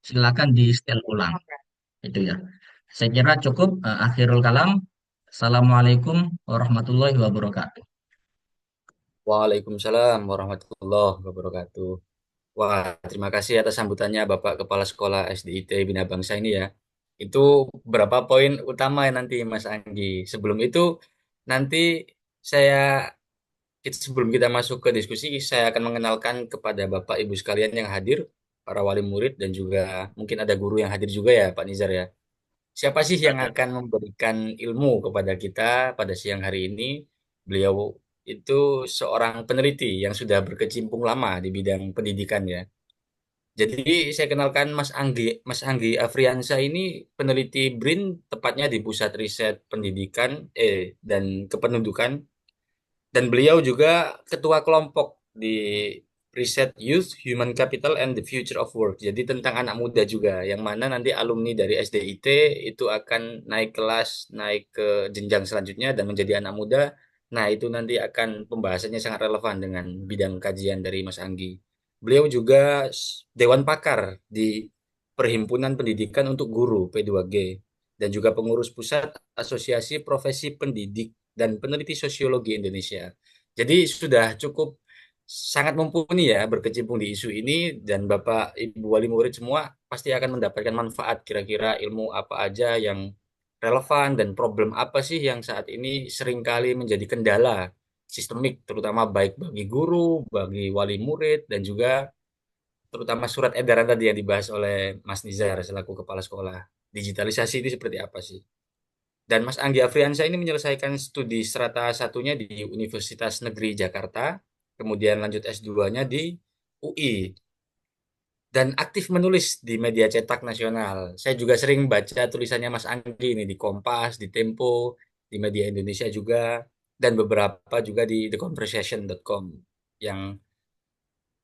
silakan di setel ulang. Itu ya. Saya kira cukup. Akhirul kalam. Assalamualaikum warahmatullahi wabarakatuh. Waalaikumsalam warahmatullahi wabarakatuh. Wah, terima kasih atas sambutannya Bapak Kepala Sekolah SDIT Bina Bangsa ini ya. Itu berapa poin utama ya nanti Mas Anggi. Sebelum itu nanti saya sebelum kita masuk ke diskusi, saya akan mengenalkan kepada Bapak Ibu sekalian yang hadir, para wali murid dan juga mungkin ada guru yang hadir juga ya Pak Nizar ya. Siapa sih yang akan memberikan ilmu kepada kita pada siang hari ini? Beliau itu seorang peneliti yang sudah berkecimpung lama di bidang pendidikan ya. Jadi saya kenalkan Mas Anggi. Mas Anggi Afriansa ini peneliti BRIN, tepatnya di Pusat Riset Pendidikan dan Kependudukan. Dan beliau juga ketua kelompok di Riset Youth, Human Capital, and the Future of Work. Jadi tentang anak muda juga, yang mana nanti alumni dari SDIT itu akan naik kelas, naik ke jenjang selanjutnya dan menjadi anak muda. Nah, itu nanti akan pembahasannya sangat relevan dengan bidang kajian dari Mas Anggi. Beliau juga Dewan Pakar di Perhimpunan Pendidikan untuk Guru P2G dan juga pengurus pusat Asosiasi Profesi Pendidik dan Peneliti Sosiologi Indonesia. Jadi sudah cukup sangat mumpuni ya berkecimpung di isu ini dan Bapak Ibu wali murid semua pasti akan mendapatkan manfaat kira-kira ilmu apa aja yang relevan dan problem apa sih yang saat ini seringkali menjadi kendala sistemik terutama baik bagi guru, bagi wali murid dan juga terutama surat edaran tadi yang dibahas oleh Mas Nizar selaku kepala sekolah. Digitalisasi ini seperti apa sih? Dan Mas Anggi Afriansa ini menyelesaikan studi strata satunya di Universitas Negeri Jakarta, kemudian lanjut S2-nya di UI, dan aktif menulis di media cetak nasional. Saya juga sering baca tulisannya Mas Anggi ini di Kompas, di Tempo, di media Indonesia juga, dan beberapa juga di theconversation.com yang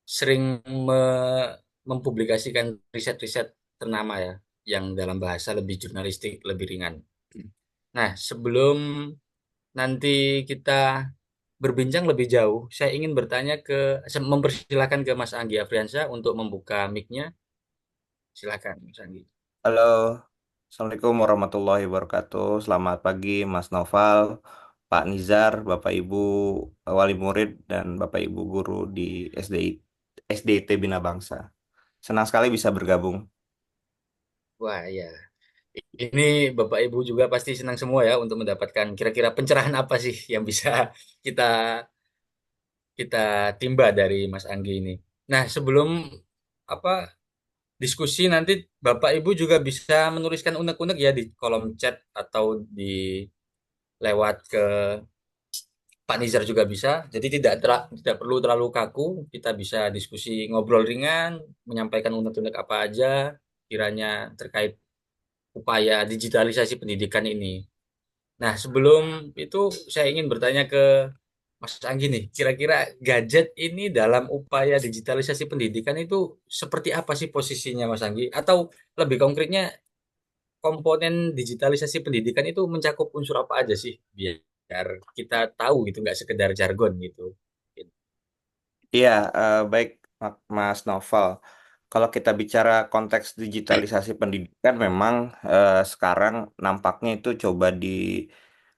sering mempublikasikan riset-riset ternama ya, yang dalam bahasa lebih jurnalistik, lebih ringan. Nah, sebelum nanti kita berbincang lebih jauh, saya ingin mempersilahkan ke Mas Anggi Afriansa untuk membuka mic-nya. Silakan, Mas Anggi. Halo, Assalamualaikum warahmatullahi wabarakatuh. Selamat pagi, Mas Noval, Pak Nizar, Bapak Ibu wali murid, dan Bapak Ibu guru di SDIT Bina Bangsa. Senang sekali bisa bergabung. Wah, ya. Ini Bapak Ibu juga pasti senang semua ya untuk mendapatkan kira-kira pencerahan apa sih yang bisa kita kita timba dari Mas Anggi ini. Nah, sebelum apa diskusi nanti Bapak Ibu juga bisa menuliskan unek-unek ya di kolom chat atau di lewat ke Pak Nizar juga bisa. Jadi tidak perlu terlalu kaku, kita bisa diskusi ngobrol ringan, menyampaikan unek-unek apa aja kiranya terkait upaya digitalisasi pendidikan ini. Nah, sebelum itu saya ingin bertanya ke Mas Anggi nih, kira-kira gadget ini dalam upaya digitalisasi pendidikan itu seperti apa sih posisinya Mas Anggi? Atau lebih konkretnya komponen digitalisasi pendidikan itu mencakup unsur apa aja sih? Biar kita tahu gitu, nggak sekedar jargon gitu. Iya, baik Mas Noval. Kalau kita bicara konteks digitalisasi pendidikan, memang sekarang nampaknya itu coba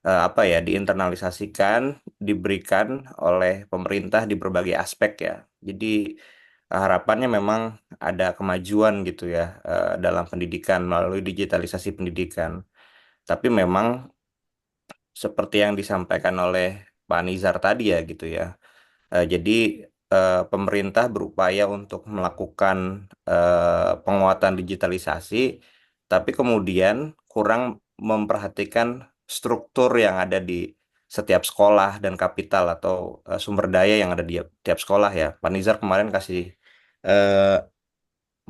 apa ya diinternalisasikan, diberikan oleh pemerintah di berbagai aspek ya. Jadi harapannya memang ada kemajuan gitu ya dalam pendidikan melalui digitalisasi pendidikan. Tapi memang seperti yang disampaikan oleh Pak Nizar tadi ya gitu ya. Jadi pemerintah berupaya untuk melakukan penguatan digitalisasi, tapi kemudian kurang memperhatikan struktur yang ada di setiap sekolah dan kapital atau sumber daya yang ada di tiap sekolah ya. Pak Nizar kemarin kasih eh,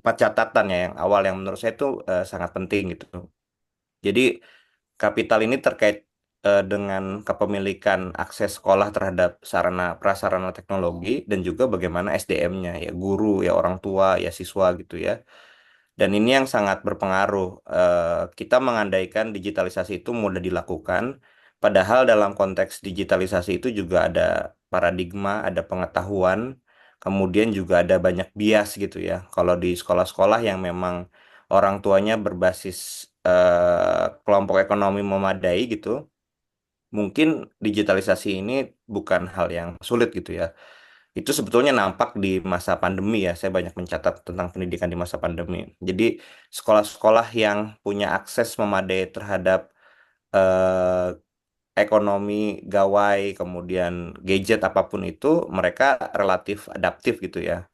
4 catatan ya yang awal yang menurut saya itu sangat penting gitu. Jadi kapital ini terkait dengan kepemilikan akses sekolah terhadap sarana prasarana teknologi dan juga bagaimana SDM-nya ya guru ya orang tua ya siswa gitu ya. Dan ini yang sangat berpengaruh. Kita mengandaikan digitalisasi itu mudah dilakukan, padahal dalam konteks digitalisasi itu juga ada paradigma, ada pengetahuan, Kemudian juga ada banyak bias gitu ya. Kalau di sekolah-sekolah yang memang orang tuanya berbasis kelompok ekonomi memadai gitu, mungkin digitalisasi ini bukan hal yang sulit gitu ya. Itu sebetulnya nampak di masa pandemi ya. Saya banyak mencatat tentang pendidikan di masa pandemi. Jadi sekolah-sekolah yang punya akses memadai terhadap eh, ekonomi, gawai, kemudian gadget apapun itu, mereka relatif adaptif gitu ya.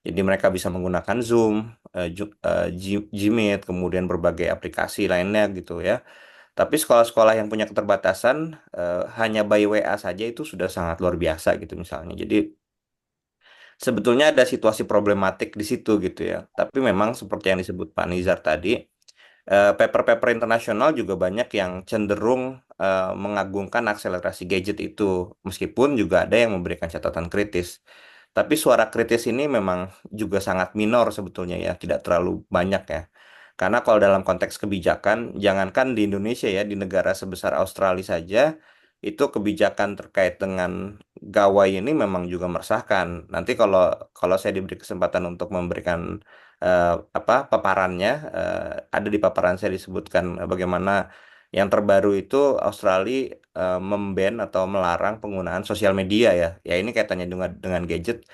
Jadi mereka bisa menggunakan Zoom, Gmeet, kemudian berbagai aplikasi lainnya gitu ya. Tapi sekolah-sekolah yang punya keterbatasan hanya by WA saja itu sudah sangat luar biasa gitu misalnya. Jadi sebetulnya ada situasi problematik di situ gitu ya. Tapi memang seperti yang disebut Pak Nizar tadi, paper-paper internasional juga banyak yang cenderung mengagungkan akselerasi gadget itu, meskipun juga ada yang memberikan catatan kritis. Tapi suara kritis ini memang juga sangat minor sebetulnya ya, tidak terlalu banyak ya. Karena kalau dalam konteks kebijakan, jangankan di Indonesia ya, di negara sebesar Australia saja, itu kebijakan terkait dengan gawai ini memang juga meresahkan. Nanti kalau kalau saya diberi kesempatan untuk memberikan eh, apa paparannya, ada di paparan saya disebutkan bagaimana yang terbaru itu Australia memban atau melarang penggunaan sosial media ya. Ya ini kaitannya dengan gadget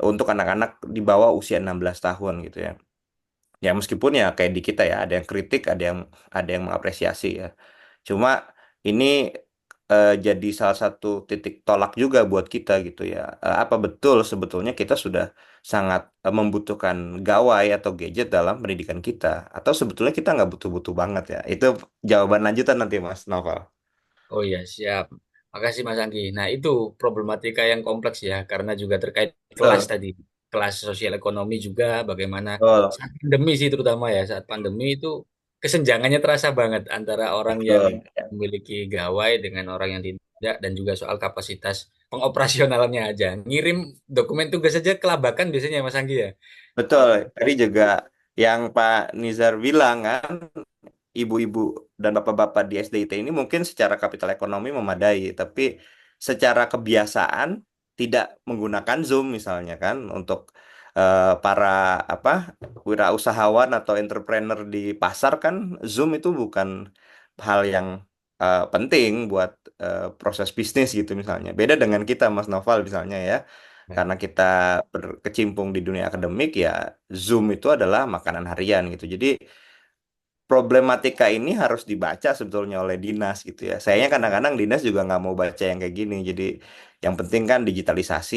untuk anak-anak di bawah usia 16 tahun gitu ya. Ya meskipun ya kayak di kita ya ada yang kritik, ada yang mengapresiasi ya. Cuma ini jadi salah satu titik tolak juga buat kita gitu ya. Apa betul sebetulnya kita sudah sangat membutuhkan gawai atau gadget dalam pendidikan kita? Atau sebetulnya kita nggak butuh-butuh banget ya? Itu jawaban lanjutan nanti Mas Novel. Oh iya, siap. Makasih Mas Anggi. Nah, itu problematika yang kompleks ya, karena juga terkait kelas Betul, tadi. Kelas sosial ekonomi juga, bagaimana betul, saat pandemi sih terutama ya, saat pandemi itu kesenjangannya terasa banget antara orang yang betul. memiliki gawai dengan orang yang tidak, dan juga soal kapasitas pengoperasionalnya aja. Ngirim dokumen tugas saja kelabakan biasanya Mas Anggi ya. Betul. Tadi juga yang Pak Nizar bilang kan, ibu-ibu dan bapak-bapak di SDIT ini mungkin secara kapital ekonomi memadai, tapi secara kebiasaan tidak menggunakan Zoom misalnya kan untuk para apa wirausahawan atau entrepreneur di pasar kan Zoom itu bukan hal yang penting buat proses bisnis gitu misalnya. Beda dengan kita Mas Noval misalnya ya. Karena kita berkecimpung di dunia akademik ya Zoom itu adalah makanan harian gitu. Jadi problematika ini harus dibaca sebetulnya oleh dinas gitu ya. Sayangnya kadang-kadang dinas juga nggak mau baca yang kayak gini. Jadi yang penting kan digitalisasi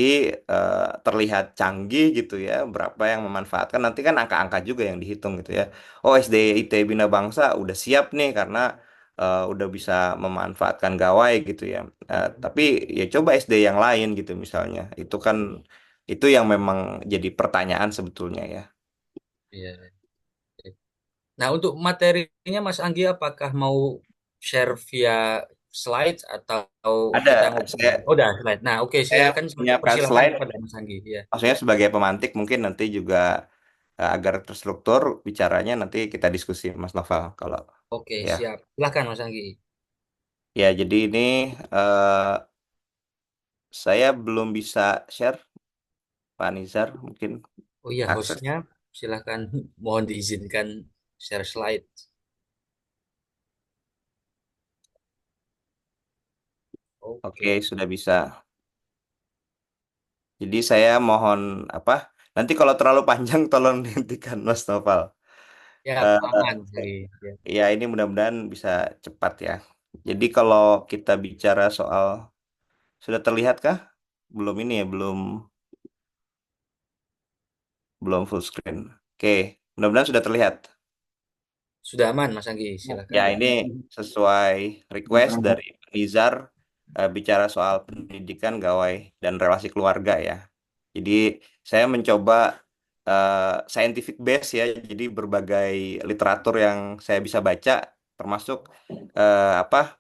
terlihat canggih gitu ya. Berapa yang memanfaatkan nanti kan angka-angka juga yang dihitung gitu ya. Oh SDIT Bina Bangsa udah siap nih karena udah bisa memanfaatkan gawai gitu ya. Tapi ya coba SD yang lain gitu misalnya. Itu kan itu yang memang jadi pertanyaan sebetulnya ya. Iya. Nah, untuk materinya Mas Anggi apakah mau share via slides atau Ada kita ngobrol? saya Oh, udah slide. Nah, oke, saya silakan menyiapkan persilahkan slide. kepada Mas Anggi. Ya. Maksudnya sebagai pemantik mungkin nanti juga agar terstruktur bicaranya nanti kita diskusi Mas Novel kalau Oke, ya. siap. Silakan Mas Anggi. Ya, jadi ini saya belum bisa share Pak Nizar mungkin Oh iya, akses. hostnya silakan mohon diizinkan share slide. Oke, Oke. sudah bisa. Jadi saya mohon apa? Nanti kalau terlalu panjang tolong dihentikan Mas Novel. Ya, aman Eh, Mas Anggi. Ya. ya ini mudah-mudahan bisa cepat ya. Jadi kalau kita bicara soal sudah terlihatkah? Belum ini ya, belum full screen. Oke, mudah-mudahan sudah terlihat. Sudah aman Mas Anggi, Ya, silakan. ini sesuai request dari Nizar bicara soal pendidikan, gawai, dan relasi keluarga ya. Jadi saya mencoba scientific base ya, jadi berbagai literatur yang saya bisa baca, termasuk apa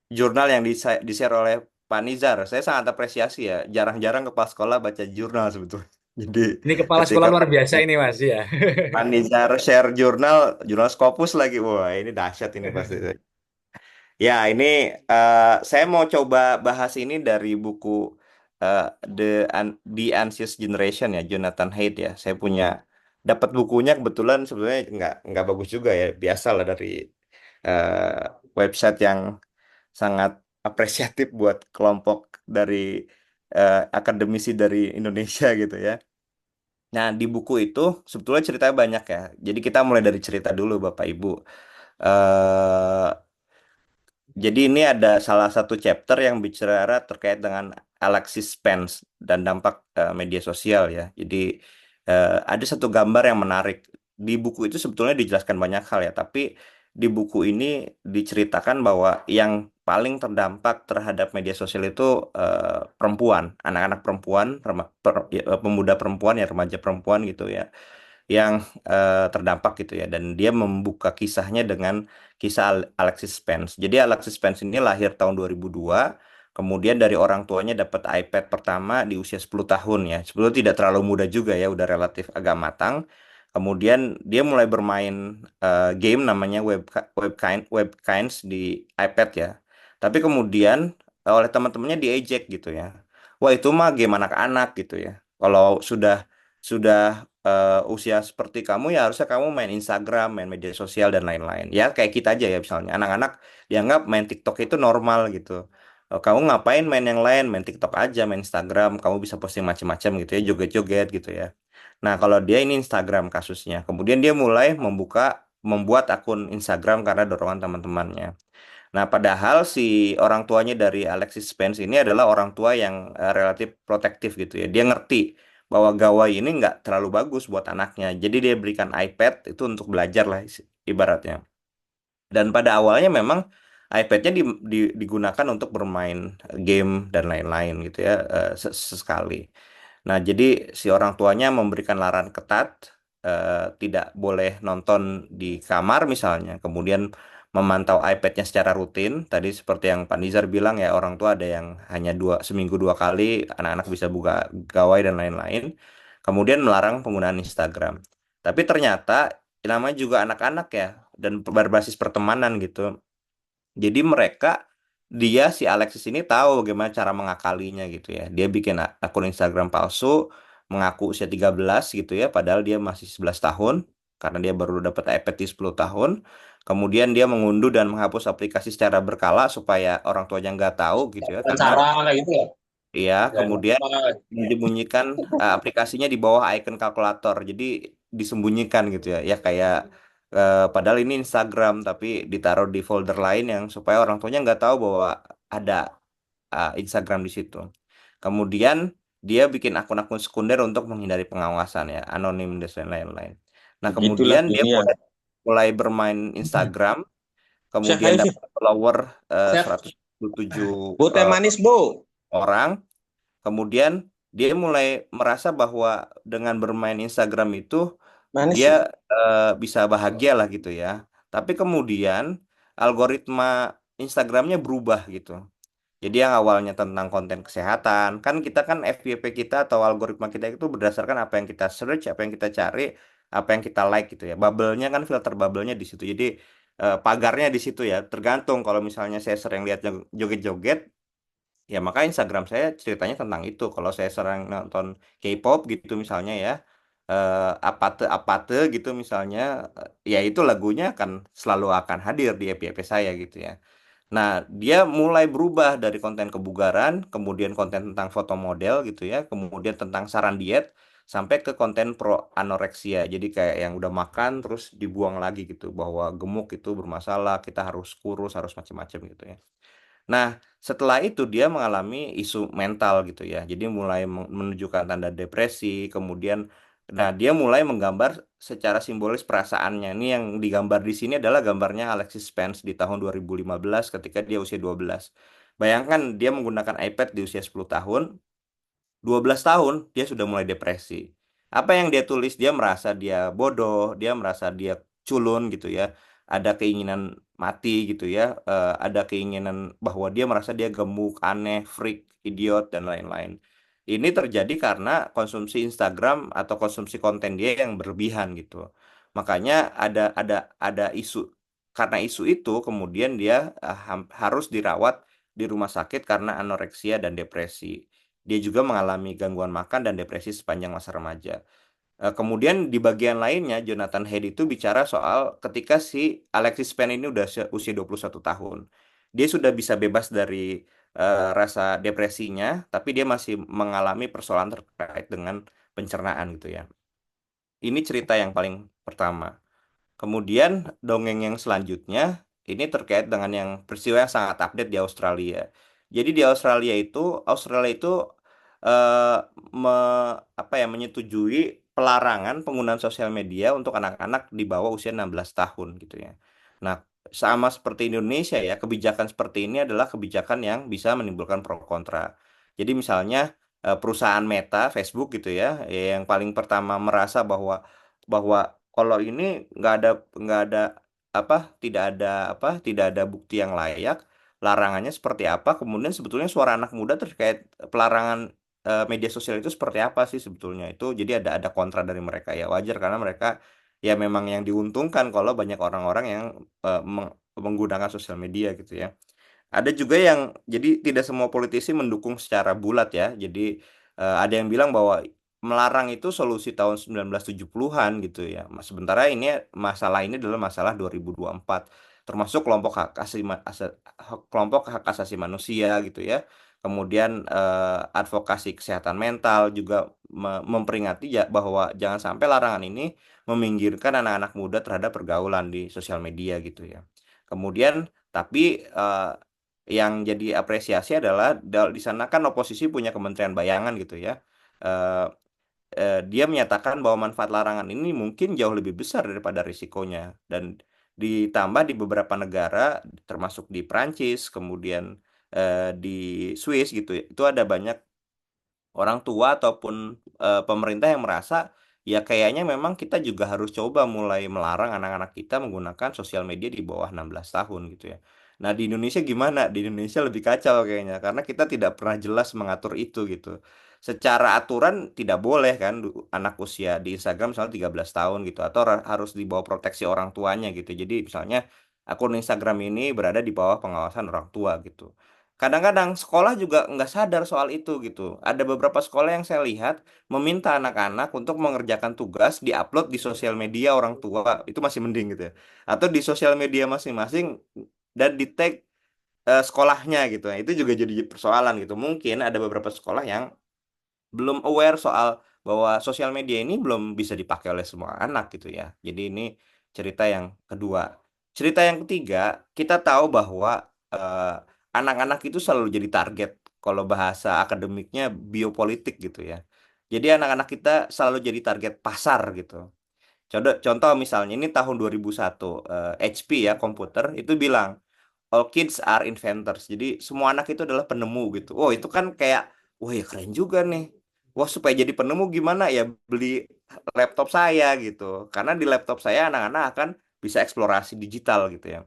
jurnal yang di-share oleh Pak Nizar. Saya sangat apresiasi ya, jarang-jarang kepala sekolah baca jurnal sebetulnya. Jadi Ini kepala ketika sekolah luar biasa ini Mas ya. Pak Nizar share jurnal Scopus lagi, wah ini dahsyat ini pasti. Ya, ini saya mau coba bahas ini dari buku eh, The Anxious Generation ya, Jonathan Haidt ya. Saya punya dapat bukunya kebetulan, sebenarnya nggak bagus juga ya, biasa lah dari website yang sangat apresiatif buat kelompok dari akademisi dari Indonesia gitu ya. Nah, di buku itu sebetulnya ceritanya banyak ya. Jadi kita mulai dari cerita dulu Bapak Ibu. eh jadi ini ada salah satu chapter yang bicara terkait dengan Alexis Spence dan dampak media sosial ya. Jadi ada satu gambar yang menarik. Di buku itu sebetulnya dijelaskan banyak hal ya, tapi di buku ini diceritakan bahwa yang paling terdampak terhadap media sosial itu perempuan, anak-anak perempuan, pemuda perempuan ya, remaja perempuan gitu ya yang terdampak gitu ya, dan dia membuka kisahnya dengan kisah Alexis Spence. Jadi Alexis Spence ini lahir tahun 2002, kemudian dari orang tuanya dapat iPad pertama di usia 10 tahun ya. Sebetulnya tidak terlalu muda juga ya, udah relatif agak matang. Kemudian dia mulai bermain game namanya Webkinds di iPad ya. Tapi kemudian oleh teman-temannya diejek gitu ya. Wah, itu mah game anak-anak gitu ya. Kalau sudah usia seperti kamu ya harusnya kamu main Instagram, main media sosial dan lain-lain. Ya kayak kita aja ya, misalnya anak-anak dianggap main TikTok itu normal gitu. Kamu ngapain main yang lain, main TikTok aja, main Instagram, kamu bisa posting macam-macam gitu ya, joget-joget gitu ya. Nah, kalau dia ini Instagram kasusnya. Kemudian dia mulai membuat akun Instagram karena dorongan teman-temannya. Nah, padahal si orang tuanya dari Alexis Spence ini adalah orang tua yang relatif protektif gitu ya. Dia ngerti bahwa gawai ini nggak terlalu bagus buat anaknya. Jadi dia berikan iPad itu untuk belajar lah ibaratnya. Dan pada awalnya memang iPad-nya digunakan untuk bermain game dan lain-lain gitu ya, sesekali. Nah, jadi si orang tuanya memberikan larangan ketat, tidak boleh nonton di kamar misalnya, kemudian memantau iPad-nya secara rutin. Tadi seperti yang Pak Nizar bilang ya, orang tua ada yang hanya seminggu 2 kali, anak-anak bisa buka gawai dan lain-lain. Kemudian melarang penggunaan Instagram. Tapi ternyata namanya juga anak-anak ya, dan berbasis pertemanan gitu. Jadi dia si Alexis ini tahu bagaimana cara mengakalinya gitu ya. Dia bikin akun Instagram palsu, mengaku usia 13 gitu ya, padahal dia masih 11 tahun karena dia baru dapat iPad di 10 tahun. Kemudian dia mengunduh dan menghapus aplikasi secara berkala supaya orang tuanya nggak tahu gitu ya, karena Cara kayak gitu ya. ya, Ya, kemudian disembunyikan aplikasinya di bawah icon kalkulator. Jadi disembunyikan gitu ya. Ya kayak padahal ini Instagram tapi ditaruh di folder lain yang supaya orang tuanya nggak tahu bahwa ada Instagram di situ. Kemudian dia bikin akun-akun sekunder untuk menghindari pengawasan ya, anonim dan lain-lain. Nah, Begitulah kemudian dia dunia. mulai bermain Instagram, Syekh kemudian Haifif, dapat follower Syekh, 107 bu teh eh, manis bu, orang. Kemudian dia mulai merasa bahwa dengan bermain Instagram itu manis dia ya. bisa bahagia lah gitu ya. Tapi kemudian algoritma Instagramnya berubah gitu. Jadi yang awalnya tentang konten kesehatan, kan kita kan FYP kita atau algoritma kita itu berdasarkan apa yang kita search, apa yang kita cari, apa yang kita like gitu ya. Bubble-nya kan filter bubble-nya di situ. Jadi pagarnya di situ ya. Tergantung kalau misalnya saya sering lihat joget-joget, ya maka Instagram saya ceritanya tentang itu. Kalau saya sering nonton K-pop gitu misalnya ya, apate apate gitu misalnya, ya itu lagunya akan selalu akan hadir di FYP saya gitu ya. Nah, dia mulai berubah dari konten kebugaran, kemudian konten tentang foto model gitu ya, kemudian tentang saran diet, sampai ke konten pro anoreksia. Jadi kayak yang udah makan terus dibuang lagi gitu, bahwa gemuk itu bermasalah, kita harus kurus, harus macam-macam gitu ya. Nah, setelah itu dia mengalami isu mental gitu ya. Jadi mulai menunjukkan tanda depresi, kemudian nah dia mulai menggambar secara simbolis perasaannya. Ini yang digambar di sini adalah gambarnya Alexis Spence di tahun 2015 ketika dia usia 12. Bayangkan dia menggunakan iPad di usia 10 tahun, 12 tahun dia sudah mulai depresi. Apa yang dia tulis, dia merasa dia bodoh, dia merasa dia culun gitu ya. Ada keinginan mati gitu ya. Ada keinginan bahwa dia merasa dia gemuk, aneh, freak, idiot dan lain-lain. Ini terjadi karena konsumsi Instagram atau konsumsi konten dia yang berlebihan gitu. Makanya ada isu, karena isu itu kemudian dia harus dirawat di rumah sakit karena anoreksia dan depresi. Dia juga mengalami gangguan makan dan depresi sepanjang masa remaja. Kemudian di bagian lainnya, Jonathan Haidt itu bicara soal ketika si Alexis Payne ini udah usia 21 tahun. Dia sudah bisa bebas dari rasa depresinya, tapi dia masih mengalami persoalan terkait dengan pencernaan gitu ya. Ini cerita yang paling pertama. Kemudian dongeng yang selanjutnya ini terkait dengan yang peristiwa yang sangat update di Australia. Jadi di Australia itu eh, apa ya menyetujui pelarangan penggunaan sosial media untuk anak-anak di bawah usia 16 tahun gitu ya. Nah, sama seperti Indonesia ya, kebijakan seperti ini adalah kebijakan yang bisa menimbulkan pro kontra. Jadi misalnya perusahaan Meta, Facebook gitu ya, yang paling pertama merasa bahwa kalau ini nggak ada apa tidak ada bukti yang layak, larangannya seperti apa, kemudian sebetulnya suara anak muda terkait pelarangan media sosial itu seperti apa sih sebetulnya itu. Jadi ada kontra dari mereka, ya wajar karena mereka ya memang yang diuntungkan kalau banyak orang-orang yang menggunakan sosial media gitu ya. Ada juga yang jadi tidak semua politisi mendukung secara bulat ya. Jadi ada yang bilang bahwa melarang itu solusi tahun 1970-an gitu ya. Sementara ini masalah ini adalah masalah 2024, termasuk kelompok hak asasi manusia gitu ya. Kemudian advokasi kesehatan mental juga memperingati ya bahwa jangan sampai larangan ini meminggirkan anak-anak muda terhadap pergaulan di sosial media gitu ya. Kemudian tapi yang jadi apresiasi adalah di sana kan oposisi punya Kementerian Bayangan gitu ya. Eh, dia menyatakan bahwa manfaat larangan ini mungkin jauh lebih besar daripada risikonya, dan ditambah di beberapa negara termasuk di Prancis, kemudian di Swiss gitu ya, itu ada banyak orang tua ataupun pemerintah yang merasa ya kayaknya memang kita juga harus coba mulai melarang anak-anak kita menggunakan sosial media di bawah 16 tahun gitu ya. Nah, di Indonesia gimana? Di Indonesia lebih kacau kayaknya karena kita tidak pernah jelas mengatur itu gitu. Secara aturan tidak boleh kan anak usia di Instagram misalnya 13 tahun gitu, atau harus di bawah proteksi orang tuanya gitu. Jadi misalnya akun Instagram ini berada di bawah pengawasan orang tua gitu. Kadang-kadang sekolah juga nggak sadar soal itu gitu. Ada beberapa sekolah yang saya lihat meminta anak-anak untuk mengerjakan tugas diupload di sosial media orang tua, itu masih mending gitu ya. Atau di sosial media masing-masing dan di tag sekolahnya gitu. Nah, itu juga jadi persoalan gitu. Mungkin ada beberapa sekolah yang belum aware soal bahwa sosial media ini belum bisa dipakai oleh semua anak gitu ya. Jadi ini cerita yang kedua. Cerita yang ketiga, kita tahu bahwa eh, anak-anak itu selalu jadi target, kalau bahasa akademiknya biopolitik gitu ya. Jadi anak-anak kita selalu jadi target pasar gitu. Contoh misalnya ini tahun 2001, HP ya komputer itu bilang all kids are inventors. Jadi semua anak itu adalah penemu gitu. Oh, itu kan kayak, wah ya keren juga nih. Wah, supaya jadi penemu gimana ya, beli laptop saya gitu. Karena di laptop saya anak-anak akan bisa eksplorasi digital gitu ya.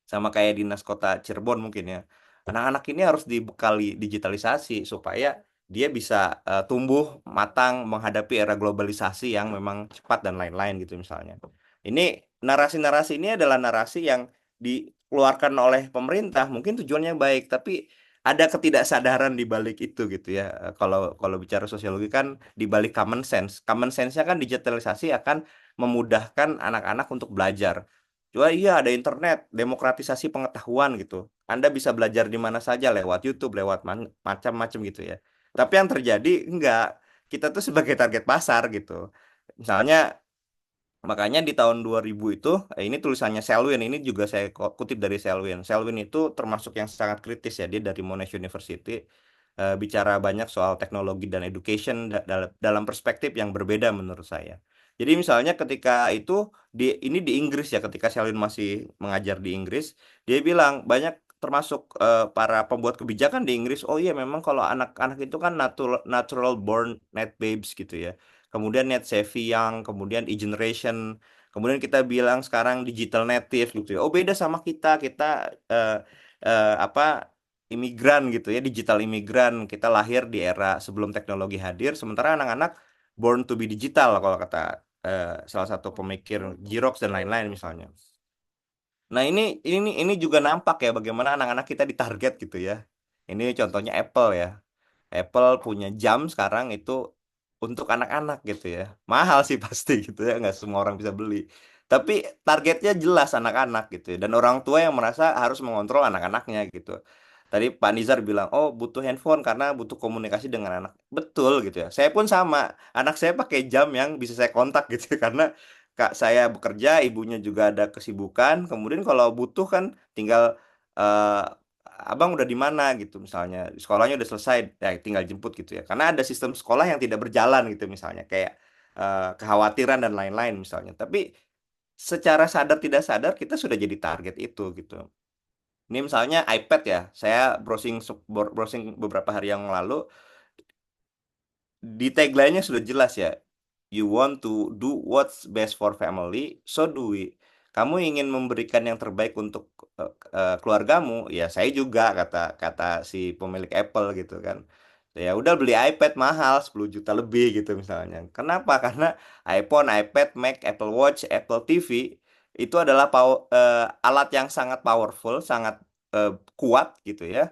Sama kayak Dinas Kota Cirebon mungkin ya. Anak-anak ini harus dibekali digitalisasi supaya dia bisa tumbuh matang menghadapi era globalisasi yang memang cepat dan lain-lain gitu misalnya. Ini narasi-narasi ini adalah narasi yang dikeluarkan oleh pemerintah, mungkin tujuannya baik, tapi ada ketidaksadaran di balik itu gitu ya. Kalau kalau bicara sosiologi kan di balik common sense. Common sense-nya kan digitalisasi akan memudahkan anak-anak untuk belajar. Cuma iya ada internet, demokratisasi pengetahuan gitu. Anda bisa belajar di mana saja lewat YouTube, lewat macam-macam gitu ya. Tapi yang terjadi enggak, kita tuh sebagai target pasar gitu. Misalnya makanya di tahun 2000 itu, ini tulisannya Selwyn, ini juga saya kutip dari Selwyn. Selwyn itu termasuk yang sangat kritis ya, dia dari Monash University, bicara banyak soal teknologi dan education dalam perspektif yang berbeda menurut saya. Jadi misalnya ketika itu ini di Inggris ya, ketika Selwyn masih mengajar di Inggris, dia bilang banyak termasuk para pembuat kebijakan di Inggris, oh iya memang kalau anak-anak itu kan natural born net babes gitu ya. Kemudian net savvy yang, kemudian e-generation, kemudian kita bilang sekarang digital native gitu ya. Oh beda sama kita eh, apa imigran gitu ya, digital imigran. Kita lahir di era sebelum teknologi hadir, sementara anak-anak born to be digital kalau kata salah satu pemikir Xerox dan lain-lain misalnya. Nah ini juga nampak ya bagaimana anak-anak kita ditarget gitu ya. Ini contohnya Apple ya. Apple punya jam sekarang itu untuk anak-anak gitu ya. Mahal sih pasti gitu ya, nggak semua orang bisa beli. Tapi targetnya jelas anak-anak gitu ya. Dan orang tua yang merasa harus mengontrol anak-anaknya gitu. Tadi Pak Nizar bilang, oh butuh handphone karena butuh komunikasi dengan anak. Betul gitu ya. Saya pun sama. Anak saya pakai jam yang bisa saya kontak gitu ya. Karena kak saya bekerja, ibunya juga ada kesibukan. Kemudian kalau butuh kan tinggal eh, abang udah di mana gitu misalnya, sekolahnya udah selesai, ya tinggal jemput gitu ya. Karena ada sistem sekolah yang tidak berjalan gitu misalnya, kayak kekhawatiran dan lain-lain misalnya. Tapi secara sadar tidak sadar kita sudah jadi target itu gitu. Ini misalnya iPad ya, saya browsing beberapa hari yang lalu, di tagline-nya sudah jelas ya. You want to do what's best for family, so do we. Kamu ingin memberikan yang terbaik untuk keluargamu, ya saya juga, kata kata si pemilik Apple gitu kan. Ya udah beli iPad mahal 10 juta lebih gitu misalnya. Kenapa? Karena iPhone, iPad, Mac, Apple Watch, Apple TV itu adalah alat yang sangat powerful, sangat kuat gitu ya,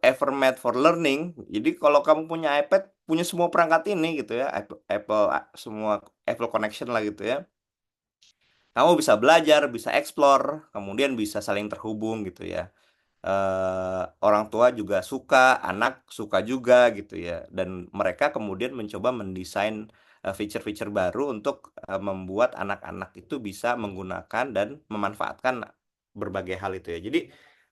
ever made for learning. Jadi kalau kamu punya iPad, punya semua perangkat ini gitu ya, Apple, semua Apple connection lah gitu ya. Kamu bisa belajar, bisa explore, kemudian bisa saling terhubung gitu ya. Orang tua juga suka, anak suka juga gitu ya. Dan mereka kemudian mencoba mendesain fitur-fitur baru untuk membuat anak-anak itu bisa menggunakan dan memanfaatkan berbagai hal itu ya. Jadi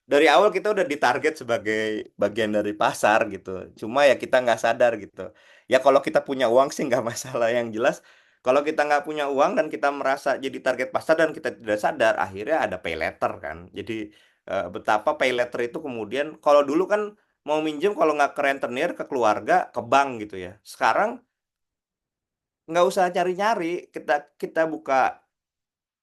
dari awal kita udah ditarget sebagai bagian dari pasar gitu. Cuma ya kita nggak sadar gitu. Ya kalau kita punya uang sih nggak masalah. Yang jelas kalau kita nggak punya uang dan kita merasa jadi target pasar dan kita tidak sadar, akhirnya ada pay later kan. Jadi betapa pay later itu kemudian, kalau dulu kan mau minjem kalau nggak ke rentenir, ke keluarga, ke bank gitu ya. Sekarang nggak usah cari-cari, kita kita buka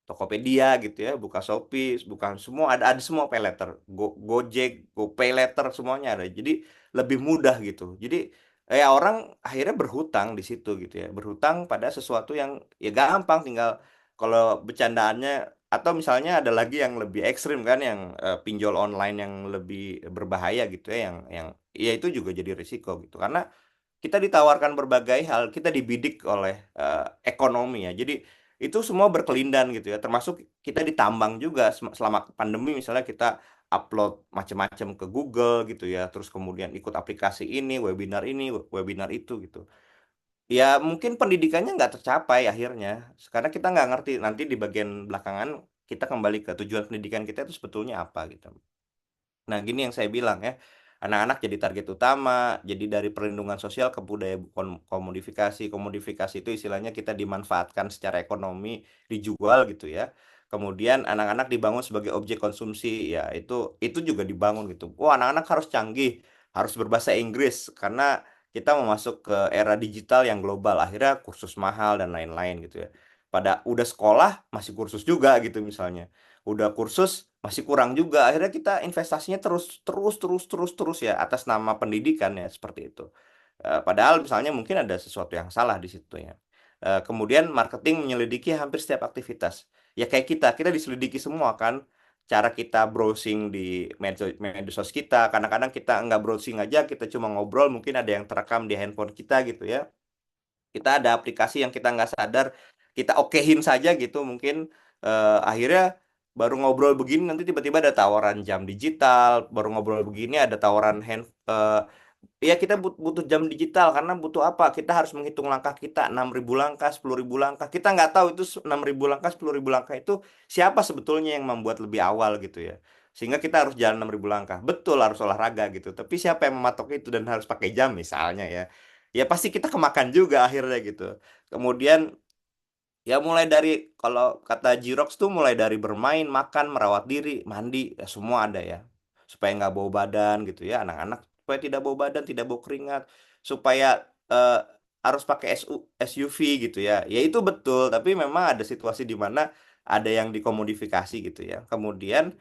Tokopedia gitu ya, buka Shopee, bukan semua ada semua pay later, Gojek, GoPay later semuanya ada. Jadi lebih mudah gitu. Jadi ya orang akhirnya berhutang di situ gitu ya, berhutang pada sesuatu yang ya gampang, tinggal kalau bercandaannya. Atau misalnya ada lagi yang lebih ekstrim kan, yang pinjol online yang lebih berbahaya gitu ya, yang ya itu juga jadi risiko gitu. Karena kita ditawarkan berbagai hal, kita dibidik oleh ekonomi ya. Jadi itu semua berkelindan gitu ya. Termasuk kita ditambang juga selama pandemi, misalnya kita upload macam-macam ke Google gitu ya. Terus kemudian ikut aplikasi ini, webinar itu gitu. Ya mungkin pendidikannya nggak tercapai akhirnya. Karena kita nggak ngerti nanti di bagian belakangan kita kembali ke tujuan pendidikan kita itu sebetulnya apa gitu. Nah, gini yang saya bilang ya, anak-anak jadi target utama, jadi dari perlindungan sosial ke budaya komodifikasi. Komodifikasi itu istilahnya kita dimanfaatkan secara ekonomi, dijual gitu ya. Kemudian anak-anak dibangun sebagai objek konsumsi, ya itu juga dibangun gitu. Wah, anak-anak harus canggih, harus berbahasa Inggris karena kita mau masuk ke era digital yang global. Akhirnya kursus mahal dan lain-lain gitu ya. Pada udah sekolah masih kursus juga gitu misalnya. Udah kursus masih kurang juga, akhirnya kita investasinya terus terus terus terus terus ya atas nama pendidikan ya, seperti itu. Padahal misalnya mungkin ada sesuatu yang salah di situ ya. Kemudian marketing menyelidiki hampir setiap aktivitas, ya kayak kita diselidiki semua kan, cara kita browsing di medsos kita. Kadang-kadang kita nggak browsing aja, kita cuma ngobrol, mungkin ada yang terekam di handphone kita gitu ya. Kita ada aplikasi yang kita nggak sadar kita okehin saja gitu, mungkin akhirnya baru ngobrol begini nanti tiba-tiba ada tawaran jam digital, baru ngobrol begini ada tawaran ya kita butuh jam digital karena butuh apa, kita harus menghitung langkah kita 6.000 langkah, 10.000 langkah, kita nggak tahu itu 6.000 langkah, 10.000 langkah itu siapa sebetulnya yang membuat lebih awal gitu ya, sehingga kita harus jalan 6.000 langkah, betul harus olahraga gitu, tapi siapa yang mematok itu dan harus pakai jam misalnya ya, ya pasti kita kemakan juga akhirnya gitu. Kemudian ya mulai dari, kalau kata Jirox tuh mulai dari bermain, makan, merawat diri, mandi, ya semua ada ya. Supaya nggak bau badan gitu ya, anak-anak supaya tidak bau badan, tidak bau keringat, supaya eh, harus pakai SUV gitu ya. Ya itu betul, tapi memang ada situasi di mana ada yang dikomodifikasi gitu ya. Kemudian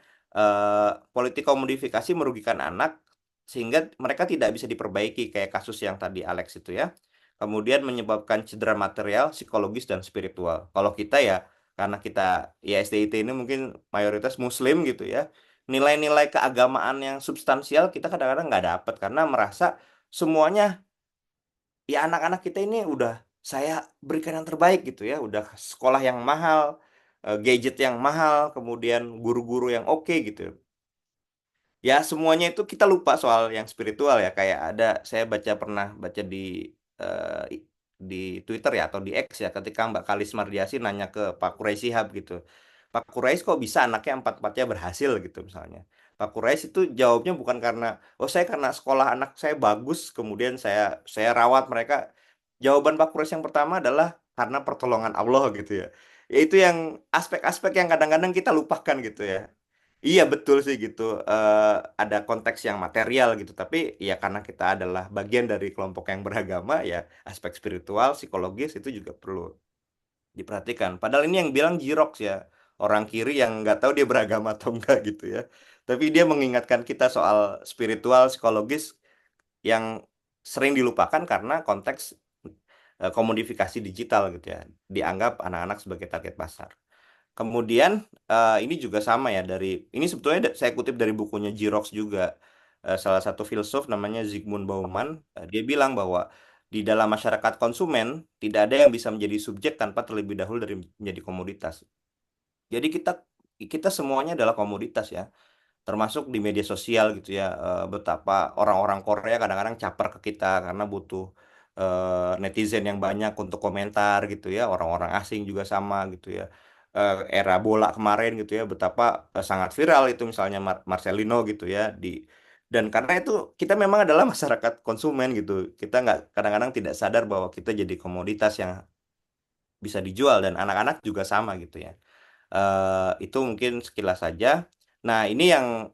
politik komodifikasi merugikan anak sehingga mereka tidak bisa diperbaiki, kayak kasus yang tadi Alex itu ya, kemudian menyebabkan cedera material, psikologis, dan spiritual. Kalau kita ya, karena kita ya SDIT ini mungkin mayoritas Muslim gitu ya, nilai-nilai keagamaan yang substansial kita kadang-kadang nggak dapat karena merasa semuanya ya anak-anak kita ini udah saya berikan yang terbaik gitu ya, udah sekolah yang mahal, gadget yang mahal, kemudian guru-guru yang oke gitu. Ya semuanya itu kita lupa soal yang spiritual ya. Kayak ada saya pernah baca eh, di Twitter ya atau di X ya, ketika Mbak Kalis Mardiasi nanya ke Pak Quraisy Shihab gitu. Pak Quraisy kok bisa anaknya empat-empatnya berhasil gitu misalnya. Pak Quraisy itu jawabnya bukan karena oh saya karena sekolah anak saya bagus kemudian saya rawat mereka. Jawaban Pak Quraisy yang pertama adalah karena pertolongan Allah gitu ya. Yaitu yang aspek-aspek yang kadang-kadang kita lupakan gitu ya. Iya betul sih gitu. Ada konteks yang material gitu, tapi ya karena kita adalah bagian dari kelompok yang beragama, ya aspek spiritual, psikologis itu juga perlu diperhatikan. Padahal ini yang bilang Jirox ya, orang kiri yang nggak tahu dia beragama atau enggak gitu ya. Tapi dia mengingatkan kita soal spiritual, psikologis yang sering dilupakan karena konteks komodifikasi digital gitu ya. Dianggap anak-anak sebagai target pasar. Kemudian ini juga sama ya dari ini sebetulnya saya kutip dari bukunya Jirox juga. Salah satu filsuf namanya Zygmunt Bauman, dia bilang bahwa di dalam masyarakat konsumen tidak ada yang bisa menjadi subjek tanpa terlebih dahulu dari menjadi komoditas. Jadi kita kita semuanya adalah komoditas ya, termasuk di media sosial gitu ya. Betapa orang-orang Korea kadang-kadang caper ke kita karena butuh netizen yang banyak untuk komentar gitu ya, orang-orang asing juga sama gitu ya. Era bola kemarin gitu ya, betapa sangat viral itu misalnya Marcelino gitu ya dan karena itu kita memang adalah masyarakat konsumen gitu, kita nggak kadang-kadang tidak sadar bahwa kita jadi komoditas yang bisa dijual dan anak-anak juga sama gitu ya. Itu mungkin sekilas saja. Nah, ini yang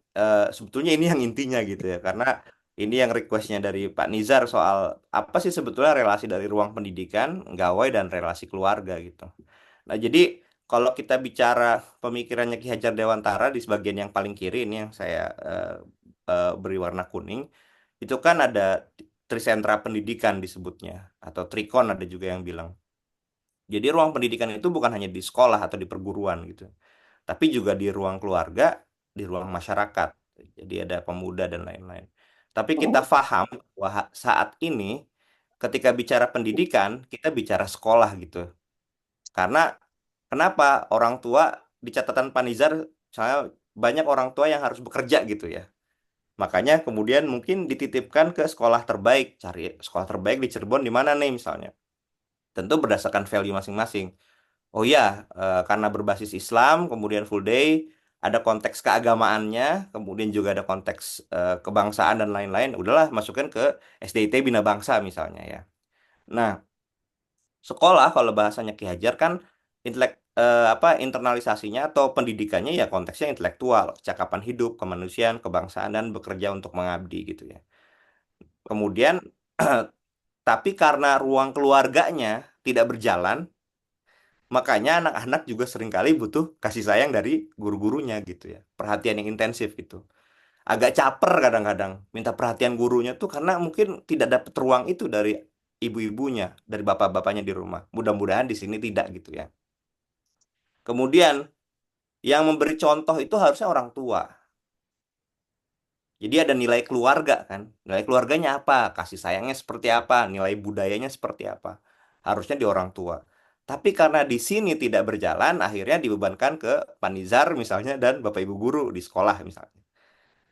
sebetulnya ini yang intinya gitu ya, karena ini yang requestnya dari Pak Nizar soal apa sih sebetulnya relasi dari ruang pendidikan, gawai, dan relasi keluarga gitu. Nah, jadi kalau kita bicara pemikirannya Ki Hajar Dewantara di sebagian yang paling kiri ini yang saya beri warna kuning, itu kan ada trisentra pendidikan disebutnya, atau trikon ada juga yang bilang. Jadi ruang pendidikan itu bukan hanya di sekolah atau di perguruan gitu, tapi juga di ruang keluarga, di ruang masyarakat. Jadi ada pemuda dan lain-lain. Tapi kita paham bahwa saat ini ketika bicara pendidikan, kita bicara sekolah gitu. Karena kenapa orang tua di catatan Panizar, misalnya banyak orang tua yang harus bekerja gitu ya. Makanya kemudian mungkin dititipkan ke sekolah terbaik, cari sekolah terbaik di Cirebon di mana nih misalnya. Tentu berdasarkan value masing-masing. Oh iya, karena berbasis Islam, kemudian full day, ada konteks keagamaannya, kemudian juga ada konteks kebangsaan dan lain-lain. Udahlah, masukkan ke SDIT Bina Bangsa misalnya ya. Nah, sekolah kalau bahasanya Ki Hajar kan apa internalisasinya atau pendidikannya ya konteksnya intelektual, kecakapan hidup, kemanusiaan, kebangsaan dan bekerja untuk mengabdi gitu ya. Kemudian tapi karena ruang keluarganya tidak berjalan, makanya anak-anak juga seringkali butuh kasih sayang dari guru-gurunya gitu ya. Perhatian yang intensif gitu. Agak caper kadang-kadang minta perhatian gurunya tuh karena mungkin tidak dapat ruang itu dari ibu-ibunya, dari bapak-bapaknya di rumah. Mudah-mudahan di sini tidak gitu ya. Kemudian yang memberi contoh itu harusnya orang tua. Jadi ada nilai keluarga kan. Nilai keluarganya apa? Kasih sayangnya seperti apa? Nilai budayanya seperti apa? Harusnya di orang tua. Tapi karena di sini tidak berjalan, akhirnya dibebankan ke Panizar misalnya dan Bapak Ibu guru di sekolah misalnya.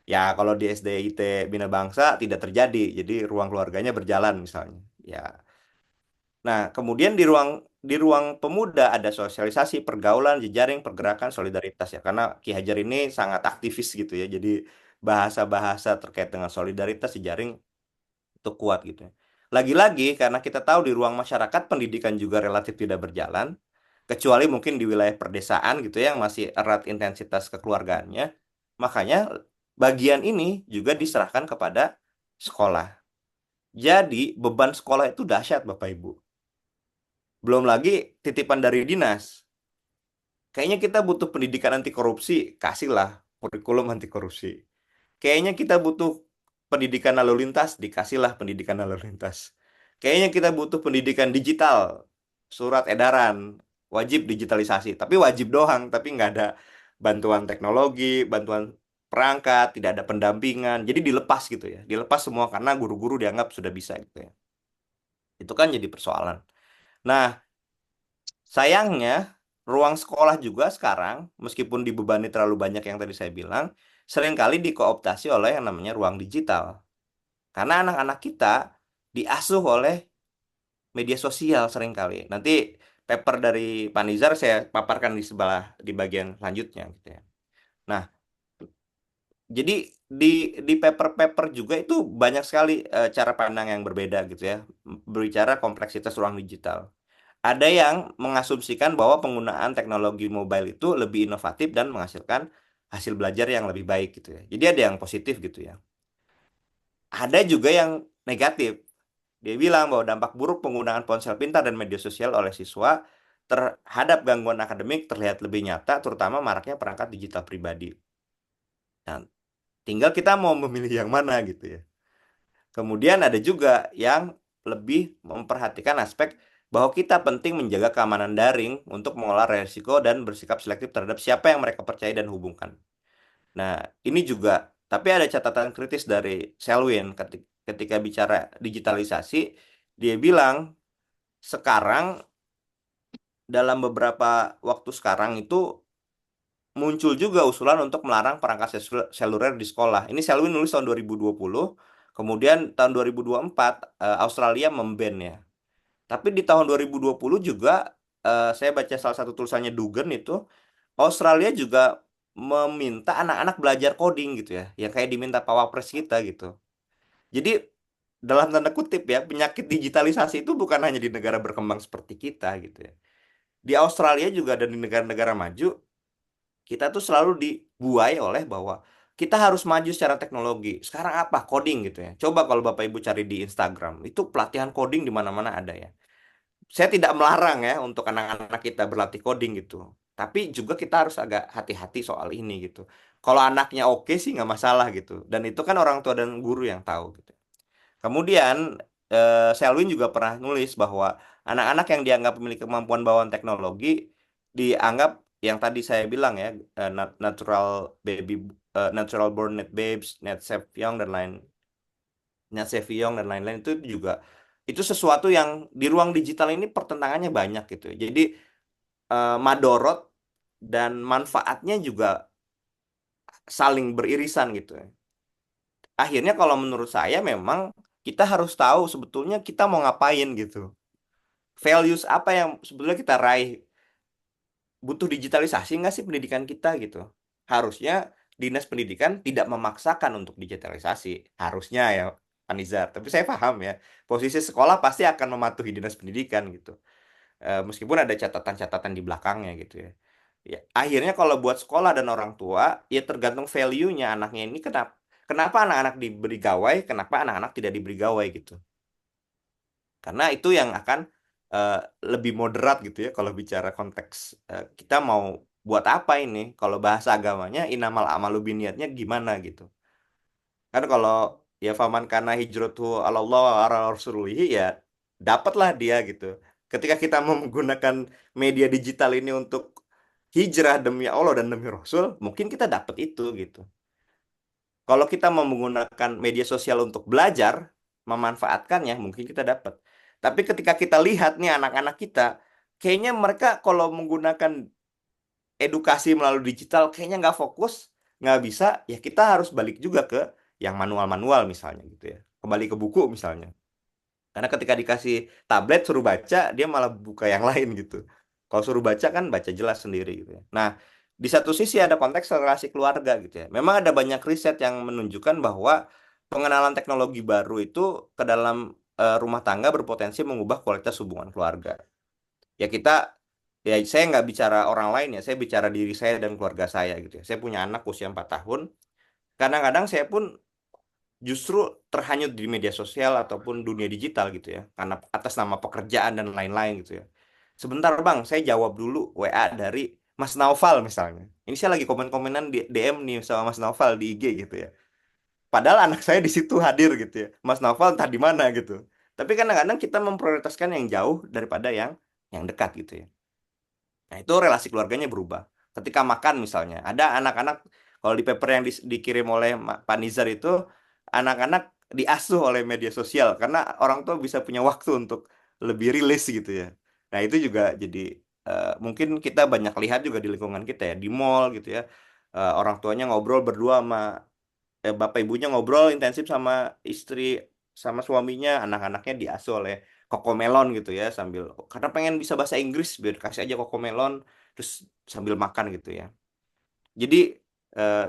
Ya kalau di SDIT Bina Bangsa tidak terjadi, jadi ruang keluarganya berjalan misalnya. Ya, nah kemudian di ruang pemuda ada sosialisasi, pergaulan, jejaring, pergerakan, solidaritas ya. Karena Ki Hajar ini sangat aktivis gitu ya. Jadi bahasa-bahasa terkait dengan solidaritas, jejaring itu kuat gitu ya. Lagi-lagi karena kita tahu di ruang masyarakat pendidikan juga relatif tidak berjalan, kecuali mungkin di wilayah perdesaan gitu ya, yang masih erat intensitas kekeluargaannya. Makanya bagian ini juga diserahkan kepada sekolah. Jadi beban sekolah itu dahsyat Bapak Ibu. Belum lagi titipan dari dinas. Kayaknya kita butuh pendidikan anti korupsi, kasihlah kurikulum anti korupsi. Kayaknya kita butuh pendidikan lalu lintas, dikasihlah pendidikan lalu lintas. Kayaknya kita butuh pendidikan digital, surat edaran, wajib digitalisasi. Tapi wajib doang, tapi nggak ada bantuan teknologi, bantuan. perangkat, tidak ada pendampingan. Jadi dilepas gitu ya. Dilepas semua karena guru-guru dianggap sudah bisa gitu ya. Itu kan jadi persoalan. Nah, sayangnya ruang sekolah juga sekarang, meskipun dibebani terlalu banyak yang tadi saya bilang, seringkali dikooptasi oleh yang namanya ruang digital. Karena anak-anak kita diasuh oleh media sosial seringkali. Nanti paper dari Pak Nizar saya paparkan di sebelah di bagian selanjutnya gitu ya. Nah, jadi di paper-paper juga itu banyak sekali cara pandang yang berbeda gitu ya, berbicara kompleksitas ruang digital. Ada yang mengasumsikan bahwa penggunaan teknologi mobile itu lebih inovatif dan menghasilkan hasil belajar yang lebih baik gitu ya. Jadi ada yang positif gitu ya. Ada juga yang negatif. Dia bilang bahwa dampak buruk penggunaan ponsel pintar dan media sosial oleh siswa terhadap gangguan akademik terlihat lebih nyata, terutama maraknya perangkat digital pribadi. Nah, tinggal kita mau memilih yang mana gitu ya. Kemudian ada juga yang lebih memperhatikan aspek bahwa kita penting menjaga keamanan daring untuk mengolah resiko dan bersikap selektif terhadap siapa yang mereka percaya dan hubungkan. Nah, ini juga, tapi ada catatan kritis dari Selwyn ketika bicara digitalisasi, dia bilang sekarang dalam beberapa waktu sekarang itu muncul juga usulan untuk melarang perangkat seluler di sekolah. Ini Selwyn nulis tahun 2020, kemudian tahun 2024 Australia memban ya. Tapi di tahun 2020 juga saya baca salah satu tulisannya Dugan itu Australia juga meminta anak-anak belajar coding gitu ya, yang kayak diminta Pak Wapres kita gitu. Jadi dalam tanda kutip ya, penyakit digitalisasi itu bukan hanya di negara berkembang seperti kita gitu ya. Di Australia juga dan di negara-negara maju, kita tuh selalu dibuai oleh bahwa kita harus maju secara teknologi. Sekarang apa? Coding gitu ya. Coba kalau Bapak Ibu cari di Instagram, itu pelatihan coding di mana-mana ada ya. Saya tidak melarang ya untuk anak-anak kita berlatih coding gitu. Tapi juga kita harus agak hati-hati soal ini gitu. Kalau anaknya oke sih nggak masalah gitu. Dan itu kan orang tua dan guru yang tahu gitu. Kemudian Selwyn juga pernah nulis bahwa anak-anak yang dianggap memiliki kemampuan bawaan teknologi dianggap yang tadi saya bilang ya natural baby natural born net babes, net safe young dan lain net safe young dan lain-lain itu juga itu sesuatu yang di ruang digital ini pertentangannya banyak gitu. Jadi madorot dan manfaatnya juga saling beririsan gitu. Akhirnya kalau menurut saya memang kita harus tahu sebetulnya kita mau ngapain gitu. Values apa yang sebetulnya kita raih. Butuh digitalisasi nggak sih pendidikan kita gitu? Harusnya Dinas Pendidikan tidak memaksakan untuk digitalisasi. Harusnya ya, Pak Nizar. Tapi saya paham ya, posisi sekolah pasti akan mematuhi Dinas Pendidikan gitu. Meskipun ada catatan-catatan di belakangnya gitu ya. Ya, akhirnya kalau buat sekolah dan orang tua, ya tergantung value-nya anaknya ini kenapa anak-anak diberi gawai, kenapa anak-anak tidak diberi gawai gitu. Karena itu yang akan eh, lebih moderat gitu ya kalau bicara konteks kita mau buat apa ini? Kalau bahasa agamanya inamal amalu biniatnya gimana gitu. Kan kalau ya faman kana hijratu Allah wa ala rasulihi ya dapatlah dia gitu. Ketika kita mau menggunakan media digital ini untuk hijrah demi Allah dan demi Rasul, mungkin kita dapat itu gitu. Kalau kita mau menggunakan media sosial untuk belajar, memanfaatkannya, mungkin kita dapat. Tapi ketika kita lihat nih anak-anak kita, kayaknya mereka kalau menggunakan edukasi melalui digital, kayaknya nggak fokus, nggak bisa, ya kita harus balik juga ke yang manual-manual misalnya gitu ya. Kembali ke buku misalnya. Karena ketika dikasih tablet suruh baca, dia malah buka yang lain gitu. Kalau suruh baca kan baca jelas sendiri gitu ya. Nah, di satu sisi ada konteks relasi keluarga gitu ya. Memang ada banyak riset yang menunjukkan bahwa pengenalan teknologi baru itu ke dalam rumah tangga berpotensi mengubah kualitas hubungan keluarga. Ya kita, ya saya nggak bicara orang lain ya, saya bicara diri saya dan keluarga saya gitu ya. Saya punya anak usia 4 tahun. Kadang-kadang saya pun justru terhanyut di media sosial ataupun dunia digital gitu ya karena atas nama pekerjaan dan lain-lain gitu ya. Sebentar Bang, saya jawab dulu WA dari Mas Naufal misalnya. Ini saya lagi komen-komenan di DM nih sama Mas Naufal di IG gitu ya. Padahal anak saya di situ hadir gitu ya. Mas Naufal entah di mana gitu. Tapi kadang-kadang kita memprioritaskan yang jauh daripada yang dekat gitu ya. Nah, itu relasi keluarganya berubah. Ketika makan misalnya, ada anak-anak Kalau di paper yang dikirim oleh Pak Nizar itu, anak-anak diasuh oleh media sosial karena orang tua bisa punya waktu untuk lebih rilis gitu ya. Nah, itu juga jadi mungkin kita banyak lihat juga di lingkungan kita ya, di mall gitu ya. Orang tuanya ngobrol berdua sama bapak ibunya ngobrol intensif sama istri sama suaminya, anak-anaknya diasuh oleh Kokomelon gitu ya, sambil karena pengen bisa bahasa Inggris biar kasih aja Kokomelon terus sambil makan gitu ya. Jadi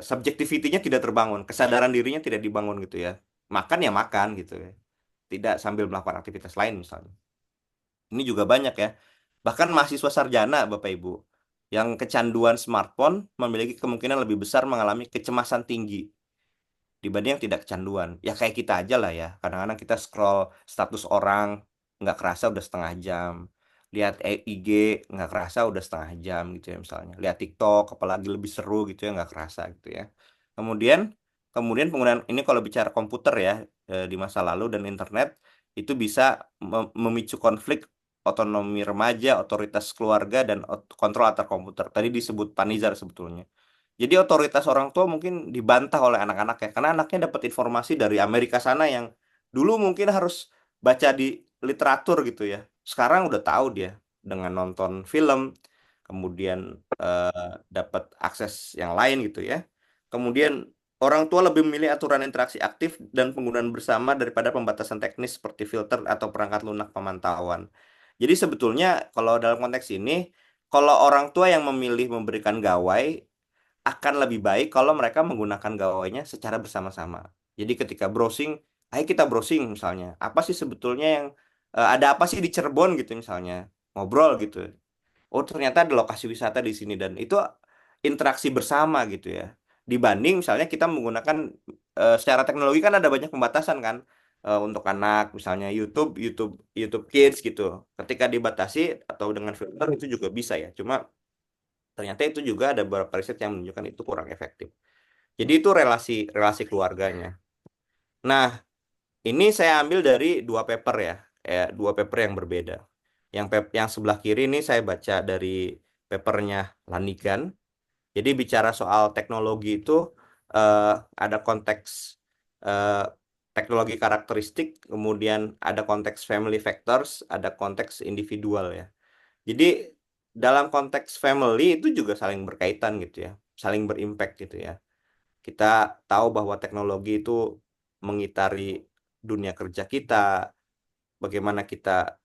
subjectivity-nya tidak terbangun, kesadaran dirinya tidak dibangun gitu ya. Makan ya makan gitu ya. Tidak sambil melakukan aktivitas lain misalnya. Ini juga banyak ya. Bahkan mahasiswa sarjana Bapak Ibu yang kecanduan smartphone memiliki kemungkinan lebih besar mengalami kecemasan tinggi dibanding yang tidak kecanduan. Ya kayak kita aja lah ya. Kadang-kadang kita scroll status orang nggak kerasa udah setengah jam. Lihat IG nggak kerasa udah setengah jam gitu ya misalnya. Lihat TikTok apalagi lebih seru gitu ya nggak kerasa gitu ya. Kemudian kemudian penggunaan ini kalau bicara komputer ya di masa lalu dan internet itu bisa memicu konflik otonomi remaja, otoritas keluarga dan kontrol antar komputer. Tadi disebut Panizar sebetulnya. Jadi otoritas orang tua mungkin dibantah oleh anak-anak ya, karena anaknya dapat informasi dari Amerika sana yang dulu mungkin harus baca di literatur gitu ya. Sekarang udah tahu dia dengan nonton film, kemudian dapat akses yang lain gitu ya. Kemudian orang tua lebih memilih aturan interaksi aktif dan penggunaan bersama daripada pembatasan teknis seperti filter atau perangkat lunak pemantauan. Jadi sebetulnya kalau dalam konteks ini, kalau orang tua yang memilih memberikan gawai akan lebih baik kalau mereka menggunakan gawainya secara bersama-sama. Jadi ketika browsing, ayo kita browsing misalnya. Apa sih sebetulnya yang ada apa sih di Cirebon gitu misalnya. Ngobrol gitu. Oh, ternyata ada lokasi wisata di sini dan itu interaksi bersama gitu ya. Dibanding misalnya kita menggunakan secara teknologi kan ada banyak pembatasan kan. Untuk anak misalnya YouTube, YouTube Kids gitu. Ketika dibatasi atau dengan filter itu juga bisa ya. Cuma ternyata itu juga ada beberapa riset yang menunjukkan itu kurang efektif. Jadi itu relasi relasi keluarganya. Nah, ini saya ambil dari dua paper ya, dua paper yang berbeda. Yang sebelah kiri ini saya baca dari papernya Lanigan. Jadi bicara soal teknologi itu eh, ada konteks eh, teknologi karakteristik, kemudian ada konteks family factors, ada konteks individual ya. Jadi dalam konteks family itu juga saling berkaitan gitu ya, saling berimpact gitu ya. Kita tahu bahwa teknologi itu mengitari dunia kerja kita, bagaimana kita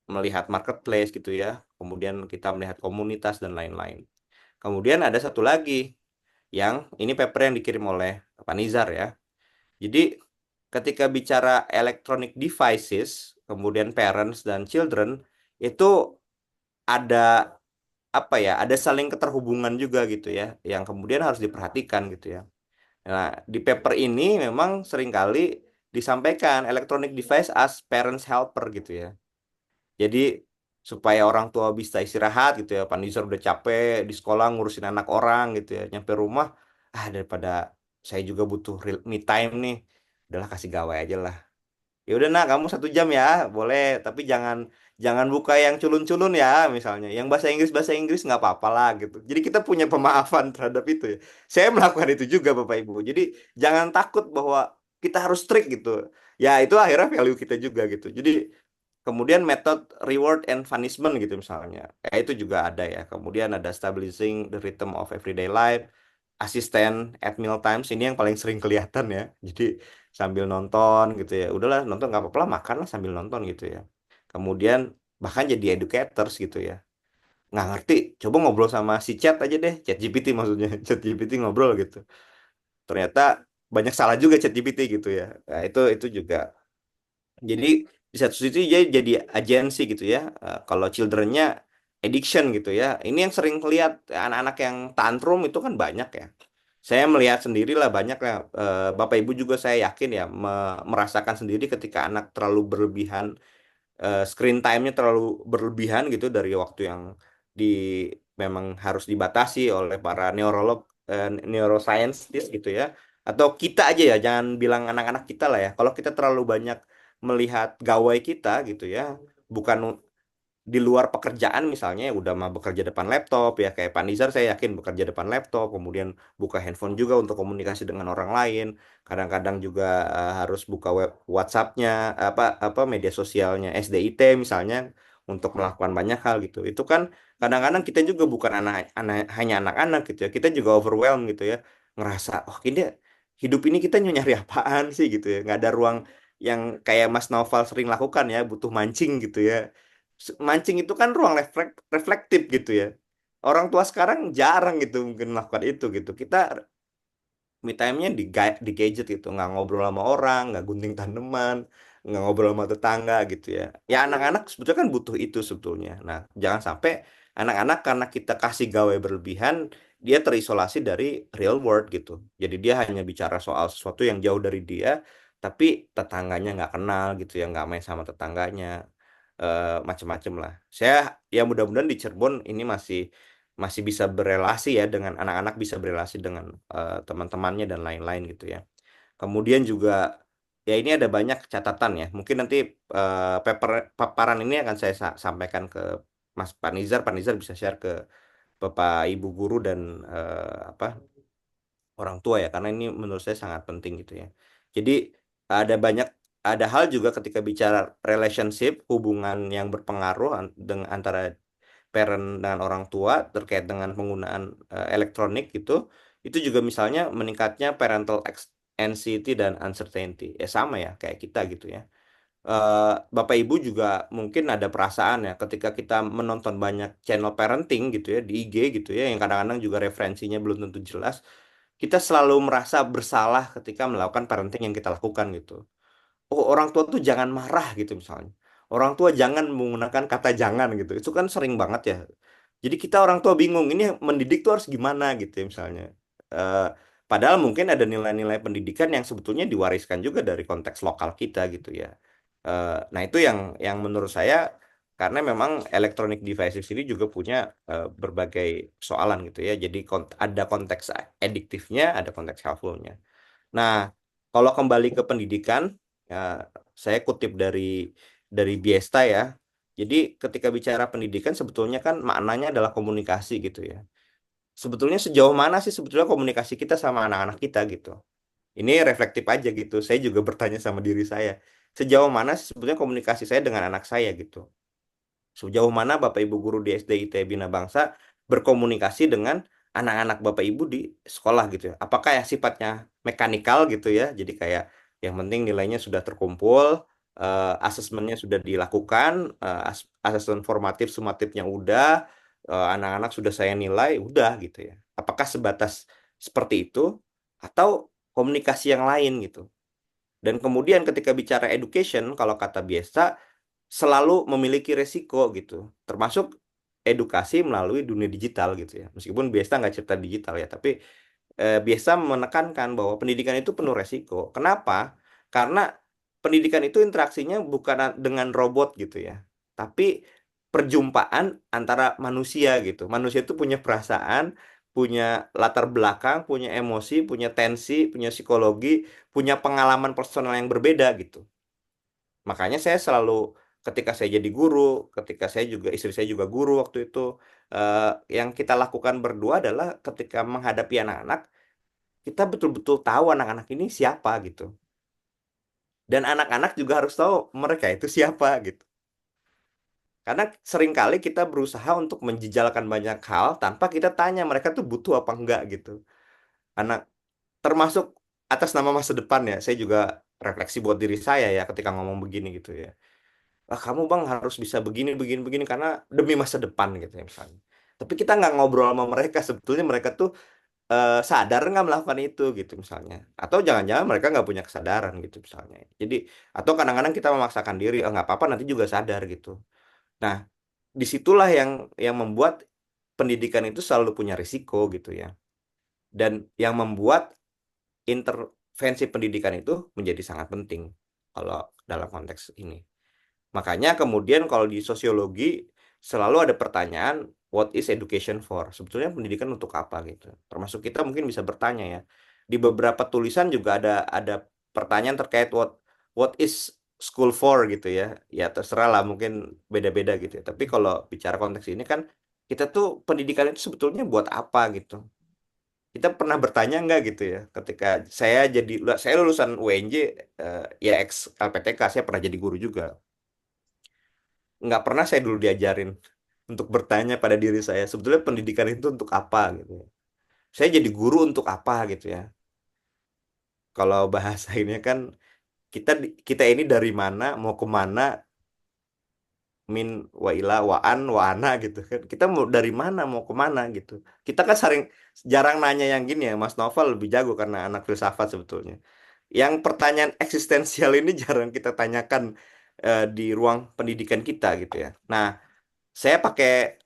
melihat marketplace gitu ya, kemudian kita melihat komunitas dan lain-lain. Kemudian ada satu lagi yang ini paper yang dikirim oleh Pak Nizar ya. Jadi ketika bicara electronic devices, kemudian parents dan children itu ada apa ya, ada saling keterhubungan juga gitu ya, yang kemudian harus diperhatikan gitu ya. Nah, di paper ini memang seringkali disampaikan electronic device as parents helper gitu ya. Jadi supaya orang tua bisa istirahat gitu ya, Pak Nizar udah capek di sekolah ngurusin anak orang gitu ya, nyampe rumah, daripada saya juga butuh me time nih, udahlah kasih gawai aja lah. Ya udah nak, kamu 1 jam ya, boleh, tapi jangan jangan buka yang culun-culun ya, misalnya. Yang bahasa Inggris nggak apa-apa lah gitu. Jadi kita punya pemaafan terhadap itu ya. Saya melakukan itu juga Bapak Ibu. Jadi jangan takut bahwa kita harus strict gitu. Ya itu akhirnya value kita juga gitu. Jadi kemudian metode reward and punishment gitu misalnya. Itu juga ada ya. Kemudian ada stabilizing the rhythm of everyday life, asisten at meal times ini yang paling sering kelihatan ya. Jadi sambil nonton gitu ya. Udahlah nonton nggak apa-apa lah, makan lah sambil nonton gitu ya. Kemudian bahkan jadi educators gitu ya. Nggak ngerti, coba ngobrol sama si chat aja deh, chat GPT maksudnya. Chat GPT ngobrol gitu. Ternyata banyak salah juga chat GPT gitu ya. Nah, itu juga jadi di satu sisi dia jadi agensi gitu ya. Kalau childrennya addiction gitu ya. Ini yang sering lihat anak-anak yang tantrum itu kan banyak ya. Saya melihat sendiri lah banyak ya. Bapak Ibu juga saya yakin ya merasakan sendiri ketika anak terlalu berlebihan, screen time-nya terlalu berlebihan gitu dari waktu yang di memang harus dibatasi oleh para neurolog, neuroscientist gitu ya. Atau kita aja ya, jangan bilang anak-anak kita lah ya. Kalau kita terlalu banyak melihat gawai kita gitu ya, bukan di luar pekerjaan misalnya ya udah mah bekerja depan laptop ya, kayak Pak Nizar saya yakin bekerja depan laptop, kemudian buka handphone juga untuk komunikasi dengan orang lain, kadang-kadang juga harus buka web WhatsApp-nya, apa media sosialnya SDIT misalnya untuk melakukan banyak hal gitu. Itu kan kadang-kadang kita juga bukan hanya anak-anak gitu ya, kita juga overwhelmed gitu ya, ngerasa oh ini hidup ini kita nyari apaan sih gitu ya, nggak ada ruang yang kayak Mas Noval sering lakukan ya, butuh mancing gitu ya. Mancing itu kan ruang reflektif gitu ya. Orang tua sekarang jarang gitu mungkin melakukan itu gitu. Kita me time-nya di gadget gitu, nggak ngobrol sama orang, nggak gunting tanaman, nggak ngobrol sama tetangga gitu ya. Ya anak-anak sebetulnya kan butuh itu sebetulnya. Nah, jangan sampai anak-anak karena kita kasih gawe berlebihan, dia terisolasi dari real world gitu. Jadi dia hanya bicara soal sesuatu yang jauh dari dia, tapi tetangganya nggak kenal gitu ya, nggak main sama tetangganya, macem-macem lah. Saya ya mudah-mudahan di Cirebon ini masih masih bisa berelasi ya dengan anak-anak, bisa berelasi dengan teman-temannya dan lain-lain gitu ya. Kemudian juga ya ini ada banyak catatan ya. Mungkin nanti paparan ini akan saya sampaikan ke Mas Pak Nizar. Pak Nizar bisa share ke Bapak Ibu guru dan apa orang tua ya, karena ini menurut saya sangat penting gitu ya. Jadi ada banyak ada hal juga ketika bicara relationship, hubungan yang berpengaruh dengan antara parent dengan orang tua terkait dengan penggunaan elektronik gitu, itu juga misalnya meningkatnya parental anxiety dan uncertainty. Ya sama ya kayak kita gitu ya. Bapak Ibu juga mungkin ada perasaan ya ketika kita menonton banyak channel parenting gitu ya di IG gitu ya, yang kadang-kadang juga referensinya belum tentu jelas. Kita selalu merasa bersalah ketika melakukan parenting yang kita lakukan gitu. Oh, orang tua tuh jangan marah gitu misalnya. Orang tua jangan menggunakan kata jangan gitu. Itu kan sering banget ya. Jadi kita orang tua bingung, ini mendidik tuh harus gimana gitu ya misalnya. Eh, Padahal mungkin ada nilai-nilai pendidikan yang sebetulnya diwariskan juga dari konteks lokal kita gitu ya. Nah itu yang menurut saya, karena memang electronic devices ini juga punya berbagai soalan gitu ya. Jadi ada konteks adiktifnya, ada konteks helpfulnya. Nah, kalau kembali ke pendidikan, ya, saya kutip dari Biesta ya. Jadi ketika bicara pendidikan sebetulnya kan maknanya adalah komunikasi gitu ya. Sebetulnya sejauh mana sih sebetulnya komunikasi kita sama anak-anak kita gitu. Ini reflektif aja gitu. Saya juga bertanya sama diri saya. Sejauh mana sih sebetulnya komunikasi saya dengan anak saya gitu. Sejauh mana Bapak Ibu guru di SDIT Bina Bangsa berkomunikasi dengan anak-anak Bapak Ibu di sekolah gitu ya. Apakah ya sifatnya mekanikal gitu ya. Jadi kayak yang penting nilainya sudah terkumpul, asesmennya sudah dilakukan, asesmen formatif sumatifnya udah, anak-anak sudah saya nilai, udah gitu ya. Apakah sebatas seperti itu atau komunikasi yang lain gitu. Dan kemudian ketika bicara education, kalau kata biasa, selalu memiliki resiko gitu, termasuk edukasi melalui dunia digital gitu ya. Meskipun biasa nggak cerita digital ya, tapi biasa menekankan bahwa pendidikan itu penuh resiko. Kenapa? Karena pendidikan itu interaksinya bukan dengan robot gitu ya, tapi perjumpaan antara manusia gitu. Manusia itu punya perasaan, punya latar belakang, punya emosi, punya tensi, punya psikologi, punya pengalaman personal yang berbeda gitu. Makanya saya selalu ketika saya jadi guru, ketika saya juga istri saya juga guru waktu itu, eh, yang kita lakukan berdua adalah ketika menghadapi anak-anak, kita betul-betul tahu anak-anak ini siapa gitu. Dan anak-anak juga harus tahu mereka itu siapa gitu. Karena seringkali kita berusaha untuk menjejalkan banyak hal tanpa kita tanya mereka tuh butuh apa enggak gitu. Anak termasuk atas nama masa depan ya, saya juga refleksi buat diri saya ya ketika ngomong begini gitu ya. Ah, kamu bang harus bisa begini begini begini karena demi masa depan gitu ya misalnya. Tapi kita nggak ngobrol sama mereka, sebetulnya mereka tuh sadar nggak melakukan itu gitu misalnya. Atau jangan-jangan mereka nggak punya kesadaran gitu misalnya. Jadi atau kadang-kadang kita memaksakan diri, oh nggak apa-apa nanti juga sadar gitu. Nah disitulah yang membuat pendidikan itu selalu punya risiko gitu ya. Dan yang membuat intervensi pendidikan itu menjadi sangat penting kalau dalam konteks ini. Makanya kemudian kalau di sosiologi selalu ada pertanyaan, what is education for? Sebetulnya pendidikan untuk apa gitu. Termasuk kita mungkin bisa bertanya ya. Di beberapa tulisan juga ada pertanyaan terkait what is school for gitu ya. Ya terserah lah mungkin beda-beda gitu ya. Tapi kalau bicara konteks ini kan kita tuh pendidikan itu sebetulnya buat apa gitu. Kita pernah bertanya nggak gitu ya ketika saya lulusan UNJ, ya ex LPTK, saya pernah jadi guru juga. Nggak pernah saya dulu diajarin untuk bertanya pada diri saya sebetulnya pendidikan itu untuk apa gitu ya. Saya jadi guru untuk apa gitu ya. Kalau bahasa ini kan kita ini dari mana mau kemana, min wa ila wa an wa ana gitu kan, kita mau dari mana mau kemana gitu. Kita kan jarang nanya yang gini ya. Mas Novel lebih jago karena anak filsafat sebetulnya. Yang pertanyaan eksistensial ini jarang kita tanyakan di ruang pendidikan kita gitu ya. Nah, saya pakai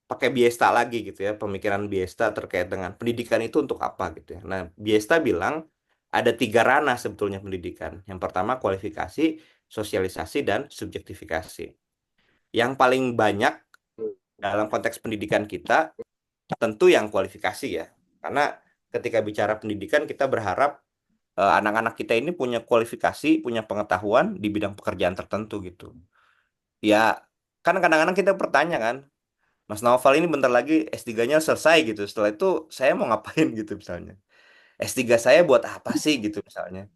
pakai Biesta lagi gitu ya, pemikiran Biesta terkait dengan pendidikan itu untuk apa gitu ya. Nah, Biesta bilang ada tiga ranah sebetulnya pendidikan. Yang pertama kualifikasi, sosialisasi, dan subjektifikasi. Yang paling banyak dalam konteks pendidikan kita tentu yang kualifikasi ya. Karena ketika bicara pendidikan kita berharap anak-anak kita ini punya kualifikasi, punya pengetahuan di bidang pekerjaan tertentu gitu. Ya, kan kadang-kadang kita bertanya kan, Mas Naufal ini bentar lagi S3-nya selesai gitu. Setelah itu saya mau ngapain gitu misalnya. S3 saya buat apa sih gitu misalnya.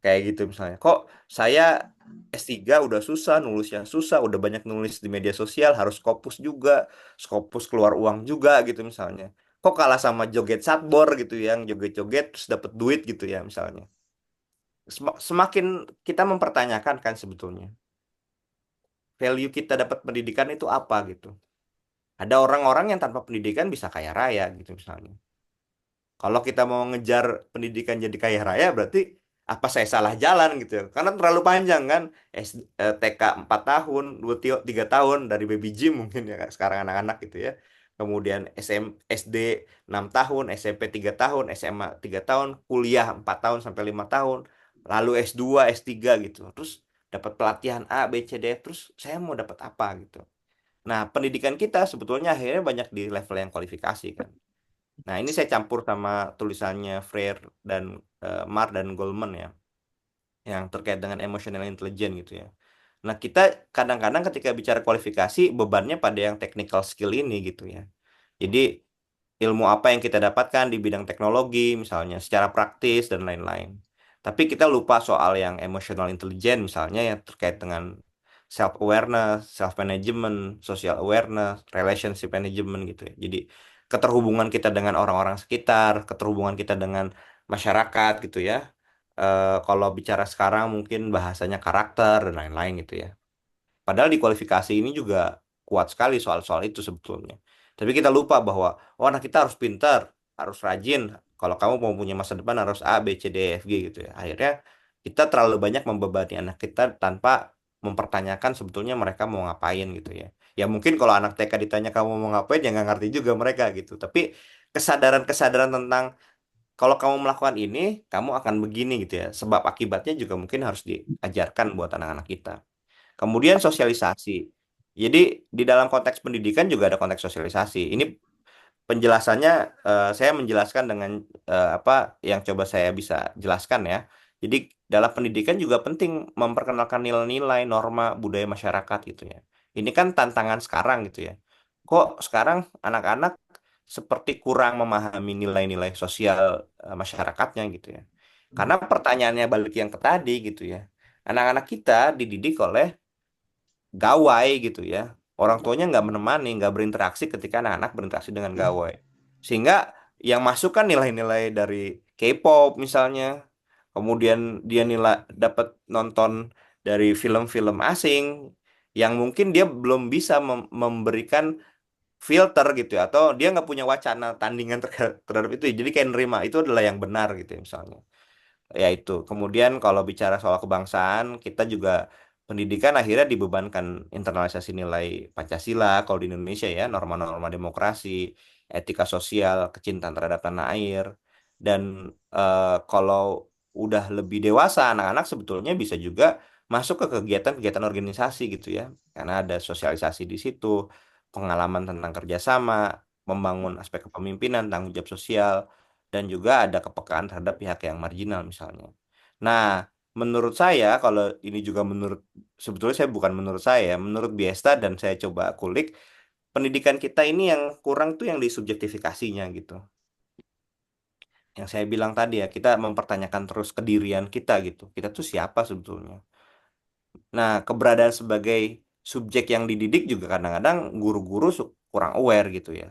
Kayak gitu misalnya. Kok saya S3 udah susah, nulisnya susah, udah banyak nulis di media sosial, harus Scopus juga, Scopus keluar uang juga gitu misalnya. Kok kalah sama joget satbor gitu yang joget-joget terus dapat duit gitu ya misalnya. Semakin kita mempertanyakan kan sebetulnya value kita dapat pendidikan itu apa gitu. Ada orang-orang yang tanpa pendidikan bisa kaya raya gitu misalnya. Kalau kita mau ngejar pendidikan jadi kaya raya berarti apa saya salah jalan gitu ya. Karena terlalu panjang kan. TK 4 tahun, 3 tahun dari baby gym mungkin ya sekarang anak-anak gitu ya. Kemudian SD 6 tahun, SMP 3 tahun, SMA 3 tahun, kuliah 4 tahun sampai 5 tahun, lalu S2, S3 gitu. Terus dapat pelatihan A, B, C, D, terus saya mau dapat apa gitu. Nah, pendidikan kita sebetulnya akhirnya banyak di level yang kualifikasi kan. Nah, ini saya campur sama tulisannya Freire dan Mar dan Goldman ya, yang terkait dengan emotional intelligence gitu ya. Nah, kita kadang-kadang ketika bicara kualifikasi bebannya pada yang technical skill ini gitu ya. Jadi ilmu apa yang kita dapatkan di bidang teknologi misalnya secara praktis dan lain-lain. Tapi kita lupa soal yang emotional intelligence misalnya yang terkait dengan self awareness, self management, social awareness, relationship management gitu ya. Jadi keterhubungan kita dengan orang-orang sekitar, keterhubungan kita dengan masyarakat gitu ya. Kalau bicara sekarang mungkin bahasanya karakter dan lain-lain gitu ya. Padahal di kualifikasi ini juga kuat sekali soal-soal itu sebetulnya. Tapi kita lupa bahwa, oh anak kita harus pintar, harus rajin. Kalau kamu mau punya masa depan harus A, B, C, D, E, F, G gitu ya. Akhirnya kita terlalu banyak membebani anak kita tanpa mempertanyakan sebetulnya mereka mau ngapain gitu ya. Ya mungkin kalau anak TK ditanya kamu mau ngapain ya nggak ngerti juga mereka gitu. Tapi kesadaran-kesadaran tentang kalau kamu melakukan ini, kamu akan begini gitu ya. Sebab akibatnya juga mungkin harus diajarkan buat anak-anak kita. Kemudian sosialisasi. Jadi di dalam konteks pendidikan juga ada konteks sosialisasi. Ini penjelasannya saya menjelaskan dengan apa yang coba saya bisa jelaskan ya. Jadi dalam pendidikan juga penting memperkenalkan nilai-nilai, norma, budaya masyarakat gitu ya. Ini kan tantangan sekarang gitu ya. Kok sekarang anak-anak seperti kurang memahami nilai-nilai sosial masyarakatnya gitu ya. Karena pertanyaannya balik yang ke tadi gitu ya. Anak-anak kita dididik oleh gawai gitu ya. Orang tuanya nggak menemani, nggak berinteraksi ketika anak-anak berinteraksi dengan gawai. Sehingga yang masuk kan nilai-nilai dari K-pop misalnya. Kemudian dia dapat nonton dari film-film asing yang mungkin dia belum bisa memberikan filter gitu ya. Atau dia nggak punya wacana tandingan terhadap itu. Jadi kayak nerima itu adalah yang benar gitu ya misalnya. Ya itu. Kemudian kalau bicara soal kebangsaan, kita juga pendidikan akhirnya dibebankan internalisasi nilai Pancasila kalau di Indonesia ya, norma-norma demokrasi, etika sosial, kecintaan terhadap tanah air. Dan kalau udah lebih dewasa, anak-anak sebetulnya bisa juga masuk ke kegiatan-kegiatan organisasi gitu ya. Karena ada sosialisasi di situ, pengalaman tentang kerjasama, membangun aspek kepemimpinan, tanggung jawab sosial, dan juga ada kepekaan terhadap pihak yang marginal misalnya. Nah, menurut saya kalau ini juga menurut sebetulnya saya bukan menurut saya, menurut Biesta dan saya coba kulik pendidikan kita ini yang kurang tuh yang di subjektifikasinya gitu. Yang saya bilang tadi ya, kita mempertanyakan terus kedirian kita gitu. Kita tuh siapa sebetulnya? Nah, keberadaan sebagai subjek yang dididik juga kadang-kadang guru-guru kurang aware gitu ya.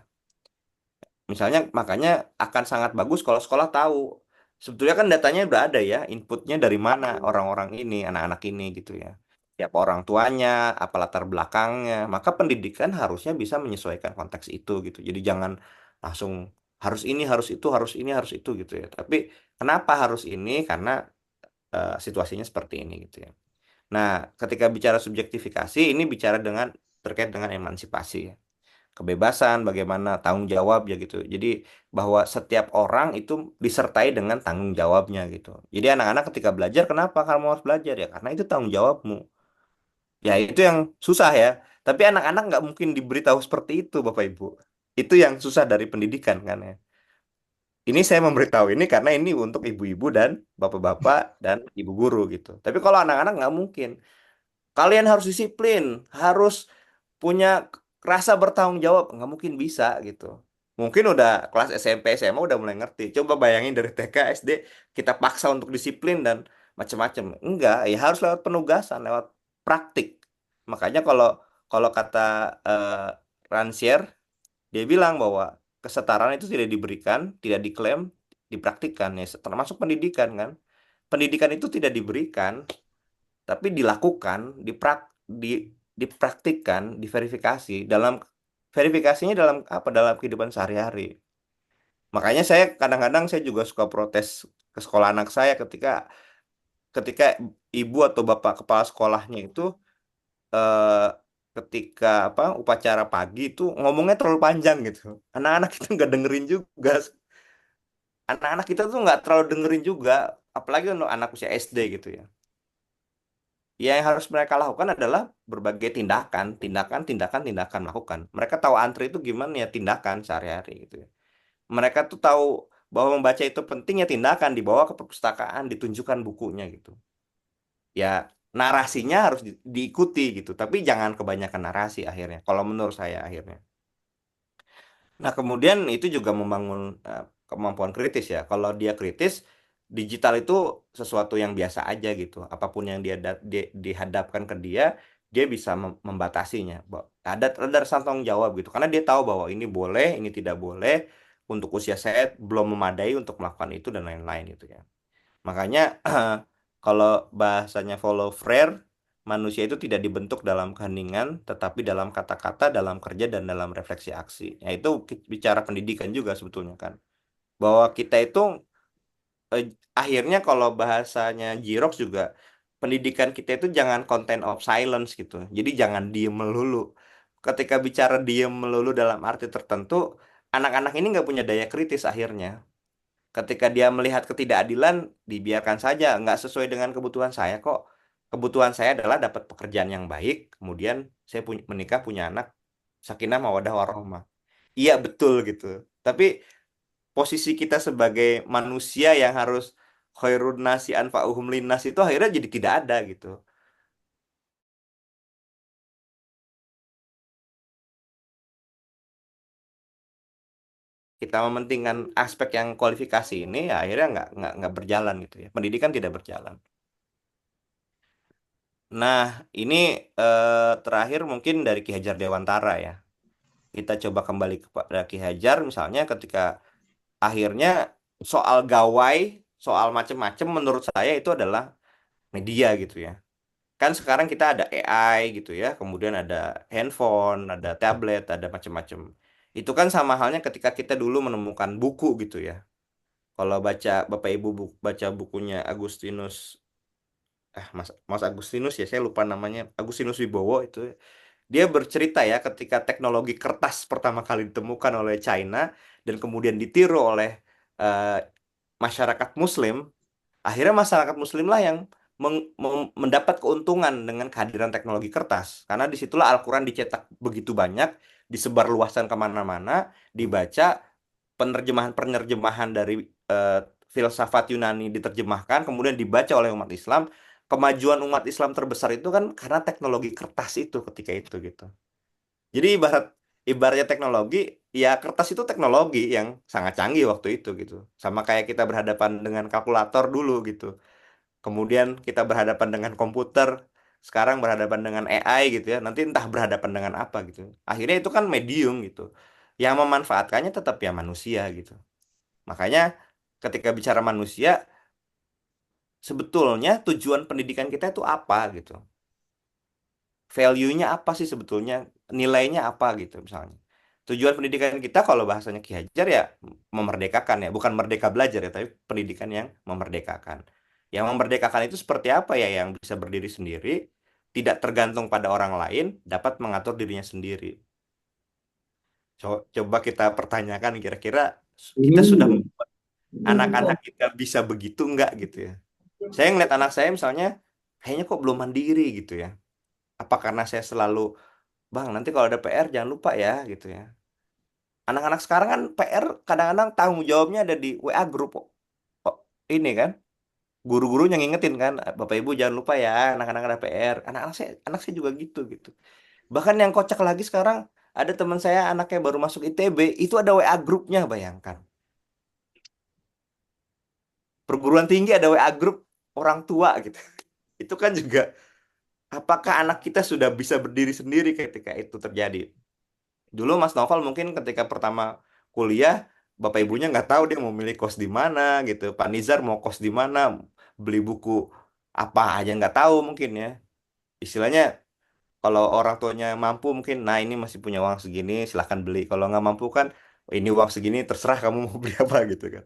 Misalnya makanya akan sangat bagus kalau sekolah tahu. Sebetulnya kan datanya udah ada ya, inputnya dari mana orang-orang ini, anak-anak ini gitu ya. Siapa orang tuanya, apa latar belakangnya. Maka pendidikan harusnya bisa menyesuaikan konteks itu gitu. Jadi jangan langsung harus ini, harus itu, harus ini, harus itu gitu ya. Tapi kenapa harus ini? Karena situasinya seperti ini gitu ya. Nah, ketika bicara subjektifikasi, ini bicara dengan terkait dengan emansipasi ya, kebebasan, bagaimana tanggung jawab ya gitu. Jadi bahwa setiap orang itu disertai dengan tanggung jawabnya gitu. Jadi anak-anak ketika belajar, kenapa kamu harus belajar ya? Karena itu tanggung jawabmu. Ya itu yang susah ya. Tapi anak-anak nggak mungkin diberitahu seperti itu, Bapak Ibu. Itu yang susah dari pendidikan kan ya. Ini saya memberitahu ini karena ini untuk ibu-ibu dan bapak-bapak dan ibu guru gitu. Tapi kalau anak-anak nggak mungkin. Kalian harus disiplin, harus punya rasa bertanggung jawab. Nggak mungkin bisa gitu. Mungkin udah kelas SMP, SMA udah mulai ngerti. Coba bayangin dari TK, SD, kita paksa untuk disiplin dan macam-macam. Enggak, ya harus lewat penugasan, lewat praktik. Makanya kalau kalau kata eh, Rancière, dia bilang bahwa kesetaraan itu tidak diberikan, tidak diklaim, dipraktikkan. Ya, termasuk pendidikan kan. Pendidikan itu tidak diberikan, tapi dilakukan, di, dipraktikkan, diverifikasi dalam verifikasinya dalam apa? Dalam kehidupan sehari-hari. Makanya saya kadang-kadang saya juga suka protes ke sekolah anak saya ketika ketika ibu atau bapak kepala sekolahnya itu eh, ketika apa upacara pagi itu ngomongnya terlalu panjang gitu. Anak-anak itu nggak dengerin juga. Anak-anak kita tuh nggak terlalu dengerin juga, apalagi untuk anak usia SD gitu ya. Ya, yang harus mereka lakukan adalah berbagai tindakan, tindakan lakukan. Mereka tahu antri itu gimana ya tindakan sehari-hari gitu ya. Mereka tuh tahu bahwa membaca itu penting ya tindakan, dibawa ke perpustakaan, ditunjukkan bukunya gitu. Ya, narasinya harus diikuti gitu, tapi jangan kebanyakan narasi akhirnya. Kalau menurut saya akhirnya. Nah, kemudian itu juga membangun kemampuan kritis ya. Kalau dia kritis, digital itu sesuatu yang biasa aja gitu. Apapun yang dihadapkan ke dia, dia bisa membatasinya. Ada rasa tanggung jawab gitu. Karena dia tahu bahwa ini boleh, ini tidak boleh. Untuk usia saya belum memadai untuk melakukan itu dan lain-lain gitu ya. Makanya kalau bahasanya follow Frere, manusia itu tidak dibentuk dalam keheningan, tetapi dalam kata-kata, dalam kerja, dan dalam refleksi aksi. Ya itu bicara pendidikan juga sebetulnya kan. Bahwa kita itu eh, akhirnya kalau bahasanya Jirox juga, pendidikan kita itu jangan content of silence gitu. Jadi jangan diem melulu. Ketika bicara diem melulu dalam arti tertentu, anak-anak ini nggak punya daya kritis akhirnya. Ketika dia melihat ketidakadilan, dibiarkan saja, nggak sesuai dengan kebutuhan saya kok. Kebutuhan saya adalah dapat pekerjaan yang baik, kemudian saya menikah punya anak, sakinah mawadah warahmah. Iya betul gitu. Tapi posisi kita sebagai manusia yang harus khairun nasi anfa'uhum linnas itu akhirnya jadi tidak ada gitu. Kita mementingkan aspek yang kualifikasi ini, ya akhirnya nggak berjalan gitu ya. Pendidikan tidak berjalan. Nah, ini terakhir mungkin dari Ki Hajar Dewantara ya. Kita coba kembali kepada Ki Hajar misalnya ketika akhirnya soal gawai, soal macem-macem menurut saya itu adalah media gitu ya. Kan sekarang kita ada AI gitu ya, kemudian ada handphone, ada tablet, ada macem-macem. Itu kan sama halnya ketika kita dulu menemukan buku gitu ya. Kalau baca Bapak Ibu baca bukunya Agustinus Mas Mas Agustinus ya saya lupa namanya, Agustinus Wibowo itu. Dia bercerita ya ketika teknologi kertas pertama kali ditemukan oleh China dan kemudian ditiru oleh eh, masyarakat Muslim, akhirnya masyarakat Muslim lah yang mendapat keuntungan dengan kehadiran teknologi kertas. Karena disitulah Al-Quran dicetak begitu banyak, disebarluaskan kemana-mana, dibaca, penerjemahan-penerjemahan dari eh, filsafat Yunani diterjemahkan, kemudian dibaca oleh umat Islam. Kemajuan umat Islam terbesar itu kan karena teknologi kertas itu ketika itu gitu. Jadi ibaratnya teknologi, ya kertas itu teknologi yang sangat canggih waktu itu gitu. Sama kayak kita berhadapan dengan kalkulator dulu gitu. Kemudian kita berhadapan dengan komputer, sekarang berhadapan dengan AI gitu ya. Nanti entah berhadapan dengan apa gitu. Akhirnya itu kan medium gitu. Yang memanfaatkannya tetap ya manusia gitu. Makanya ketika bicara manusia, sebetulnya tujuan pendidikan kita itu apa gitu. Value-nya apa sih sebetulnya? Nilainya apa gitu misalnya. Tujuan pendidikan kita kalau bahasanya Ki Hajar ya memerdekakan ya, bukan merdeka belajar ya, tapi pendidikan yang memerdekakan. Yang memerdekakan itu seperti apa ya? Yang bisa berdiri sendiri, tidak tergantung pada orang lain, dapat mengatur dirinya sendiri. Coba kita pertanyakan kira-kira kita sudah membuat anak-anak kita bisa begitu enggak gitu ya. Saya ngeliat anak saya misalnya, kayaknya kok belum mandiri gitu ya. Apa karena saya selalu, Bang, nanti kalau ada PR jangan lupa ya gitu ya. Anak-anak sekarang kan PR kadang-kadang tanggung jawabnya ada di WA grup. Oh, ini kan, guru-gurunya ngingetin kan, Bapak Ibu jangan lupa ya, anak-anak ada PR. Anak saya juga gitu gitu. Bahkan yang kocak lagi sekarang, ada teman saya anaknya baru masuk ITB, itu ada WA grupnya, bayangkan. Perguruan tinggi ada WA grup orang tua gitu. Itu kan juga, apakah anak kita sudah bisa berdiri sendiri ketika itu terjadi? Dulu Mas Novel mungkin ketika pertama kuliah, bapak ibunya nggak tahu dia mau milih kos di mana gitu. Pak Nizar mau kos di mana, beli buku apa aja nggak tahu mungkin ya. Istilahnya kalau orang tuanya mampu mungkin, nah ini masih punya uang segini, silahkan beli. Kalau nggak mampu kan, "Oh, ini uang segini terserah kamu mau beli apa gitu kan."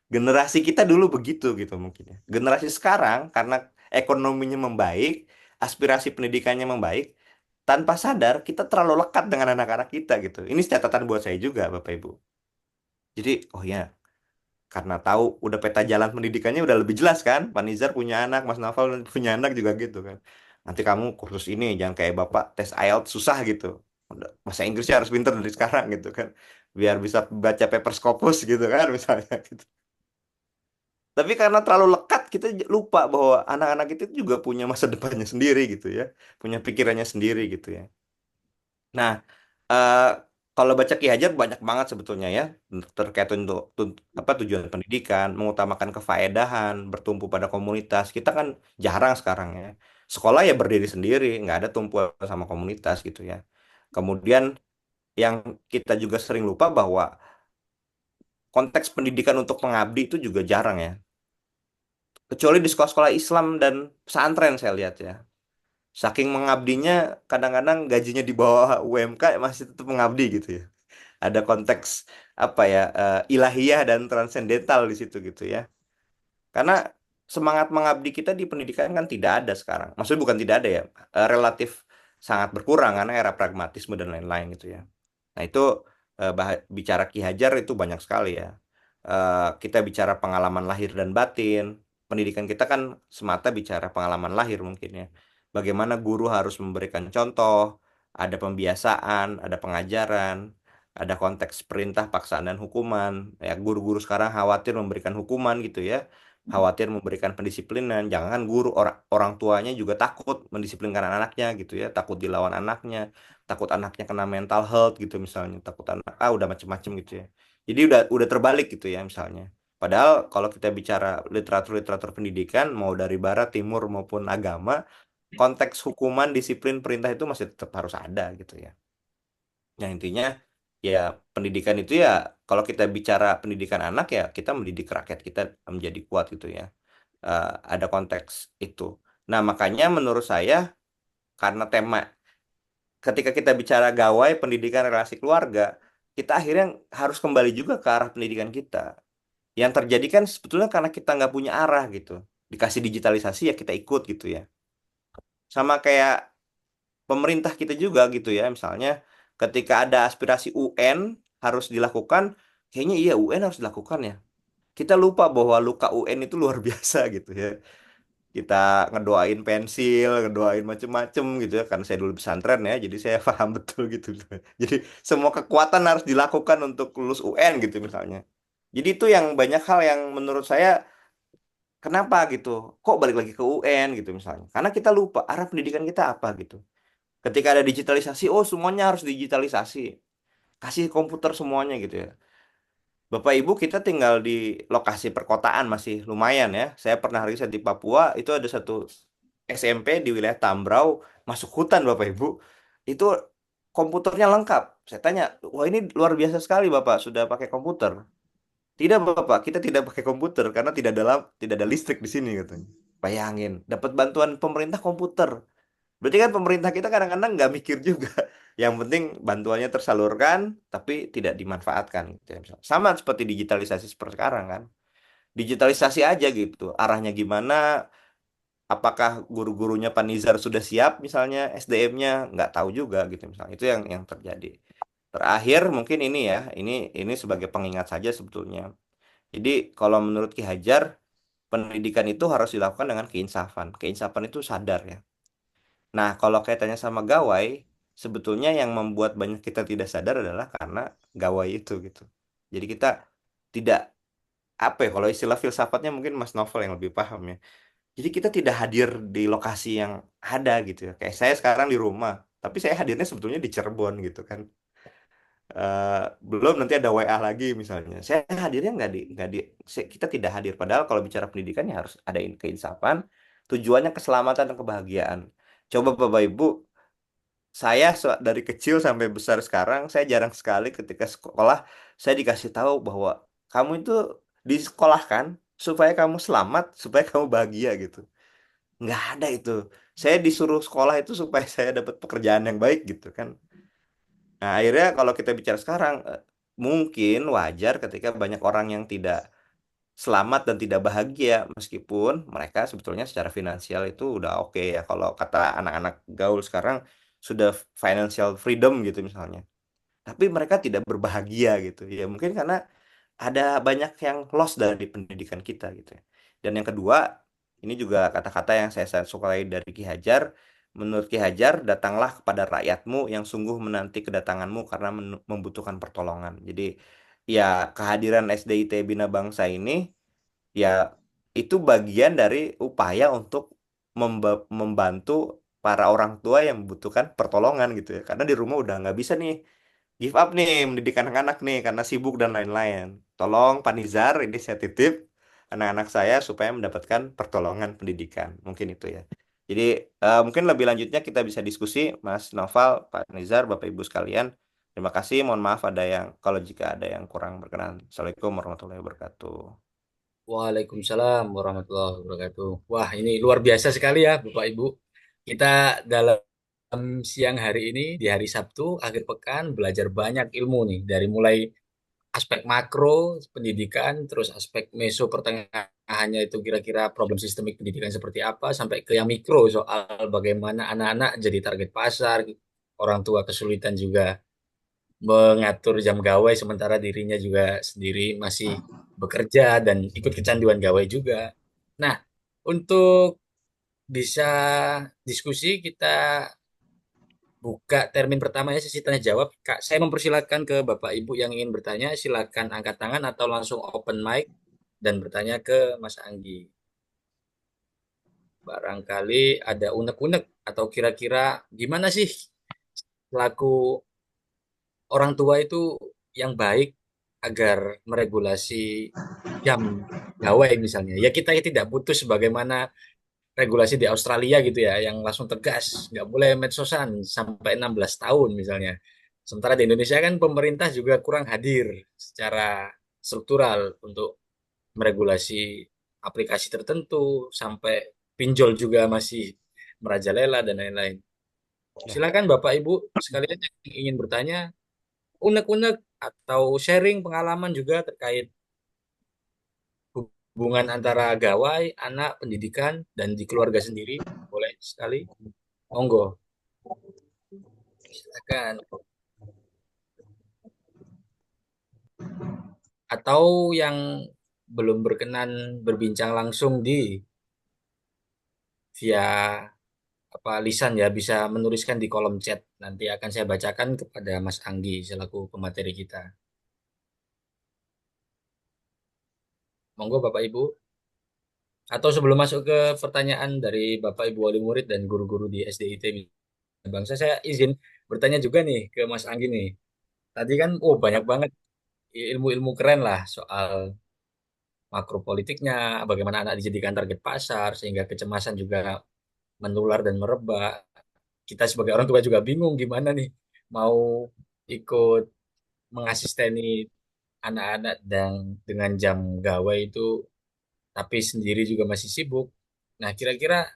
Generasi kita dulu begitu gitu mungkin ya. Generasi sekarang karena ekonominya membaik, aspirasi pendidikannya membaik, tanpa sadar kita terlalu lekat dengan anak-anak kita gitu. Ini catatan buat saya juga, Bapak Ibu. Jadi, oh ya, karena tahu udah peta jalan pendidikannya udah lebih jelas kan. Pak Nizar punya anak, Mas Naval punya anak juga gitu kan. Nanti kamu kursus ini, jangan kayak Bapak tes IELTS susah gitu. Bahasa Inggrisnya harus pinter dari sekarang gitu kan. Biar bisa baca paper Scopus gitu kan misalnya gitu. Tapi karena terlalu lekat, kita lupa bahwa anak-anak itu juga punya masa depannya sendiri gitu ya. Punya pikirannya sendiri gitu ya. Nah, eh, kalau baca Ki Hajar banyak banget sebetulnya ya terkait untuk apa tujuan pendidikan, mengutamakan kefaedahan, bertumpu pada komunitas. Kita kan jarang sekarang ya. Sekolah ya berdiri sendiri, nggak ada tumpuan sama komunitas gitu ya. Kemudian yang kita juga sering lupa bahwa konteks pendidikan untuk pengabdi itu juga jarang ya. Kecuali di sekolah-sekolah Islam dan pesantren saya lihat ya. Saking mengabdinya, kadang-kadang gajinya di bawah UMK masih tetap mengabdi gitu ya. Ada konteks apa ya, ilahiyah dan transendental di situ gitu ya. Karena semangat mengabdi kita di pendidikan kan tidak ada sekarang. Maksudnya bukan tidak ada ya, relatif sangat berkurang karena era pragmatisme dan lain-lain gitu ya. Nah itu bicara Ki Hajar itu banyak sekali ya. Kita bicara pengalaman lahir dan batin. Pendidikan kita kan semata bicara pengalaman lahir mungkin ya. Bagaimana guru harus memberikan contoh, ada pembiasaan, ada pengajaran, ada konteks perintah, paksaan, dan hukuman. Ya, guru-guru sekarang khawatir memberikan hukuman gitu ya. Khawatir memberikan pendisiplinan. Jangan guru, orang tuanya juga takut mendisiplinkan anaknya gitu ya. Takut dilawan anaknya, takut anaknya kena mental health gitu misalnya, takut anak udah macem-macem gitu ya. Jadi udah terbalik gitu ya misalnya. Padahal kalau kita bicara literatur-literatur pendidikan mau dari barat, timur maupun agama, konteks hukuman, disiplin, perintah itu masih tetap harus ada gitu ya. Yang intinya ya pendidikan itu ya, kalau kita bicara pendidikan anak ya kita mendidik rakyat kita menjadi kuat gitu ya. Ada konteks itu. Nah, makanya menurut saya karena tema ketika kita bicara gawai pendidikan relasi keluarga, kita akhirnya harus kembali juga ke arah pendidikan kita. Yang terjadi kan sebetulnya karena kita nggak punya arah gitu. Dikasih digitalisasi ya kita ikut gitu ya. Sama kayak pemerintah kita juga gitu ya. Misalnya ketika ada aspirasi UN harus dilakukan, kayaknya iya UN harus dilakukan ya. Kita lupa bahwa luka UN itu luar biasa gitu ya. Kita ngedoain pensil, ngedoain macem-macem gitu ya. Karena saya dulu pesantren ya, jadi saya paham betul gitu. Jadi semua kekuatan harus dilakukan untuk lulus UN gitu misalnya. Jadi itu yang banyak hal yang menurut saya kenapa gitu, kok balik lagi ke UN gitu misalnya. Karena kita lupa arah pendidikan kita apa gitu. Ketika ada digitalisasi, oh semuanya harus digitalisasi. Kasih komputer semuanya gitu ya. Bapak Ibu kita tinggal di lokasi perkotaan masih lumayan ya. Saya pernah riset di Papua, itu ada satu SMP di wilayah Tambrau, masuk hutan Bapak Ibu. Itu komputernya lengkap. Saya tanya, wah ini luar biasa sekali Bapak, sudah pakai komputer. Tidak Bapak, kita tidak pakai komputer karena tidak ada listrik di sini katanya. Bayangin, dapat bantuan pemerintah komputer. Berarti kan pemerintah kita kadang-kadang nggak mikir juga. Yang penting bantuannya tersalurkan, tapi tidak dimanfaatkan. Gitu ya. Sama seperti digitalisasi seperti sekarang kan. Digitalisasi aja gitu. Arahnya gimana? Apakah guru-gurunya Pak Nizar sudah siap misalnya SDM-nya? Nggak tahu juga gitu misalnya. Itu yang terjadi. Terakhir mungkin ini ya, ini sebagai pengingat saja sebetulnya. Jadi kalau menurut Ki Hajar, pendidikan itu harus dilakukan dengan keinsafan. Keinsafan itu sadar ya. Nah, kalau kaitannya sama gawai, sebetulnya yang membuat banyak kita tidak sadar adalah karena gawai itu gitu. Jadi kita tidak apa ya, kalau istilah filsafatnya mungkin Mas Novel yang lebih paham ya. Jadi kita tidak hadir di lokasi yang ada gitu ya. Kayak saya sekarang di rumah, tapi saya hadirnya sebetulnya di Cirebon gitu kan. Eh, belum nanti ada WA lagi misalnya. Saya hadirnya kita tidak hadir. Padahal kalau bicara pendidikan ya harus ada keinsapan, tujuannya keselamatan dan kebahagiaan. Coba Bapak Ibu, saya dari kecil sampai besar sekarang, saya jarang sekali ketika sekolah saya dikasih tahu bahwa kamu itu disekolahkan supaya kamu selamat, supaya kamu bahagia gitu. Nggak ada itu. Saya disuruh sekolah itu supaya saya dapat pekerjaan yang baik gitu kan. Nah, akhirnya kalau kita bicara sekarang, mungkin wajar ketika banyak orang yang tidak selamat dan tidak bahagia meskipun mereka sebetulnya secara finansial itu udah oke ya kalau kata anak-anak gaul sekarang sudah financial freedom gitu misalnya. Tapi mereka tidak berbahagia gitu. Ya mungkin karena ada banyak yang lost dari pendidikan kita gitu ya. Dan yang kedua, ini juga kata-kata yang saya sukai dari Ki Hajar. Menurut Ki Hajar, datanglah kepada rakyatmu yang sungguh menanti kedatanganmu karena membutuhkan pertolongan. Jadi ya kehadiran SDIT Bina Bangsa ini ya itu bagian dari upaya untuk membantu para orang tua yang membutuhkan pertolongan gitu ya. Karena di rumah udah nggak bisa nih give up nih mendidik anak-anak nih karena sibuk dan lain-lain. Tolong Pak Nizar, ini saya titip anak-anak saya supaya mendapatkan pertolongan pendidikan. Mungkin itu ya. Jadi mungkin lebih lanjutnya kita bisa diskusi Mas Noval, Pak Nizar, Bapak Ibu sekalian. Terima kasih. Mohon maaf ada yang kalau jika ada yang kurang berkenan. Assalamualaikum warahmatullahi wabarakatuh. Waalaikumsalam warahmatullahi wabarakatuh. Wah, ini luar biasa sekali ya, Bapak Ibu. Kita dalam siang hari ini, di hari Sabtu, akhir pekan, belajar banyak ilmu nih. Dari mulai aspek makro pendidikan, terus aspek meso pertengahannya itu kira-kira problem sistemik pendidikan seperti apa, sampai ke yang mikro soal bagaimana anak-anak jadi target pasar, orang tua kesulitan juga mengatur jam gawai sementara dirinya juga sendiri masih bekerja dan ikut kecanduan gawai juga. Nah, untuk bisa diskusi kita buka termin pertamanya sesi tanya jawab. Kak, saya mempersilakan ke Bapak Ibu yang ingin bertanya, silakan angkat tangan atau langsung open mic dan bertanya ke Mas Anggi. Barangkali ada unek-unek atau kira-kira gimana sih selaku orang tua itu yang baik agar meregulasi jam gawai misalnya. Ya kita tidak butuh sebagaimana regulasi di Australia gitu ya, yang langsung tegas, nggak boleh medsosan sampai 16 tahun misalnya. Sementara di Indonesia kan pemerintah juga kurang hadir secara struktural untuk meregulasi aplikasi tertentu, sampai pinjol juga masih merajalela dan lain-lain. Ya. Silakan Bapak Ibu sekalian yang ingin bertanya, unek-unek atau sharing pengalaman juga terkait hubungan antara gawai, anak, pendidikan, dan di keluarga sendiri. Boleh sekali. Monggo, silakan. Atau yang belum berkenan berbincang langsung di via apa lisan ya bisa menuliskan di kolom chat. Nanti akan saya bacakan kepada Mas Anggi selaku pemateri kita. Monggo Bapak Ibu. Atau sebelum masuk ke pertanyaan dari Bapak Ibu wali murid dan guru-guru di SDIT Bangsa, saya izin bertanya juga nih ke Mas Anggi nih. Tadi kan, oh banyak banget ilmu-ilmu keren lah soal makropolitiknya, bagaimana anak dijadikan target pasar, sehingga kecemasan juga menular dan merebak. Kita sebagai orang tua juga bingung gimana nih mau ikut mengasisteni anak-anak dan dengan jam gawai itu, tapi sendiri juga masih sibuk. Nah, kira-kira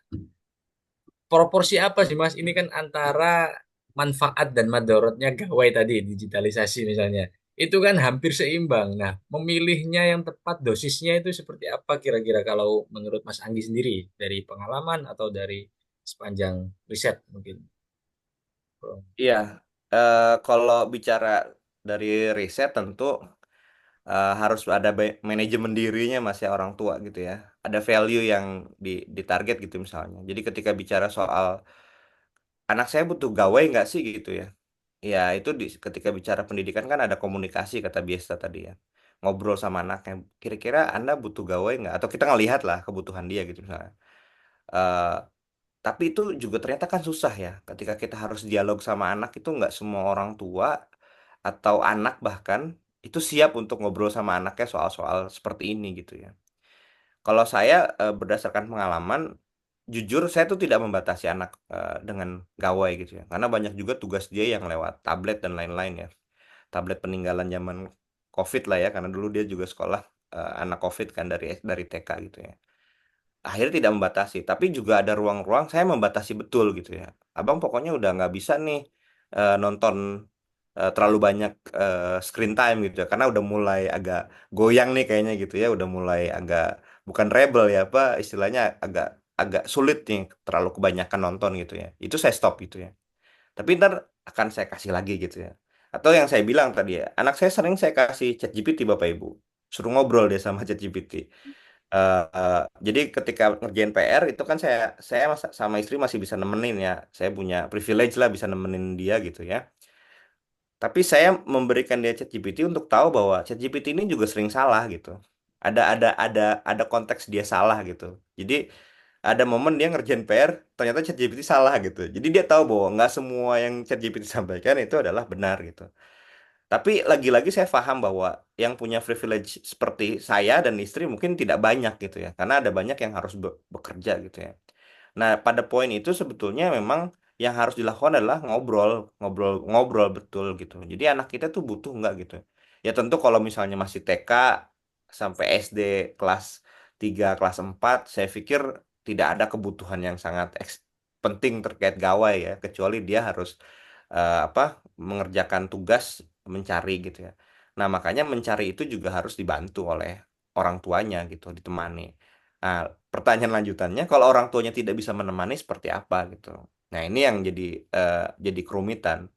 proporsi apa sih Mas? Ini kan antara manfaat dan madorotnya gawai tadi, digitalisasi misalnya. Itu kan hampir seimbang. Nah, memilihnya yang tepat dosisnya itu seperti apa kira-kira kalau menurut Mas Anggi sendiri dari pengalaman atau dari sepanjang riset mungkin. Iya, kalau bicara dari riset tentu harus ada manajemen dirinya masih orang tua gitu ya. Ada value yang ditarget gitu misalnya. Jadi ketika bicara soal anak saya butuh gawai nggak sih gitu ya. Ya itu ketika bicara pendidikan kan ada komunikasi kata biasa tadi ya. Ngobrol sama anaknya. Kira-kira Anda butuh gawai nggak? Atau kita ngelihat lah kebutuhan dia gitu misalnya. Eh, tapi itu juga ternyata kan susah ya. Ketika kita harus dialog sama anak itu nggak semua orang tua atau anak bahkan itu siap untuk ngobrol sama anaknya soal-soal seperti ini gitu ya. Kalau saya berdasarkan pengalaman, jujur saya tuh tidak membatasi anak dengan gawai gitu ya. Karena banyak juga tugas dia yang lewat tablet dan lain-lain ya. Tablet peninggalan zaman COVID lah ya, karena dulu dia juga sekolah anak COVID kan dari TK gitu ya. Akhirnya tidak membatasi, tapi juga ada ruang-ruang saya membatasi betul gitu ya. Abang pokoknya udah nggak bisa nih nonton terlalu banyak screen time gitu ya, karena udah mulai agak goyang nih kayaknya gitu ya, udah mulai agak bukan rebel ya apa istilahnya agak agak sulit nih terlalu kebanyakan nonton gitu ya. Itu saya stop gitu ya. Tapi ntar akan saya kasih lagi gitu ya. Atau yang saya bilang tadi ya, anak saya sering saya kasih ChatGPT Bapak Ibu. Suruh ngobrol dia sama ChatGPT. Jadi ketika ngerjain PR itu kan saya sama istri masih bisa nemenin ya. Saya punya privilege lah bisa nemenin dia gitu ya. Tapi saya memberikan dia ChatGPT untuk tahu bahwa ChatGPT ini juga sering salah gitu. Ada konteks dia salah gitu. Jadi ada momen dia ngerjain PR, ternyata ChatGPT salah gitu. Jadi dia tahu bahwa nggak semua yang ChatGPT sampaikan itu adalah benar gitu. Tapi lagi-lagi saya paham bahwa yang punya privilege seperti saya dan istri mungkin tidak banyak gitu ya. Karena ada banyak yang harus bekerja gitu ya. Nah, pada poin itu sebetulnya memang yang harus dilakukan adalah ngobrol, ngobrol, ngobrol betul gitu. Jadi anak kita tuh butuh nggak gitu. Ya tentu kalau misalnya masih TK sampai SD kelas 3 kelas 4 saya pikir tidak ada kebutuhan yang sangat penting terkait gawai ya, kecuali dia harus apa mengerjakan tugas mencari gitu ya. Nah, makanya mencari itu juga harus dibantu oleh orang tuanya gitu, ditemani. Nah, pertanyaan lanjutannya, kalau orang tuanya tidak bisa menemani seperti apa gitu. Nah, ini yang jadi kerumitan.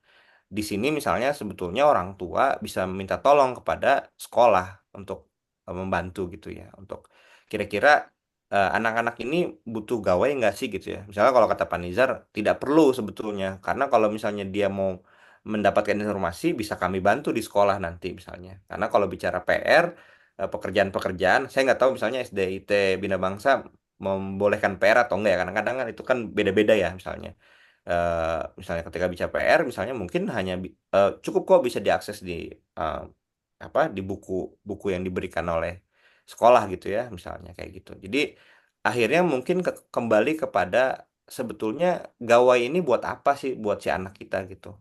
Di sini misalnya sebetulnya orang tua bisa minta tolong kepada sekolah untuk membantu gitu ya. Untuk kira-kira anak-anak ini butuh gawai nggak sih gitu ya. Misalnya kalau kata Pak Nizar tidak perlu sebetulnya. Karena kalau misalnya dia mau mendapatkan informasi bisa kami bantu di sekolah nanti misalnya. Karena kalau bicara PR, pekerjaan-pekerjaan, saya nggak tahu misalnya SDIT Bina Bangsa membolehkan PR atau enggak ya. Kadang-kadang kan itu kan beda-beda ya misalnya. Misalnya ketika bicara PR misalnya mungkin hanya cukup kok bisa diakses di eh, apa di buku-buku yang diberikan oleh sekolah gitu ya misalnya kayak gitu. Jadi akhirnya mungkin kembali kepada sebetulnya gawai ini buat apa sih buat si anak kita gitu.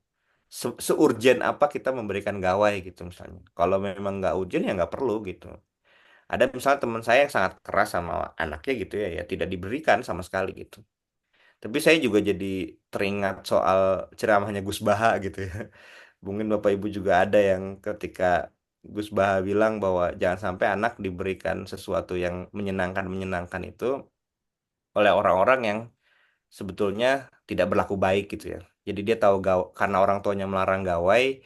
Seurgen apa kita memberikan gawai gitu misalnya. Kalau memang nggak urgent ya nggak perlu gitu. Ada misalnya teman saya yang sangat keras sama anaknya gitu ya, ya tidak diberikan sama sekali gitu. Tapi saya juga jadi teringat soal ceramahnya Gus Baha gitu ya. Mungkin Bapak Ibu juga ada yang ketika Gus Baha bilang bahwa jangan sampai anak diberikan sesuatu yang menyenangkan-menyenangkan itu oleh orang-orang yang sebetulnya tidak berlaku baik gitu ya. Jadi dia tahu karena orang tuanya melarang gawai,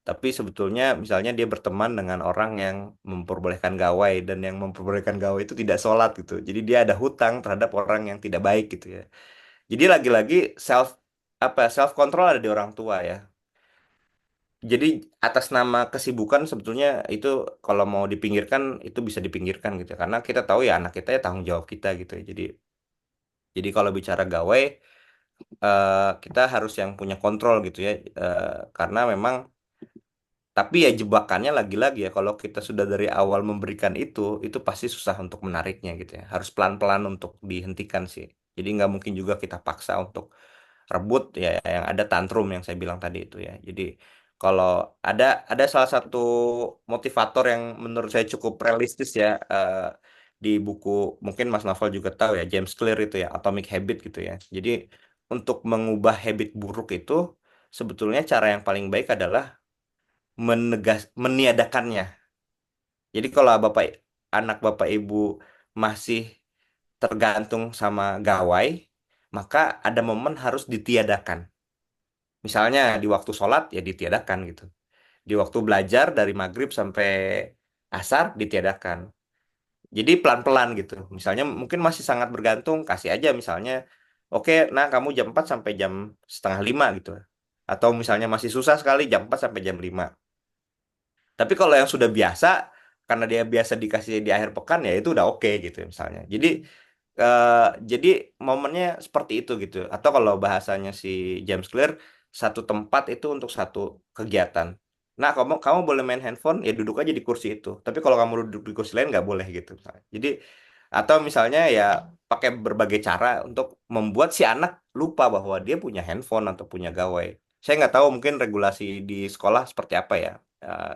tapi sebetulnya misalnya dia berteman dengan orang yang memperbolehkan gawai dan yang memperbolehkan gawai itu tidak sholat gitu. Jadi dia ada hutang terhadap orang yang tidak baik gitu ya. Jadi lagi-lagi self control ada di orang tua ya. jadi atas nama kesibukan sebetulnya itu kalau mau dipinggirkan itu bisa dipinggirkan gitu ya. Karena kita tahu ya anak kita ya tanggung jawab kita gitu ya. Jadi kalau bicara gawai kita harus yang punya kontrol gitu ya. Karena memang tapi ya jebakannya lagi-lagi ya kalau kita sudah dari awal memberikan itu pasti susah untuk menariknya gitu ya. Harus pelan-pelan untuk dihentikan sih. Jadi nggak mungkin juga kita paksa untuk rebut ya yang ada tantrum yang saya bilang tadi itu ya. Jadi kalau ada salah satu motivator yang menurut saya cukup realistis ya di buku mungkin Mas Novel juga tahu ya James Clear itu ya Atomic Habit gitu ya. Jadi untuk mengubah habit buruk itu sebetulnya cara yang paling baik adalah meniadakannya. Jadi kalau anak bapak ibu masih tergantung sama gawai, maka ada momen harus ditiadakan. Misalnya di waktu sholat ya ditiadakan gitu. Di waktu belajar dari maghrib sampai asar ditiadakan. Jadi pelan-pelan gitu. Misalnya mungkin masih sangat bergantung, kasih aja misalnya, oke, nah kamu jam 4 sampai jam setengah 5 gitu. Atau misalnya masih susah sekali jam 4 sampai jam 5. Tapi kalau yang sudah biasa, karena dia biasa dikasih di akhir pekan ya itu udah oke gitu misalnya. Eh, jadi momennya seperti itu gitu. Atau kalau bahasanya si James Clear, satu tempat itu untuk satu kegiatan. Nah, kamu boleh main handphone, ya duduk aja di kursi itu. Tapi kalau kamu duduk di kursi lain nggak boleh gitu. Misalnya. Jadi atau misalnya ya pakai berbagai cara untuk membuat si anak lupa bahwa dia punya handphone atau punya gawai. Saya nggak tahu mungkin regulasi di sekolah seperti apa ya. Eh,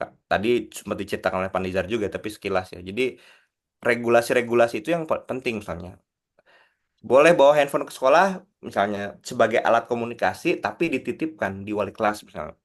Tadi sempat diceritakan oleh Pak Nizar juga, tapi sekilas ya. Jadi regulasi-regulasi itu yang penting misalnya. Boleh bawa handphone ke sekolah, misalnya sebagai alat komunikasi, tapi dititipkan di wali kelas misalnya.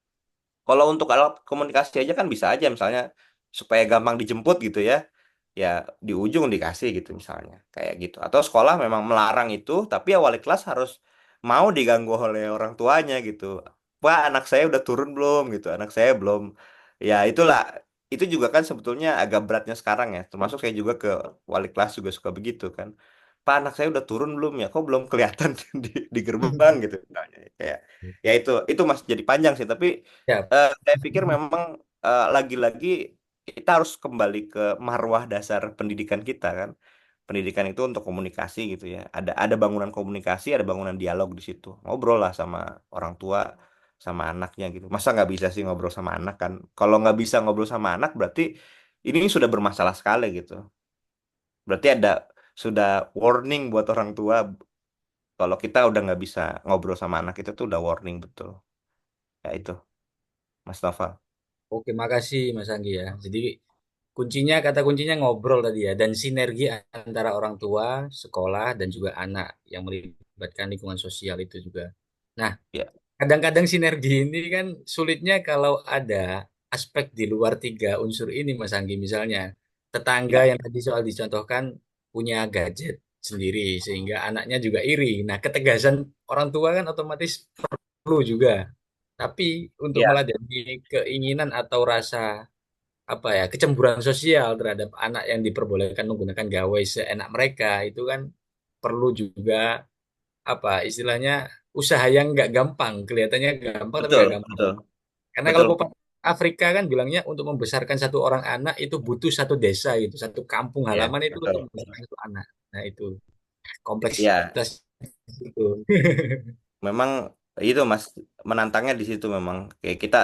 Kalau untuk alat komunikasi aja kan bisa aja misalnya supaya gampang dijemput gitu ya. Ya di ujung dikasih gitu misalnya. Kayak gitu. Atau sekolah memang melarang itu, tapi ya wali kelas harus mau diganggu oleh orang tuanya gitu. Wah, anak saya udah turun belum gitu. Anak saya belum. Ya itulah. Itu juga kan sebetulnya agak beratnya sekarang ya. Termasuk saya juga ke wali kelas juga suka begitu kan. Pak, anak saya udah turun belum ya? Kok belum kelihatan di gerbang gitu misalnya. Kayak ya itu masih jadi panjang sih, tapi Ya, saya pikir memang lagi-lagi kita harus kembali ke marwah dasar pendidikan kita kan. Pendidikan itu untuk komunikasi gitu ya. Ada bangunan komunikasi, ada bangunan dialog di situ. Ngobrol lah sama orang tua, sama anaknya gitu. Masa nggak bisa sih ngobrol sama anak kan? Kalau nggak bisa ngobrol sama anak berarti ini sudah bermasalah sekali gitu. Berarti sudah warning buat orang tua kalau kita udah nggak bisa ngobrol sama anak itu tuh udah warning betul. Ya itu, Mas Noval. oke, makasih Mas Anggi ya. Jadi kata kuncinya ngobrol tadi ya, dan sinergi antara orang tua, sekolah, dan juga anak yang melibatkan lingkungan sosial itu juga. Nah, Ya, kadang-kadang sinergi ini kan sulitnya kalau ada aspek di luar tiga unsur ini, Mas Anggi. Misalnya, tetangga ya, yang tadi soal dicontohkan punya gadget sendiri, sehingga anaknya juga iri. Nah, ketegasan orang tua kan otomatis perlu juga. Tapi untuk ya, meladeni keinginan atau rasa apa ya kecemburuan sosial terhadap anak yang diperbolehkan menggunakan gawai seenak mereka itu kan perlu juga apa istilahnya usaha yang nggak gampang kelihatannya gampang tapi betul, nggak gampang betul, karena kalau betul. pepatah Afrika kan bilangnya untuk membesarkan satu orang anak itu butuh satu desa gitu satu kampung Ya, halaman itu untuk betul, betul. membesarkan satu anak nah itu Ya, kompleksitas itu memang itu Mas menantangnya di situ memang kayak kita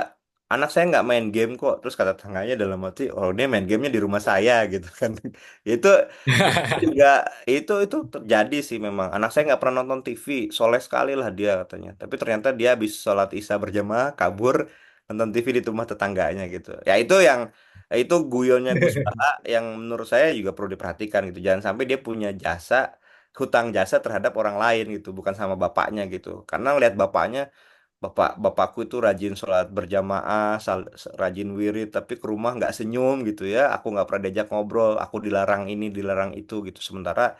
anak saya nggak main game kok terus kata tetangganya dalam hati oh dia main gamenya di rumah saya gitu kan itu juga itu terjadi sih memang anak saya nggak pernah nonton TV soleh sekali lah dia katanya tapi ternyata dia habis sholat isya berjamaah kabur nonton TV di rumah tetangganya gitu ya itu guyonnya Gus Baha yang menurut saya juga perlu diperhatikan gitu jangan sampai dia punya hutang jasa terhadap orang lain gitu bukan sama bapaknya gitu karena lihat bapaknya bapakku itu rajin sholat berjamaah rajin wirid tapi ke rumah nggak senyum gitu ya aku nggak pernah diajak ngobrol aku dilarang ini dilarang itu gitu sementara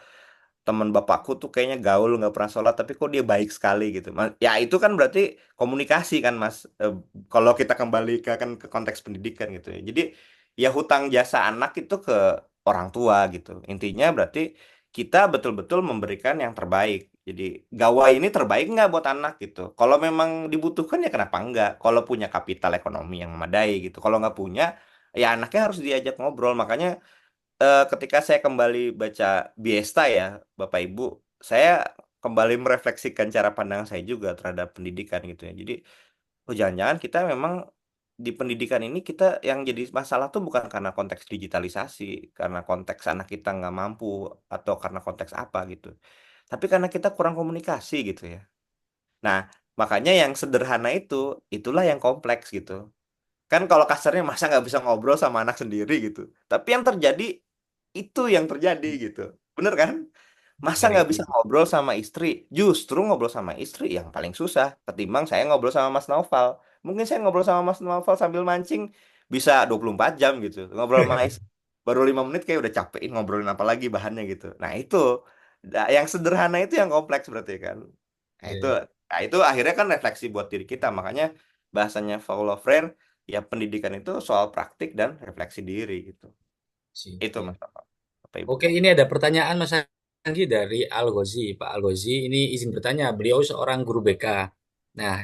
teman bapakku tuh kayaknya gaul nggak pernah sholat tapi kok dia baik sekali gitu ya itu kan berarti komunikasi kan mas. Kalau kita kembali ke konteks pendidikan gitu ya jadi ya hutang jasa anak itu ke orang tua gitu intinya berarti kita betul-betul memberikan yang terbaik Jadi gawai ini terbaik nggak buat anak gitu. Kalau memang dibutuhkan ya kenapa enggak? Kalau punya kapital ekonomi yang memadai gitu. Kalau nggak punya, ya anaknya harus diajak ngobrol. Makanya ketika saya kembali baca Biesta ya, Bapak Ibu, saya kembali merefleksikan cara pandang saya juga terhadap pendidikan gitu ya. Jadi, oh jangan-jangan kita memang di pendidikan ini kita yang jadi masalah tuh bukan karena konteks digitalisasi, karena konteks anak kita nggak mampu, atau karena konteks apa gitu. Tapi karena kita kurang komunikasi gitu ya. Nah, makanya yang sederhana itulah yang kompleks gitu. Kan kalau kasarnya masa nggak bisa ngobrol sama anak sendiri gitu. Tapi yang terjadi itu yang terjadi gitu. Bener kan? Masa Ya nggak itu. bisa ngobrol sama istri? Justru ngobrol sama istri yang paling susah. Ketimbang saya ngobrol sama Mas Naufal. Mungkin saya ngobrol sama Mas Naufal sambil mancing bisa 24 jam gitu. Ngobrol sama istri baru 5 menit kayak udah capekin ngobrolin apa lagi bahannya gitu. Nah itu, yang sederhana itu yang kompleks berarti kan. Nah itu, Iya nah itu akhirnya kan refleksi buat diri kita. Makanya bahasanya Paulo Freire, ya pendidikan itu soal praktik dan refleksi diri gitu. sih. Itu Iya. Mas Bapak Ibu. Oke, ini ada pertanyaan Mas Anggi dari Al Ghazi. Pak Al Ghazi ini izin bertanya. Beliau seorang guru BK. Nah,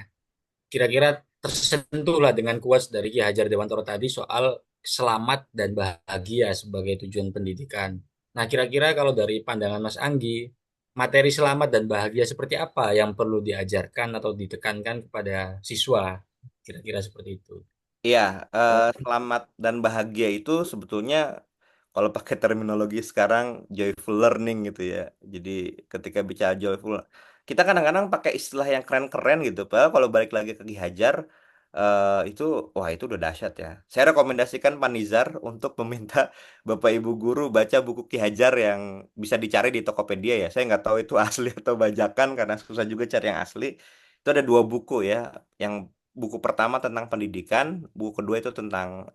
kira-kira tersentuh lah dengan quotes dari Ki Hajar Dewantara tadi soal selamat dan bahagia sebagai tujuan pendidikan. Nah, kira-kira kalau dari pandangan Mas Anggi, materi selamat dan bahagia seperti apa yang perlu diajarkan atau ditekankan kepada siswa? Kira-kira seperti itu. Iya, selamat dan bahagia itu sebetulnya kalau pakai terminologi sekarang joyful learning gitu ya. Jadi ketika bicara joyful, kita kadang-kadang pakai istilah yang keren-keren gitu. Padahal kalau balik lagi ke Ki Hajar, itu wah itu udah dahsyat ya. Saya rekomendasikan Pak Nizar untuk meminta Bapak Ibu guru baca buku Ki Hajar yang bisa dicari di Tokopedia ya. Saya nggak tahu itu asli atau bajakan karena susah juga cari yang asli. Itu ada dua buku ya, yang buku pertama tentang pendidikan, buku kedua itu tentang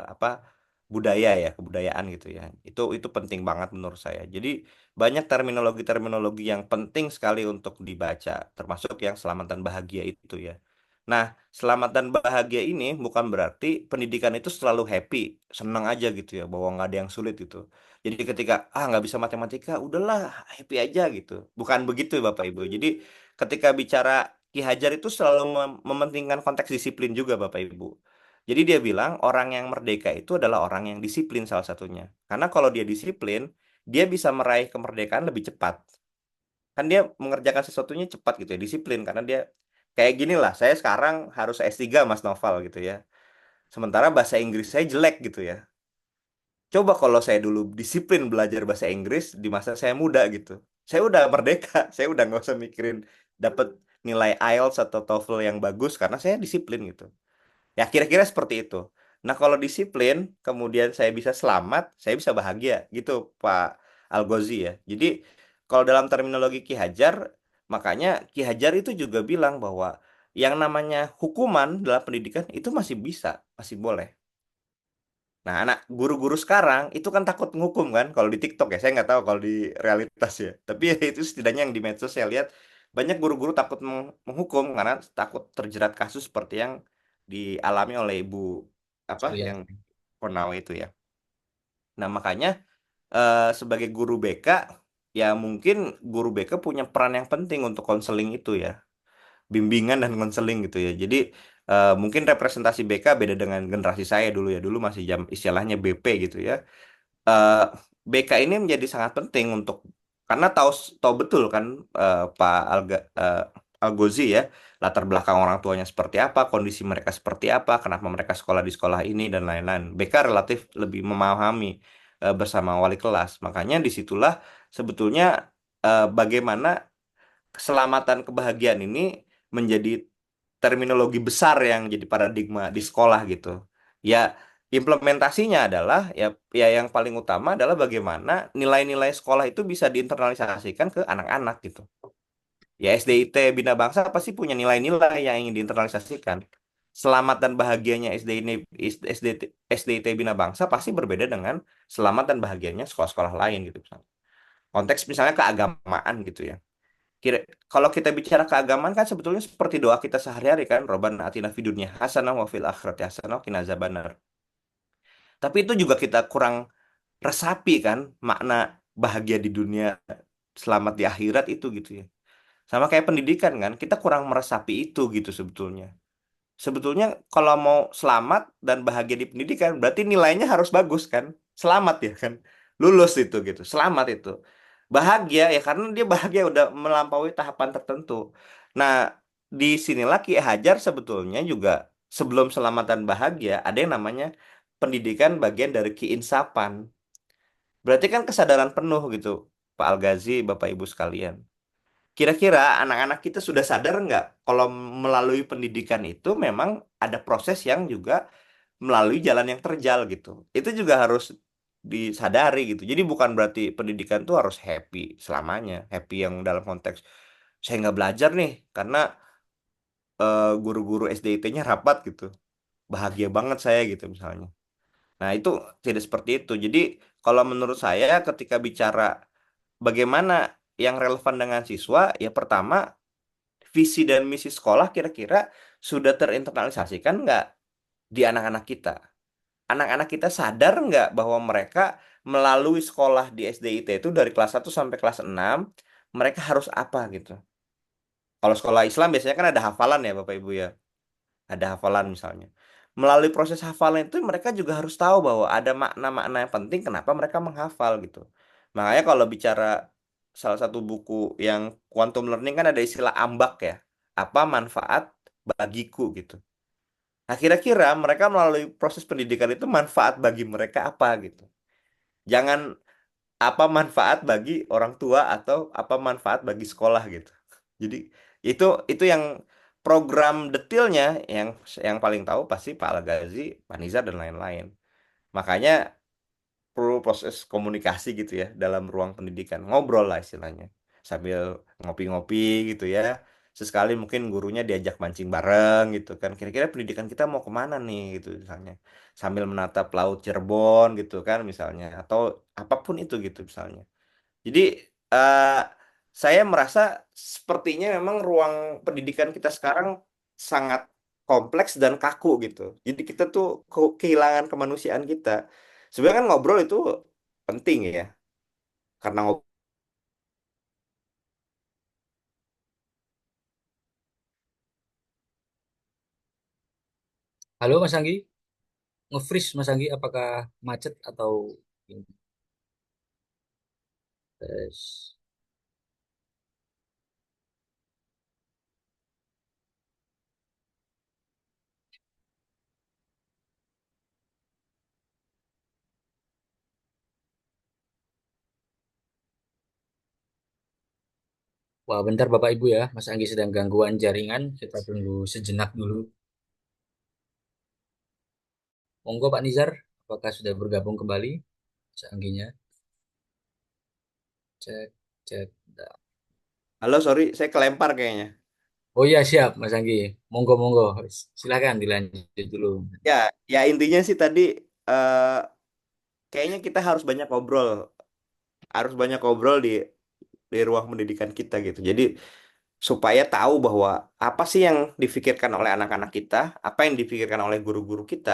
apa budaya ya, kebudayaan gitu ya. Itu penting banget menurut saya. Jadi banyak terminologi-terminologi yang penting sekali untuk dibaca, termasuk yang selamat dan bahagia itu ya. Nah, selamat dan bahagia ini bukan berarti pendidikan itu selalu happy, senang aja gitu ya, bahwa nggak ada yang sulit gitu. Jadi ketika nggak bisa matematika, udahlah happy aja gitu. Bukan begitu Bapak Ibu. Jadi ketika bicara Ki Hajar itu selalu mementingkan konteks disiplin juga Bapak Ibu. Jadi dia bilang orang yang merdeka itu adalah orang yang disiplin salah satunya. Karena kalau dia disiplin, dia bisa meraih kemerdekaan lebih cepat. Kan dia mengerjakan sesuatunya cepat gitu ya, disiplin. Karena dia kayak gini lah, saya sekarang harus S3 Mas Noval gitu ya. Sementara bahasa Inggris saya jelek gitu ya. Coba kalau saya dulu disiplin belajar bahasa Inggris di masa saya muda gitu. Saya udah merdeka, saya udah nggak usah mikirin dapat nilai IELTS atau TOEFL yang bagus karena saya disiplin gitu. Ya kira-kira seperti itu. Nah kalau disiplin, kemudian saya bisa selamat, saya bisa bahagia gitu Pak Algozi ya. Jadi kalau dalam terminologi Ki Hajar, makanya Ki Hajar itu juga bilang bahwa yang namanya hukuman dalam pendidikan itu masih bisa, masih boleh. Nah, anak guru-guru sekarang itu kan takut menghukum kan, kalau di TikTok ya, saya nggak tahu kalau di realitas ya. Tapi ya itu setidaknya yang di medsos saya lihat banyak guru-guru takut menghukum karena takut terjerat kasus seperti yang dialami oleh ibu apa Surya. yang Konawe itu ya. Nah, makanya sebagai guru BK ya mungkin guru BK punya peran yang penting untuk konseling itu ya, bimbingan dan konseling gitu ya. Jadi mungkin representasi BK beda dengan generasi saya dulu ya. Dulu masih jam istilahnya BP gitu ya. eh, BK ini menjadi sangat penting untuk karena tahu tahu betul kan Pak Algozi ya, latar belakang orang tuanya seperti apa, kondisi mereka seperti apa, kenapa mereka sekolah di sekolah ini dan lain-lain. BK relatif lebih memahami bersama wali kelas. Makanya disitulah sebetulnya bagaimana keselamatan kebahagiaan ini menjadi terminologi besar yang jadi paradigma di sekolah gitu. Ya, implementasinya adalah ya yang paling utama adalah bagaimana nilai-nilai sekolah itu bisa diinternalisasikan ke anak-anak gitu. Ya SDIT Bina Bangsa pasti punya nilai-nilai yang ingin diinternalisasikan. Selamat dan bahagianya SDIT Bina Bangsa pasti berbeda dengan selamat dan bahagianya sekolah-sekolah lain gitu misalnya. Konteks misalnya keagamaan gitu ya. Kira kalau kita bicara keagamaan kan sebetulnya seperti doa kita sehari-hari kan, Robbana atina fid dunya hasanah wa fil akhirati hasanah wa qina azabannar. Tapi itu juga kita kurang resapi kan makna bahagia di dunia, selamat di akhirat itu gitu ya. Sama kayak pendidikan kan, kita kurang meresapi itu gitu sebetulnya. Sebetulnya kalau mau selamat dan bahagia di pendidikan, berarti nilainya harus bagus kan? Selamat ya kan? Lulus itu gitu, selamat itu. Bahagia ya karena dia bahagia udah melampaui tahapan tertentu. Nah, di sinilah Ki Hajar sebetulnya juga sebelum selamat dan bahagia ada yang namanya pendidikan bagian dari keinsapan. Berarti kan kesadaran penuh gitu, Pak Al-Ghazi, Bapak Ibu sekalian. Kira-kira anak-anak kita sudah sadar nggak kalau melalui pendidikan itu memang ada proses yang juga melalui jalan yang terjal gitu. Itu juga harus disadari gitu. Jadi bukan berarti pendidikan tuh harus happy selamanya. Happy yang dalam konteks saya nggak belajar nih karena guru-guru SDIT-nya rapat gitu. Bahagia banget saya gitu misalnya. Nah itu tidak seperti itu. Jadi kalau menurut saya ketika bicara bagaimana yang relevan dengan siswa, ya pertama visi dan misi sekolah kira-kira sudah terinternalisasikan nggak di anak-anak kita? Anak-anak kita sadar nggak bahwa mereka melalui sekolah di SDIT itu dari kelas 1 sampai kelas 6 mereka harus apa gitu. Kalau sekolah Islam biasanya kan ada hafalan ya Bapak Ibu ya. Ada hafalan misalnya. Melalui proses hafalan itu mereka juga harus tahu bahwa ada makna-makna yang penting kenapa mereka menghafal gitu. Makanya kalau bicara salah satu buku yang quantum learning kan ada istilah ambak ya. Apa manfaat bagiku gitu. Nah, kira-kira mereka melalui proses pendidikan itu manfaat bagi mereka apa gitu. Jangan apa manfaat bagi orang tua atau apa manfaat bagi sekolah gitu. Jadi itu itu yang program detailnya yang paling tahu pasti Pak Al-Ghazi, Pak Nizar dan lain-lain. Makanya perlu proses komunikasi gitu ya dalam ruang pendidikan, ngobrol lah istilahnya. Sambil ngopi-ngopi gitu ya. Sesekali mungkin gurunya diajak mancing bareng gitu kan. Kira-kira pendidikan kita mau kemana nih gitu misalnya. Sambil menatap Laut Cirebon gitu kan misalnya. Atau apapun itu gitu misalnya. Jadi eh, saya merasa sepertinya memang ruang pendidikan kita sekarang sangat kompleks dan kaku gitu. Jadi kita tuh kehilangan kemanusiaan kita. Sebenarnya kan ngobrol itu penting ya, karena Halo Mas Anggi, nge-freeze Mas Anggi, apakah macet atau ini? Tes. Wah, bentar Bapak Ibu ya, Mas Anggi sedang gangguan jaringan. Kita tunggu sejenak dulu. Monggo Pak Nizar, apakah sudah bergabung kembali? Mas Angginya, cek, cek. Dah. halo sorry saya kelempar kayaknya. Oh iya siap Mas Anggi, monggo monggo. Silakan dilanjut dulu. Ya, ya intinya sih tadi eh, kayaknya kita harus banyak ngobrol di ruang pendidikan kita gitu. Jadi supaya tahu bahwa apa sih yang difikirkan oleh anak-anak kita, apa yang dipikirkan oleh guru-guru kita,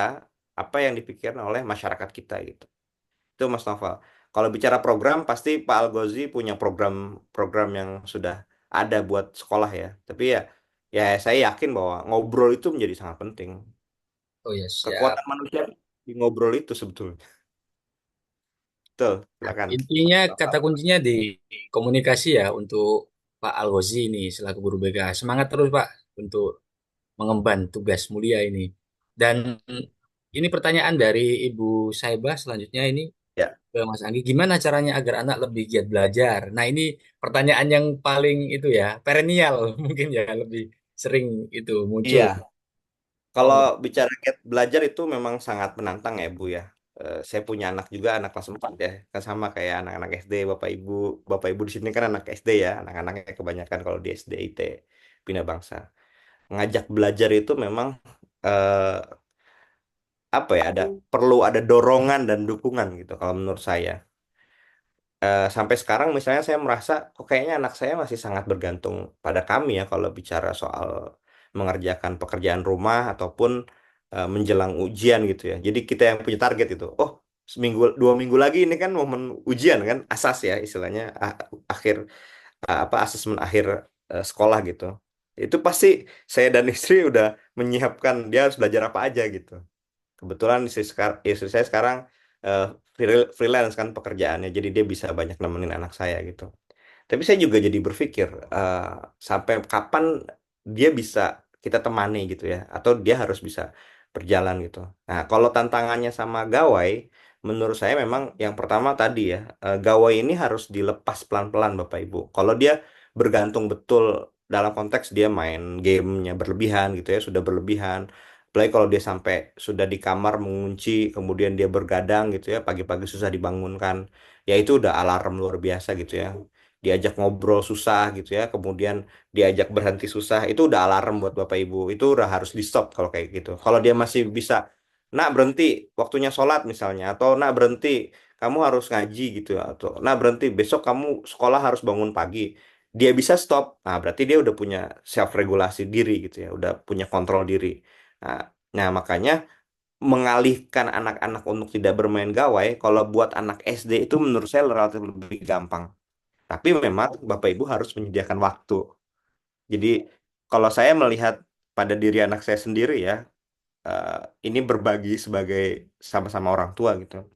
apa yang dipikirkan oleh masyarakat kita gitu. Itu Mas Novel. Kalau bicara program, pasti Pak Algozi punya program-program yang sudah ada buat sekolah ya. Tapi ya saya yakin bahwa ngobrol itu menjadi sangat penting. Oh ya siap. Kekuatan manusia di ngobrol itu sebetulnya. Betul, silakan. Intinya kata kuncinya di komunikasi ya untuk Pak Al-Ghazi ini selaku guru BK. Semangat terus Pak untuk mengemban tugas mulia ini. Dan ini pertanyaan dari Ibu Saibah selanjutnya ini Ya, ke Mas Anggi. Gimana caranya agar anak lebih giat belajar? Nah ini pertanyaan yang paling itu ya, perennial mungkin ya lebih sering itu muncul. iya. Kalau Oh, bicara giat belajar itu memang sangat menantang ya Bu ya. Saya punya anak juga, anak kelas 4 ya. Kan sama kayak anak-anak SD, Bapak Ibu. Bapak Ibu di sini kan anak SD ya. Anak-anaknya kebanyakan kalau di SD IT Bina Bangsa. Ngajak belajar itu memang eh, apa ya, perlu ada dorongan dan dukungan gitu kalau menurut saya. Sampai sekarang misalnya saya merasa kok kayaknya anak saya masih sangat bergantung pada kami ya kalau bicara soal mengerjakan pekerjaan rumah ataupun menjelang ujian gitu ya. Jadi kita yang punya target itu. Oh, seminggu 2 minggu lagi ini kan momen ujian kan asas ya istilahnya akhir apa asesmen akhir sekolah gitu. Itu pasti saya dan istri udah menyiapkan dia harus belajar apa aja gitu. Kebetulan istri saya sekarang eh, freelance kan pekerjaannya, jadi dia bisa banyak nemenin anak saya gitu. Tapi saya juga jadi berpikir sampai kapan dia bisa kita temani gitu ya, atau dia harus bisa berjalan gitu. Nah, kalau tantangannya sama gawai, menurut saya memang yang pertama tadi ya, gawai ini harus dilepas pelan-pelan Bapak Ibu. Kalau dia bergantung betul dalam konteks dia main gamenya berlebihan gitu ya, sudah berlebihan. Apalagi kalau dia sampai sudah di kamar mengunci, kemudian dia bergadang gitu ya, pagi-pagi susah dibangunkan. Ya itu udah alarm luar biasa gitu ya, diajak ngobrol susah gitu ya, kemudian diajak berhenti susah, itu udah alarm buat Bapak Ibu. Itu udah harus di stop kalau kayak gitu. Kalau dia masih bisa, nak berhenti, waktunya sholat misalnya, atau nak berhenti, kamu harus ngaji gitu ya, atau nak berhenti, besok kamu sekolah harus bangun pagi. Dia bisa stop. Nah, berarti dia udah punya self regulasi diri gitu ya, udah punya kontrol diri. Nah, nah makanya mengalihkan anak-anak untuk tidak bermain gawai, kalau buat anak SD itu menurut saya relatif lebih gampang. Tapi memang Bapak Ibu harus menyediakan waktu. Jadi kalau saya melihat pada diri anak saya sendiri ya, eh, ini berbagi sebagai sama-sama orang tua gitu.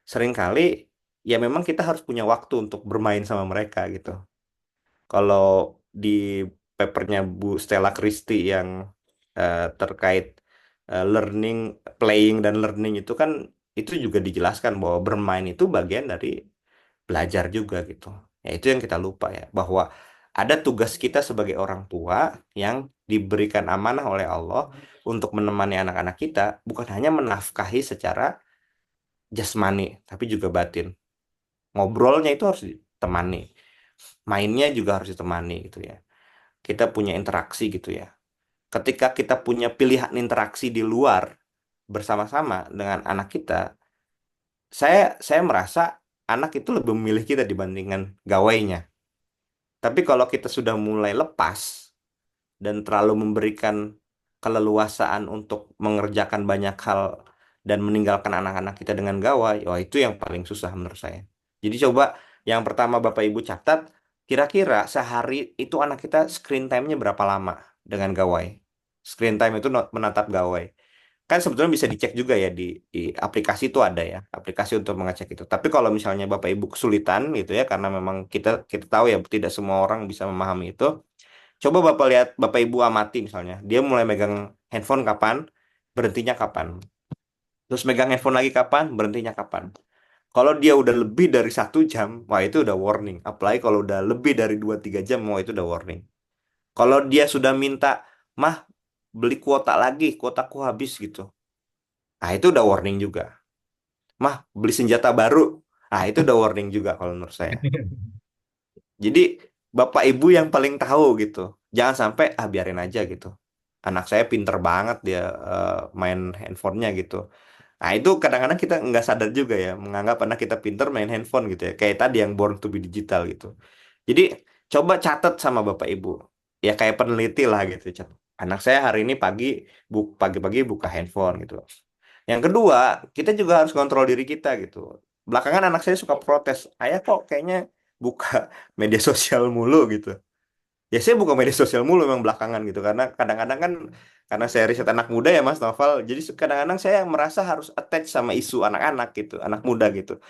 Seringkali ya memang kita harus punya waktu untuk bermain sama mereka gitu. Kalau di papernya Bu Stella Christie yang terkait learning, playing dan learning itu kan itu juga dijelaskan bahwa bermain itu bagian dari belajar juga gitu. Ya itu yang kita lupa ya, bahwa ada tugas kita sebagai orang tua yang diberikan amanah oleh Allah untuk menemani anak-anak kita, bukan hanya menafkahi secara jasmani, tapi juga batin. Ngobrolnya itu harus ditemani, mainnya juga harus ditemani gitu ya. Kita punya interaksi gitu ya. Ketika kita punya pilihan interaksi di luar bersama-sama dengan anak kita, saya merasa anak itu lebih memilih kita dibandingkan gawainya. Tapi kalau kita sudah mulai lepas dan terlalu memberikan keleluasaan untuk mengerjakan banyak hal dan meninggalkan anak-anak kita dengan gawai, wah itu yang paling susah menurut saya. Jadi coba yang pertama Bapak Ibu catat, kira-kira sehari itu anak kita screen time-nya berapa lama dengan gawai. Screen time itu menatap gawai. Kan sebetulnya bisa dicek juga ya di aplikasi itu ada ya, aplikasi untuk mengecek itu. Tapi kalau misalnya Bapak Ibu kesulitan gitu ya, karena memang kita kita tahu ya tidak semua orang bisa memahami itu. Coba Bapak lihat, Bapak Ibu amati misalnya, dia mulai megang handphone kapan, berhentinya kapan. Terus megang handphone lagi kapan, berhentinya kapan. Kalau dia udah lebih dari 1 jam, wah itu udah warning. Apalagi kalau udah lebih dari 2-3 jam, wah itu udah warning. Kalau dia sudah minta, mah beli kuota lagi, kuotaku habis gitu. Nah itu udah warning juga. Mah beli senjata baru. Nah itu udah warning juga kalau menurut saya. Jadi bapak ibu yang paling tahu gitu. Jangan sampai biarin aja gitu. Anak saya pinter banget dia main handphonenya gitu. Nah itu kadang-kadang kita nggak sadar juga ya, menganggap anak kita pinter main handphone gitu ya. Kayak tadi yang born to be digital gitu. Jadi coba catat sama bapak ibu. Ya kayak peneliti lah gitu. Anak saya hari ini pagi-pagi buka handphone gitu. Yang kedua, kita juga harus kontrol diri kita gitu. Belakangan anak saya suka protes, ayah kok kayaknya buka media sosial mulu gitu. Ya saya buka media sosial mulu memang belakangan gitu, karena kadang-kadang kan karena saya riset anak muda ya Mas Novel, jadi kadang-kadang saya merasa harus attach sama isu anak-anak gitu, anak muda gitu.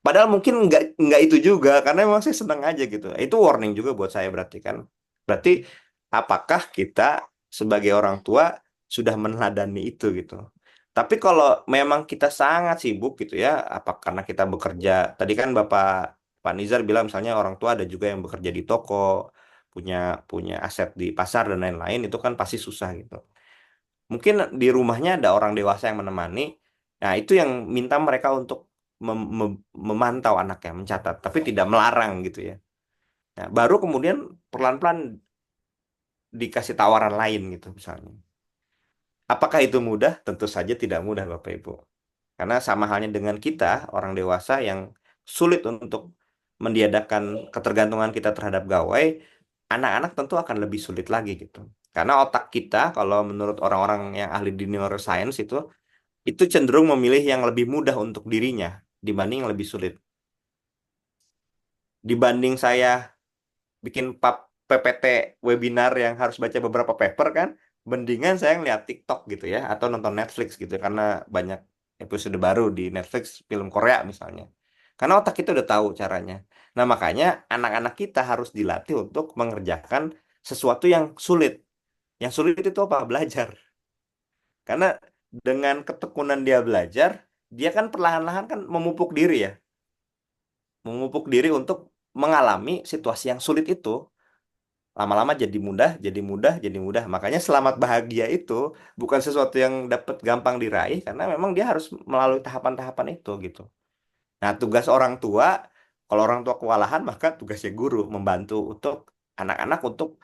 Padahal mungkin nggak itu juga, karena memang saya senang aja gitu. Itu warning juga buat saya berarti kan. Berarti apakah kita sebagai orang tua sudah meneladani itu gitu. Tapi kalau memang kita sangat sibuk gitu ya, apa karena kita bekerja, tadi kan Pak Nizar bilang misalnya orang tua ada juga yang bekerja di toko, punya punya aset di pasar dan lain-lain, itu kan pasti susah gitu. Mungkin di rumahnya ada orang dewasa yang menemani. Nah, itu yang minta mereka untuk memantau anaknya, mencatat, tapi tidak melarang gitu ya. Nah, baru kemudian pelan-pelan dikasih tawaran lain gitu misalnya. Apakah itu mudah? Tentu saja tidak mudah, Bapak Ibu. Karena sama halnya dengan kita, orang dewasa yang sulit untuk mendiadakan ketergantungan kita terhadap gawai, anak-anak tentu akan lebih sulit lagi gitu. Karena otak kita, kalau menurut orang-orang yang ahli di neuroscience itu cenderung memilih yang lebih mudah untuk dirinya dibanding yang lebih sulit. Dibanding saya bikin pap PPT webinar yang harus baca beberapa paper kan, mendingan saya ngeliat TikTok gitu ya, atau nonton Netflix gitu, karena banyak episode baru di Netflix film Korea misalnya. Karena otak kita udah tahu caranya. Nah, makanya anak-anak kita harus dilatih untuk mengerjakan sesuatu yang sulit. Yang sulit itu apa? Belajar. Karena dengan ketekunan dia belajar, dia kan perlahan-lahan kan memupuk diri ya. Memupuk diri untuk mengalami situasi yang sulit itu. Lama-lama jadi mudah, jadi mudah, jadi mudah. Makanya selamat bahagia itu bukan sesuatu yang dapat gampang diraih, karena memang dia harus melalui tahapan-tahapan itu gitu. Nah, tugas orang tua, kalau orang tua kewalahan, maka tugasnya guru membantu untuk anak-anak untuk,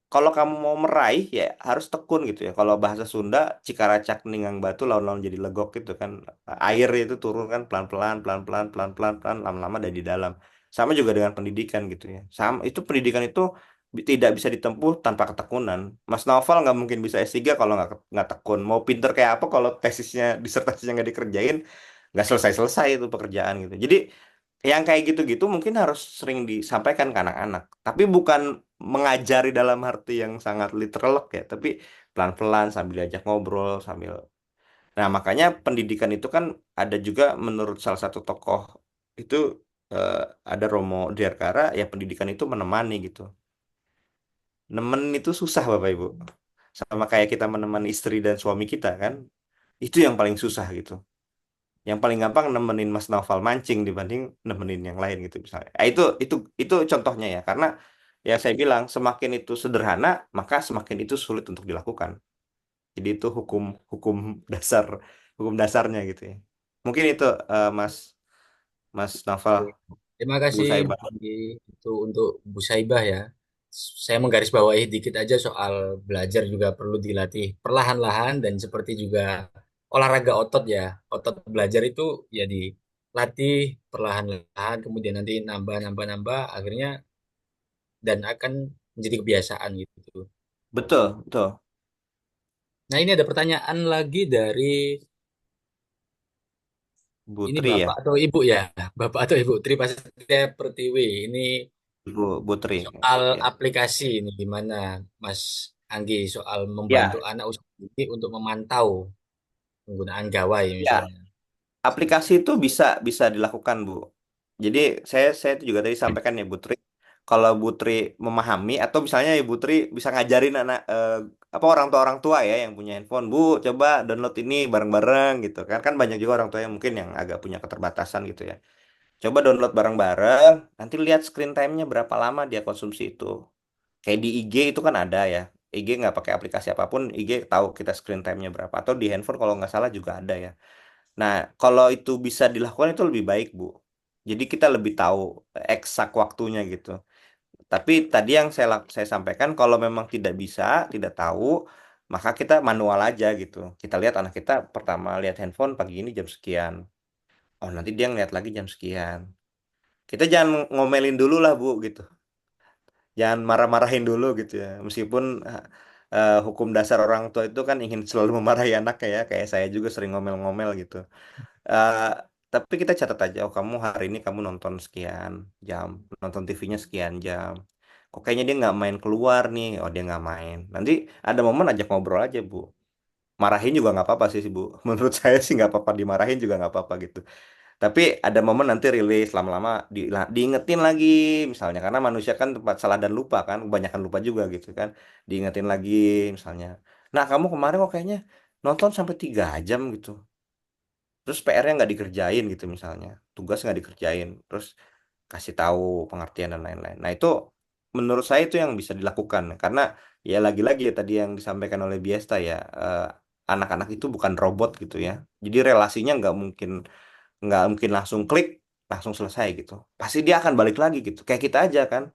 kalau kamu mau meraih ya harus tekun gitu ya. Kalau bahasa Sunda, cikaracak ninggang batu laun-laun jadi legok gitu kan. Air itu turun kan pelan-pelan, pelan-pelan, pelan-pelan, pelan, lama-lama dari di dalam. Sama juga dengan pendidikan gitu ya. Sama itu, pendidikan itu tidak bisa ditempuh tanpa ketekunan. Mas Naufal nggak mungkin bisa S3 kalau nggak tekun. Mau pinter kayak apa kalau tesisnya, disertasinya nggak dikerjain, nggak selesai-selesai itu pekerjaan gitu. Jadi yang kayak gitu-gitu mungkin harus sering disampaikan ke anak-anak. Tapi bukan mengajari dalam arti yang sangat literal ya, tapi pelan-pelan sambil diajak ngobrol, sambil. Nah, makanya pendidikan itu kan ada juga, menurut salah satu tokoh itu, eh, ada Romo Diarkara, ya pendidikan itu menemani gitu. Nemen itu susah Bapak Ibu. Sama kayak kita menemani istri dan suami kita kan. Itu yang paling susah gitu. Yang paling gampang nemenin Mas Naufal mancing dibanding nemenin yang lain gitu misalnya. Itu contohnya ya, karena ya saya bilang semakin itu sederhana maka semakin itu sulit untuk dilakukan. Jadi itu hukum hukum dasar hukum dasarnya gitu ya. Mungkin itu, Mas Mas Naufal, Terima Bu kasih Saibah. Mas Andi itu untuk Bu Saibah ya. Saya menggarisbawahi dikit aja soal belajar juga perlu dilatih perlahan-lahan dan seperti juga olahraga otot ya. Otot belajar itu ya dilatih perlahan-lahan kemudian nanti nambah nambah nambah akhirnya dan akan menjadi kebiasaan gitu. Betul, betul. Nah, ini ada pertanyaan lagi dari Bu ini Tri ya, Bapak atau Ibu ya. Bapak atau Ibu Tri Prasetya Pertiwi. Ini Bu Tri. soal Ya. aplikasi ini gimana Mas Anggi soal membantu Ya, anak usaha ini untuk memantau penggunaan gawai ya. misalnya. Aplikasi itu bisa bisa dilakukan, Bu. Jadi saya itu juga tadi sampaikan ya, Bu Tri. Kalau Bu Tri memahami, atau misalnya ya Bu Tri bisa ngajarin anak, apa, orang tua ya yang punya handphone, Bu, coba download ini bareng-bareng gitu kan. Kan banyak juga orang tua yang mungkin yang agak punya keterbatasan gitu ya. Coba download bareng-bareng, nanti lihat screen time-nya berapa lama dia konsumsi itu. Kayak di IG itu kan ada ya. IG nggak pakai aplikasi apapun, IG tahu kita screen time-nya berapa. Atau di handphone kalau nggak salah juga ada ya. Nah, kalau itu bisa dilakukan itu lebih baik, Bu. Jadi kita lebih tahu eksak waktunya gitu. Tapi tadi yang saya sampaikan, kalau memang tidak bisa, tidak tahu, maka kita manual aja gitu. Kita lihat anak kita pertama lihat handphone pagi ini jam sekian. Oh, nanti dia ngeliat lagi jam sekian. Kita jangan ngomelin dulu lah, Bu, gitu. Jangan marah-marahin dulu gitu ya. Meskipun hukum dasar orang tua itu kan ingin selalu memarahi anaknya ya. Kayak saya juga sering ngomel-ngomel gitu. Eh, tapi kita catat aja, oh kamu hari ini kamu nonton sekian jam, nonton TV-nya sekian jam. Kok kayaknya dia nggak main keluar nih, oh dia nggak main. Nanti ada momen ajak ngobrol aja, Bu. Marahin juga nggak apa-apa sih, Bu. Menurut saya sih nggak apa-apa, dimarahin juga nggak apa-apa gitu. Tapi ada momen nanti rilis lama-lama diingetin lagi, misalnya karena manusia kan tempat salah dan lupa kan, kebanyakan lupa juga gitu kan. Diingetin lagi misalnya. Nah, kamu kemarin kok kayaknya nonton sampai 3 jam gitu. Terus PR-nya nggak dikerjain gitu misalnya, tugas nggak dikerjain, terus kasih tahu pengertian dan lain-lain. Nah, itu menurut saya itu yang bisa dilakukan, karena ya lagi-lagi ya tadi yang disampaikan oleh Biesta ya, anak-anak itu bukan robot gitu ya. Jadi relasinya nggak mungkin langsung klik langsung selesai gitu. Pasti dia akan balik lagi gitu. Kayak kita aja kan,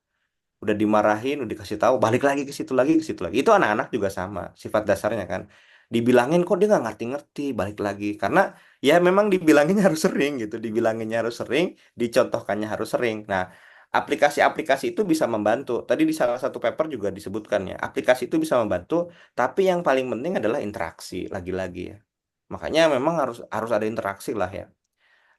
udah dimarahin, udah dikasih tahu, balik lagi ke situ lagi, ke situ lagi. Itu anak-anak juga sama, sifat dasarnya kan. Dibilangin kok dia nggak ngerti-ngerti, balik lagi. Karena ya memang dibilanginnya harus sering gitu, dibilanginnya harus sering, dicontohkannya harus sering. Nah, aplikasi-aplikasi itu bisa membantu. Tadi di salah satu paper juga disebutkan ya, aplikasi itu bisa membantu, tapi yang paling penting adalah interaksi, lagi-lagi ya. Makanya memang harus harus ada interaksi lah ya.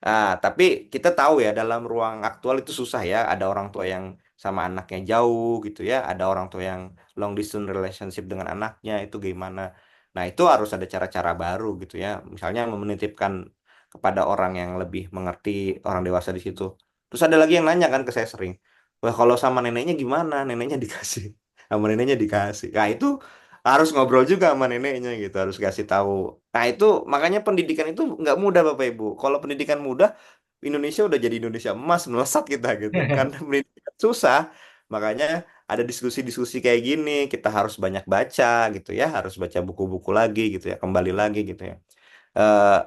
Tapi kita tahu ya dalam ruang aktual itu susah ya. Ada orang tua yang sama anaknya jauh gitu ya. Ada orang tua yang long distance relationship dengan anaknya itu gimana. Nah itu harus ada cara-cara baru gitu ya. Misalnya menitipkan kepada orang yang lebih mengerti orang dewasa di situ. Terus ada lagi yang nanya kan ke saya sering. Wah kalau sama neneknya gimana? Neneknya dikasih. Sama neneknya dikasih. Nah itu harus ngobrol juga sama neneknya gitu. Harus kasih tahu. Nah itu makanya pendidikan itu nggak mudah Bapak Ibu. Kalau pendidikan mudah, Indonesia udah jadi Indonesia emas melesat kita gitu. Karena pendidikan susah, makanya ada diskusi-diskusi kayak gini. Kita harus banyak baca gitu ya, harus baca buku-buku lagi gitu ya, kembali lagi gitu ya. Eh,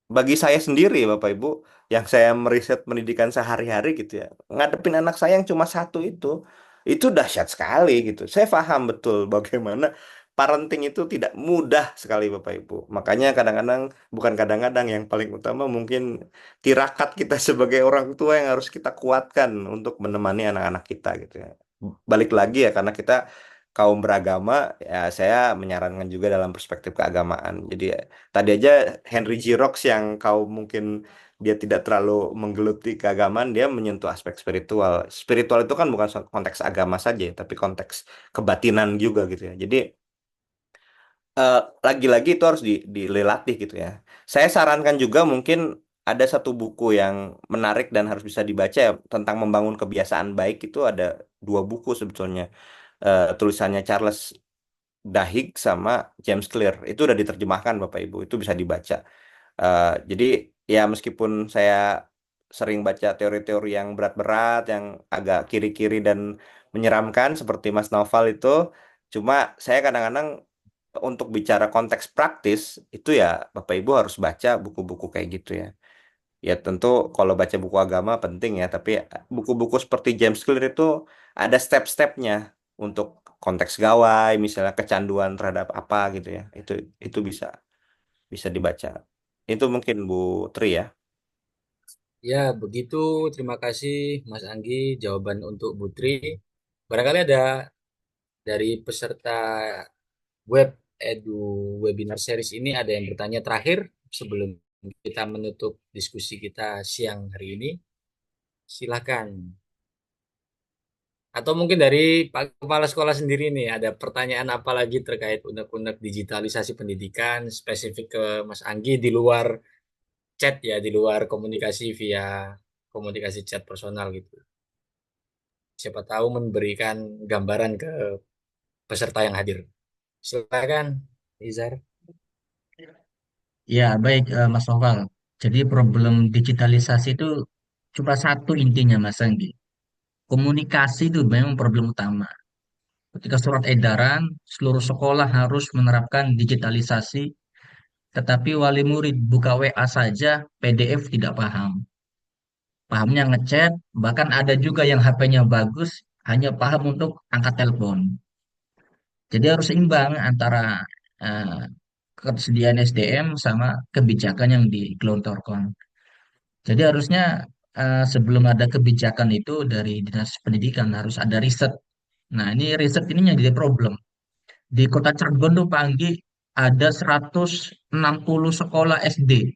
bagi saya sendiri, Bapak Ibu, yang saya meriset pendidikan sehari-hari gitu ya, ngadepin anak saya yang cuma satu itu dahsyat sekali gitu. Saya paham betul bagaimana parenting itu tidak mudah sekali, Bapak Ibu. Makanya kadang-kadang, bukan kadang-kadang, yang paling utama mungkin tirakat kita sebagai orang tua yang harus kita kuatkan untuk menemani anak-anak kita gitu ya. Balik lagi ya, karena kita kaum beragama, ya saya menyarankan juga dalam perspektif keagamaan. Jadi tadi aja Henry Girox yang kau mungkin dia tidak terlalu menggeluti keagamaan, dia menyentuh aspek spiritual. Spiritual itu kan bukan konteks agama saja, tapi konteks kebatinan juga gitu ya. Jadi eh, lagi-lagi itu harus dilatih gitu ya. Saya sarankan juga mungkin ada satu buku yang menarik dan harus bisa dibaca ya, tentang membangun kebiasaan baik itu ada dua buku sebetulnya. Tulisannya Charles Duhigg sama James Clear itu udah diterjemahkan Bapak Ibu itu bisa dibaca. Jadi ya meskipun saya sering baca teori-teori yang berat-berat, yang agak kiri-kiri dan menyeramkan seperti Mas Naufal itu, cuma saya kadang-kadang untuk bicara konteks praktis itu ya Bapak Ibu harus baca buku-buku kayak gitu ya. Ya tentu kalau baca buku agama penting ya, tapi buku-buku seperti James Clear itu ada step-stepnya untuk konteks gawai, misalnya kecanduan terhadap apa gitu ya. Itu bisa bisa dibaca. Itu mungkin Bu Tri ya. Ya, begitu. Terima kasih Mas Anggi jawaban untuk Putri. Barangkali ada dari peserta web Edu webinar series ini ada yang bertanya terakhir sebelum kita menutup diskusi kita siang hari ini. Silakan. Atau mungkin dari Pak Kepala Sekolah sendiri nih, ada pertanyaan apa lagi terkait unek-unek digitalisasi pendidikan, spesifik ke Mas Anggi di luar chat ya, di luar komunikasi via komunikasi chat personal gitu. Siapa tahu memberikan gambaran ke peserta yang hadir. Silakan, Izar. Ya, baik Mas Noval. Jadi problem digitalisasi itu cuma satu intinya Mas Anggi. Komunikasi itu memang problem utama. Ketika surat edaran, seluruh sekolah harus menerapkan digitalisasi, tetapi wali murid buka WA saja, PDF tidak paham. Pahamnya ngechat, bahkan ada juga yang HP-nya bagus, hanya paham untuk angkat telepon. Jadi harus seimbang antara eh, ketersediaan SDM sama kebijakan yang digelontorkan. Jadi harusnya sebelum ada kebijakan itu dari Dinas Pendidikan harus ada riset. Nah, ini riset ini yang jadi problem. Di Kota Cirebon tuh Pak Anggi ada 160 sekolah SD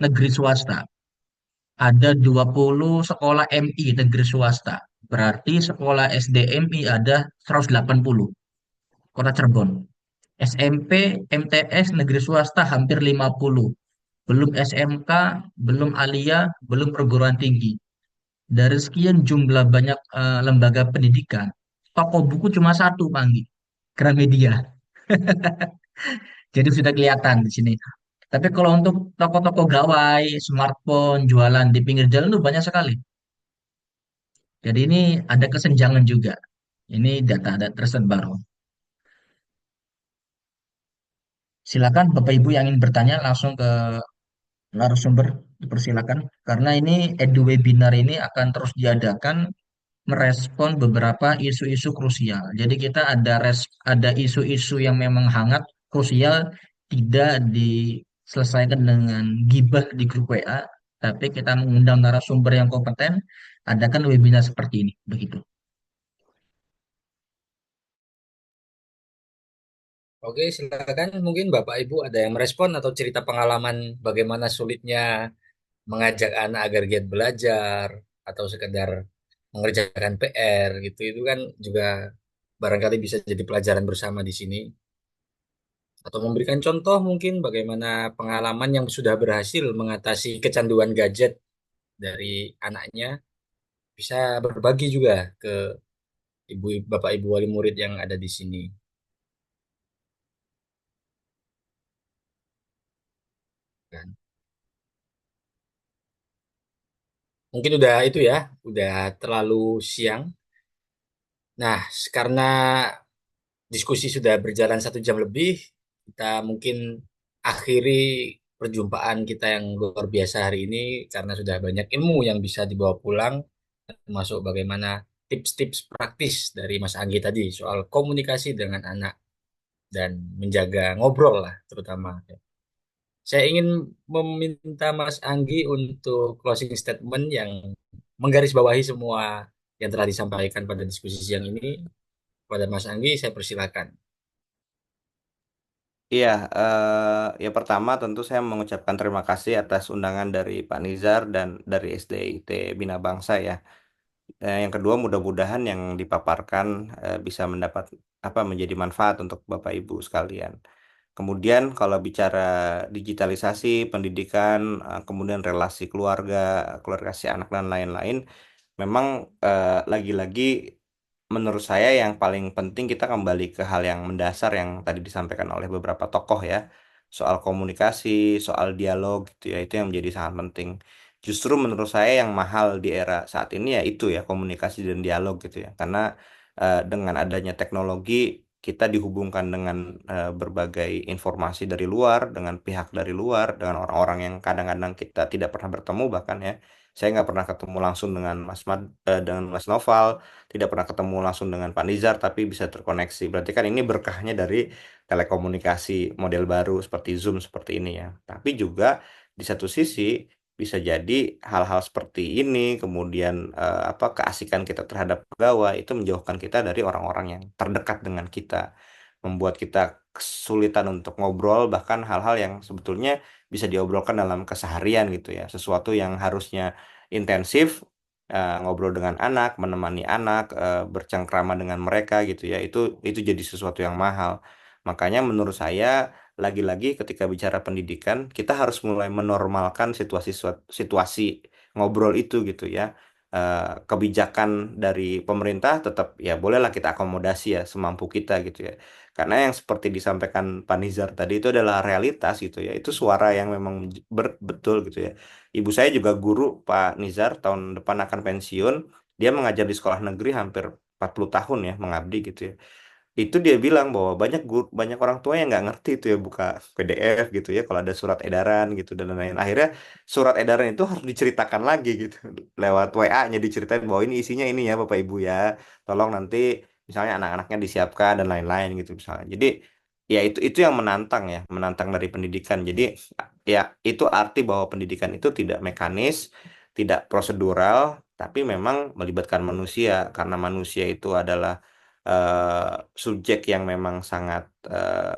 negeri swasta. Ada 20 sekolah MI negeri swasta. Berarti sekolah SD MI ada 180 Kota Cirebon. SMP, MTS negeri swasta hampir 50. Belum SMK, belum Alia, belum perguruan tinggi. Dari sekian jumlah banyak lembaga pendidikan, toko buku cuma satu, Panggi. Gramedia. Jadi sudah kelihatan di sini. Tapi kalau untuk toko-toko gawai, smartphone, jualan di pinggir jalan itu banyak sekali. Jadi ini ada kesenjangan juga. Ini data-data terbaru. Silakan Bapak Ibu yang ingin bertanya langsung ke narasumber, dipersilakan. Karena ini edu webinar ini akan terus diadakan merespon beberapa isu-isu krusial. Jadi kita ada isu-isu yang memang hangat, krusial, tidak diselesaikan dengan gibah di grup WA, tapi kita mengundang narasumber yang kompeten, adakan webinar seperti ini, begitu. Oke, silakan. Mungkin Bapak Ibu ada yang merespon atau cerita pengalaman bagaimana sulitnya mengajak anak agar giat belajar atau sekedar mengerjakan PR gitu, itu kan juga barangkali bisa jadi pelajaran bersama di sini, atau memberikan contoh mungkin bagaimana pengalaman yang sudah berhasil mengatasi kecanduan gadget dari anaknya, bisa berbagi juga ke ibu bapak ibu wali murid yang ada di sini kan. Mungkin udah itu ya, udah terlalu siang. Nah, karena diskusi sudah berjalan 1 jam lebih, kita mungkin akhiri perjumpaan kita yang luar biasa hari ini, karena sudah banyak ilmu yang bisa dibawa pulang, termasuk bagaimana tips-tips praktis dari Mas Anggi tadi soal komunikasi dengan anak dan menjaga ngobrol lah terutama. Saya ingin meminta Mas Anggi untuk closing statement yang menggarisbawahi semua yang telah disampaikan pada diskusi siang ini. Pada Mas Anggi, saya persilakan. Iya, ya pertama tentu saya mengucapkan terima kasih atas undangan dari Pak Nizar dan dari SDIT Bina Bangsa ya. Yang kedua, mudah-mudahan yang dipaparkan bisa mendapat apa menjadi manfaat untuk Bapak Ibu sekalian. Kemudian kalau bicara digitalisasi, pendidikan, kemudian relasi keluarga, keluarga si anak dan lain-lain, memang lagi-lagi menurut saya yang paling penting kita kembali ke hal yang mendasar yang tadi disampaikan oleh beberapa tokoh ya, soal komunikasi, soal dialog gitu ya, itu yang menjadi sangat penting. Justru menurut saya yang mahal di era saat ini ya itu ya komunikasi dan dialog gitu ya, karena dengan adanya teknologi kita dihubungkan dengan berbagai informasi dari luar, dengan pihak dari luar, dengan orang-orang yang kadang-kadang kita tidak pernah bertemu bahkan ya. Saya nggak pernah ketemu langsung dengan dengan Mas Noval, tidak pernah ketemu langsung dengan Pak Nizar, tapi bisa terkoneksi. Berarti kan ini berkahnya dari telekomunikasi model baru seperti Zoom seperti ini ya. Tapi juga di satu sisi bisa jadi hal-hal seperti ini, kemudian apa keasikan kita terhadap pegawai itu menjauhkan kita dari orang-orang yang terdekat dengan kita, membuat kita kesulitan untuk ngobrol, bahkan hal-hal yang sebetulnya bisa diobrolkan dalam keseharian gitu ya, sesuatu yang harusnya intensif, ngobrol dengan anak, menemani anak, bercengkrama dengan mereka gitu ya, itu jadi sesuatu yang mahal. Makanya menurut saya lagi-lagi ketika bicara pendidikan, kita harus mulai menormalkan situasi ngobrol itu gitu ya. Kebijakan dari pemerintah tetap ya bolehlah kita akomodasi ya semampu kita gitu ya. Karena yang seperti disampaikan Pak Nizar tadi itu adalah realitas gitu ya. Itu suara yang memang betul gitu ya. Ibu saya juga guru, Pak Nizar, tahun depan akan pensiun. Dia mengajar di sekolah negeri hampir 40 tahun ya mengabdi gitu ya, itu dia bilang bahwa banyak orang tua yang nggak ngerti itu ya buka PDF gitu ya kalau ada surat edaran gitu dan lain-lain. Akhirnya surat edaran itu harus diceritakan lagi gitu lewat WA-nya, diceritain bahwa ini isinya ini ya Bapak Ibu ya, tolong nanti misalnya anak-anaknya disiapkan dan lain-lain gitu misalnya. Jadi ya itu yang menantang ya, menantang dari pendidikan. Jadi ya itu arti bahwa pendidikan itu tidak mekanis, tidak prosedural, tapi memang melibatkan manusia karena manusia itu adalah subjek yang memang sangat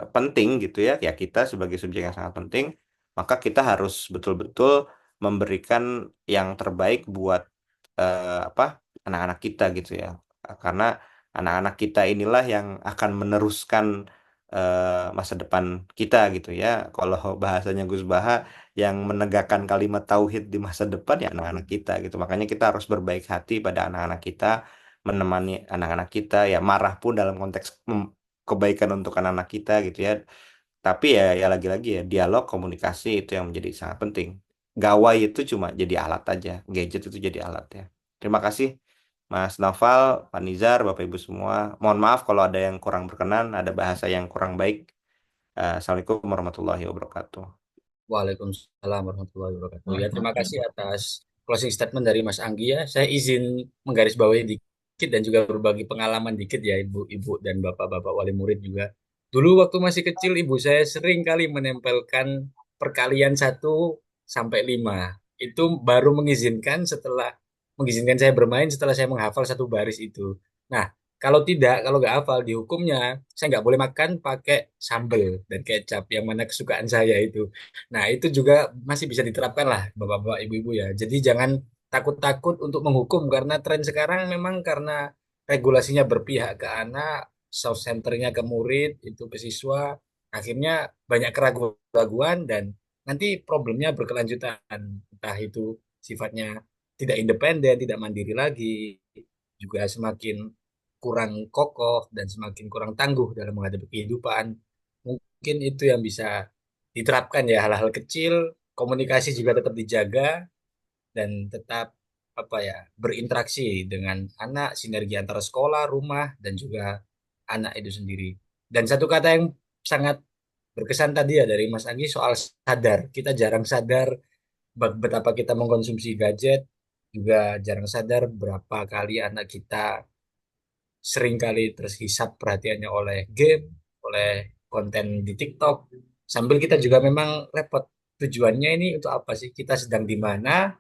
penting gitu ya, ya kita sebagai subjek yang sangat penting, maka kita harus betul-betul memberikan yang terbaik buat apa anak-anak kita gitu ya, karena anak-anak kita inilah yang akan meneruskan masa depan kita gitu ya. Kalau bahasanya Gus Baha, yang menegakkan kalimat tauhid di masa depan ya anak-anak kita gitu. Makanya kita harus berbaik hati pada anak-anak kita, menemani anak-anak kita ya, marah pun dalam konteks kebaikan untuk anak-anak kita gitu ya. Tapi ya lagi-lagi ya dialog komunikasi itu yang menjadi sangat penting. Gawai itu cuma jadi alat aja, gadget itu jadi alat ya. Terima kasih Mas Naval, Pak Nizar, Bapak Ibu semua. Mohon maaf kalau ada yang kurang berkenan, ada bahasa yang kurang baik. Assalamualaikum warahmatullahi wabarakatuh. Waalaikumsalam warahmatullahi wabarakatuh. Ya, terima kasih atas closing statement dari Mas Anggi ya. Saya izin menggarisbawahi dikit dan juga berbagi pengalaman dikit ya, ibu-ibu dan bapak-bapak wali murid juga. Dulu waktu masih kecil, ibu saya sering kali menempelkan perkalian 1 sampai 5. Itu baru mengizinkan saya bermain setelah saya menghafal satu baris itu. Nah, Kalau tidak, kalau nggak hafal di hukumnya, saya nggak boleh makan pakai sambal dan kecap yang mana kesukaan saya itu. Nah, itu juga masih bisa diterapkan lah, bapak-bapak, ibu-ibu ya. Jadi jangan takut-takut untuk menghukum karena tren sekarang memang karena regulasinya berpihak ke anak, self centernya ke murid, itu ke siswa, akhirnya banyak keraguan-keraguan dan nanti problemnya berkelanjutan. Entah itu sifatnya tidak independen, tidak mandiri lagi, juga semakin kurang kokoh dan semakin kurang tangguh dalam menghadapi kehidupan. Mungkin itu yang bisa diterapkan ya, hal-hal kecil, komunikasi juga tetap dijaga dan tetap apa ya, berinteraksi dengan anak, sinergi antara sekolah, rumah dan juga anak itu sendiri. Dan satu kata yang sangat berkesan tadi ya dari Mas Anggi soal sadar. Kita jarang sadar betapa kita mengkonsumsi gadget, juga jarang sadar berapa kali anak kita seringkali terhisap perhatiannya oleh game, oleh konten di TikTok. Sambil kita juga memang repot. Tujuannya ini untuk apa sih? Kita sedang di mana,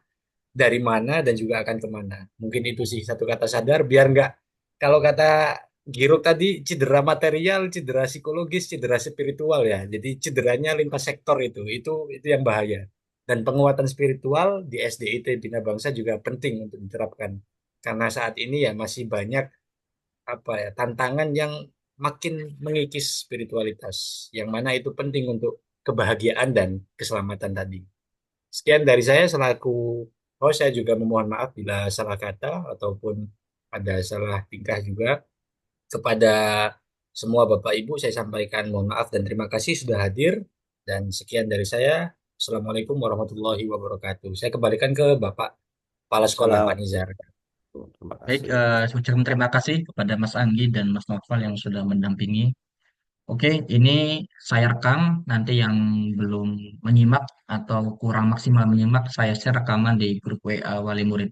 dari mana, dan juga akan kemana. Mungkin itu sih satu kata sadar, biar nggak, kalau kata Giro tadi, cedera material, cedera psikologis, cedera spiritual ya. Jadi cederanya lintas sektor itu yang bahaya. Dan penguatan spiritual di SDIT Bina Bangsa juga penting untuk diterapkan. Karena saat ini ya masih banyak apa ya tantangan yang makin mengikis spiritualitas yang mana itu penting untuk kebahagiaan dan keselamatan tadi. Sekian dari saya selaku saya juga memohon maaf bila salah kata ataupun ada salah tingkah juga kepada semua Bapak Ibu saya sampaikan mohon maaf dan terima kasih sudah hadir dan sekian dari saya. Assalamualaikum warahmatullahi wabarakatuh. Saya kembalikan ke Bapak Kepala Sekolah Pak Assalamualaikum. Nizar. Terima Baik, kasih. ucapkan terima kasih kepada Mas Anggi dan Mas Novel yang sudah mendampingi. Oke, ini saya rekam. Nanti yang belum menyimak atau kurang maksimal menyimak, saya share rekaman di grup WA Wali Murid.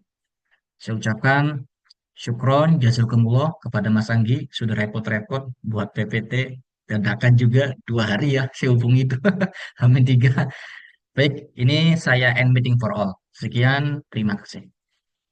Saya ucapkan syukron, jazakumullah kepada Mas Anggi sudah repot-repot buat PPT dadakan juga 2 hari ya saya hubungi itu Amin 3. Baik, ini saya end meeting for all. Sekian, terima kasih.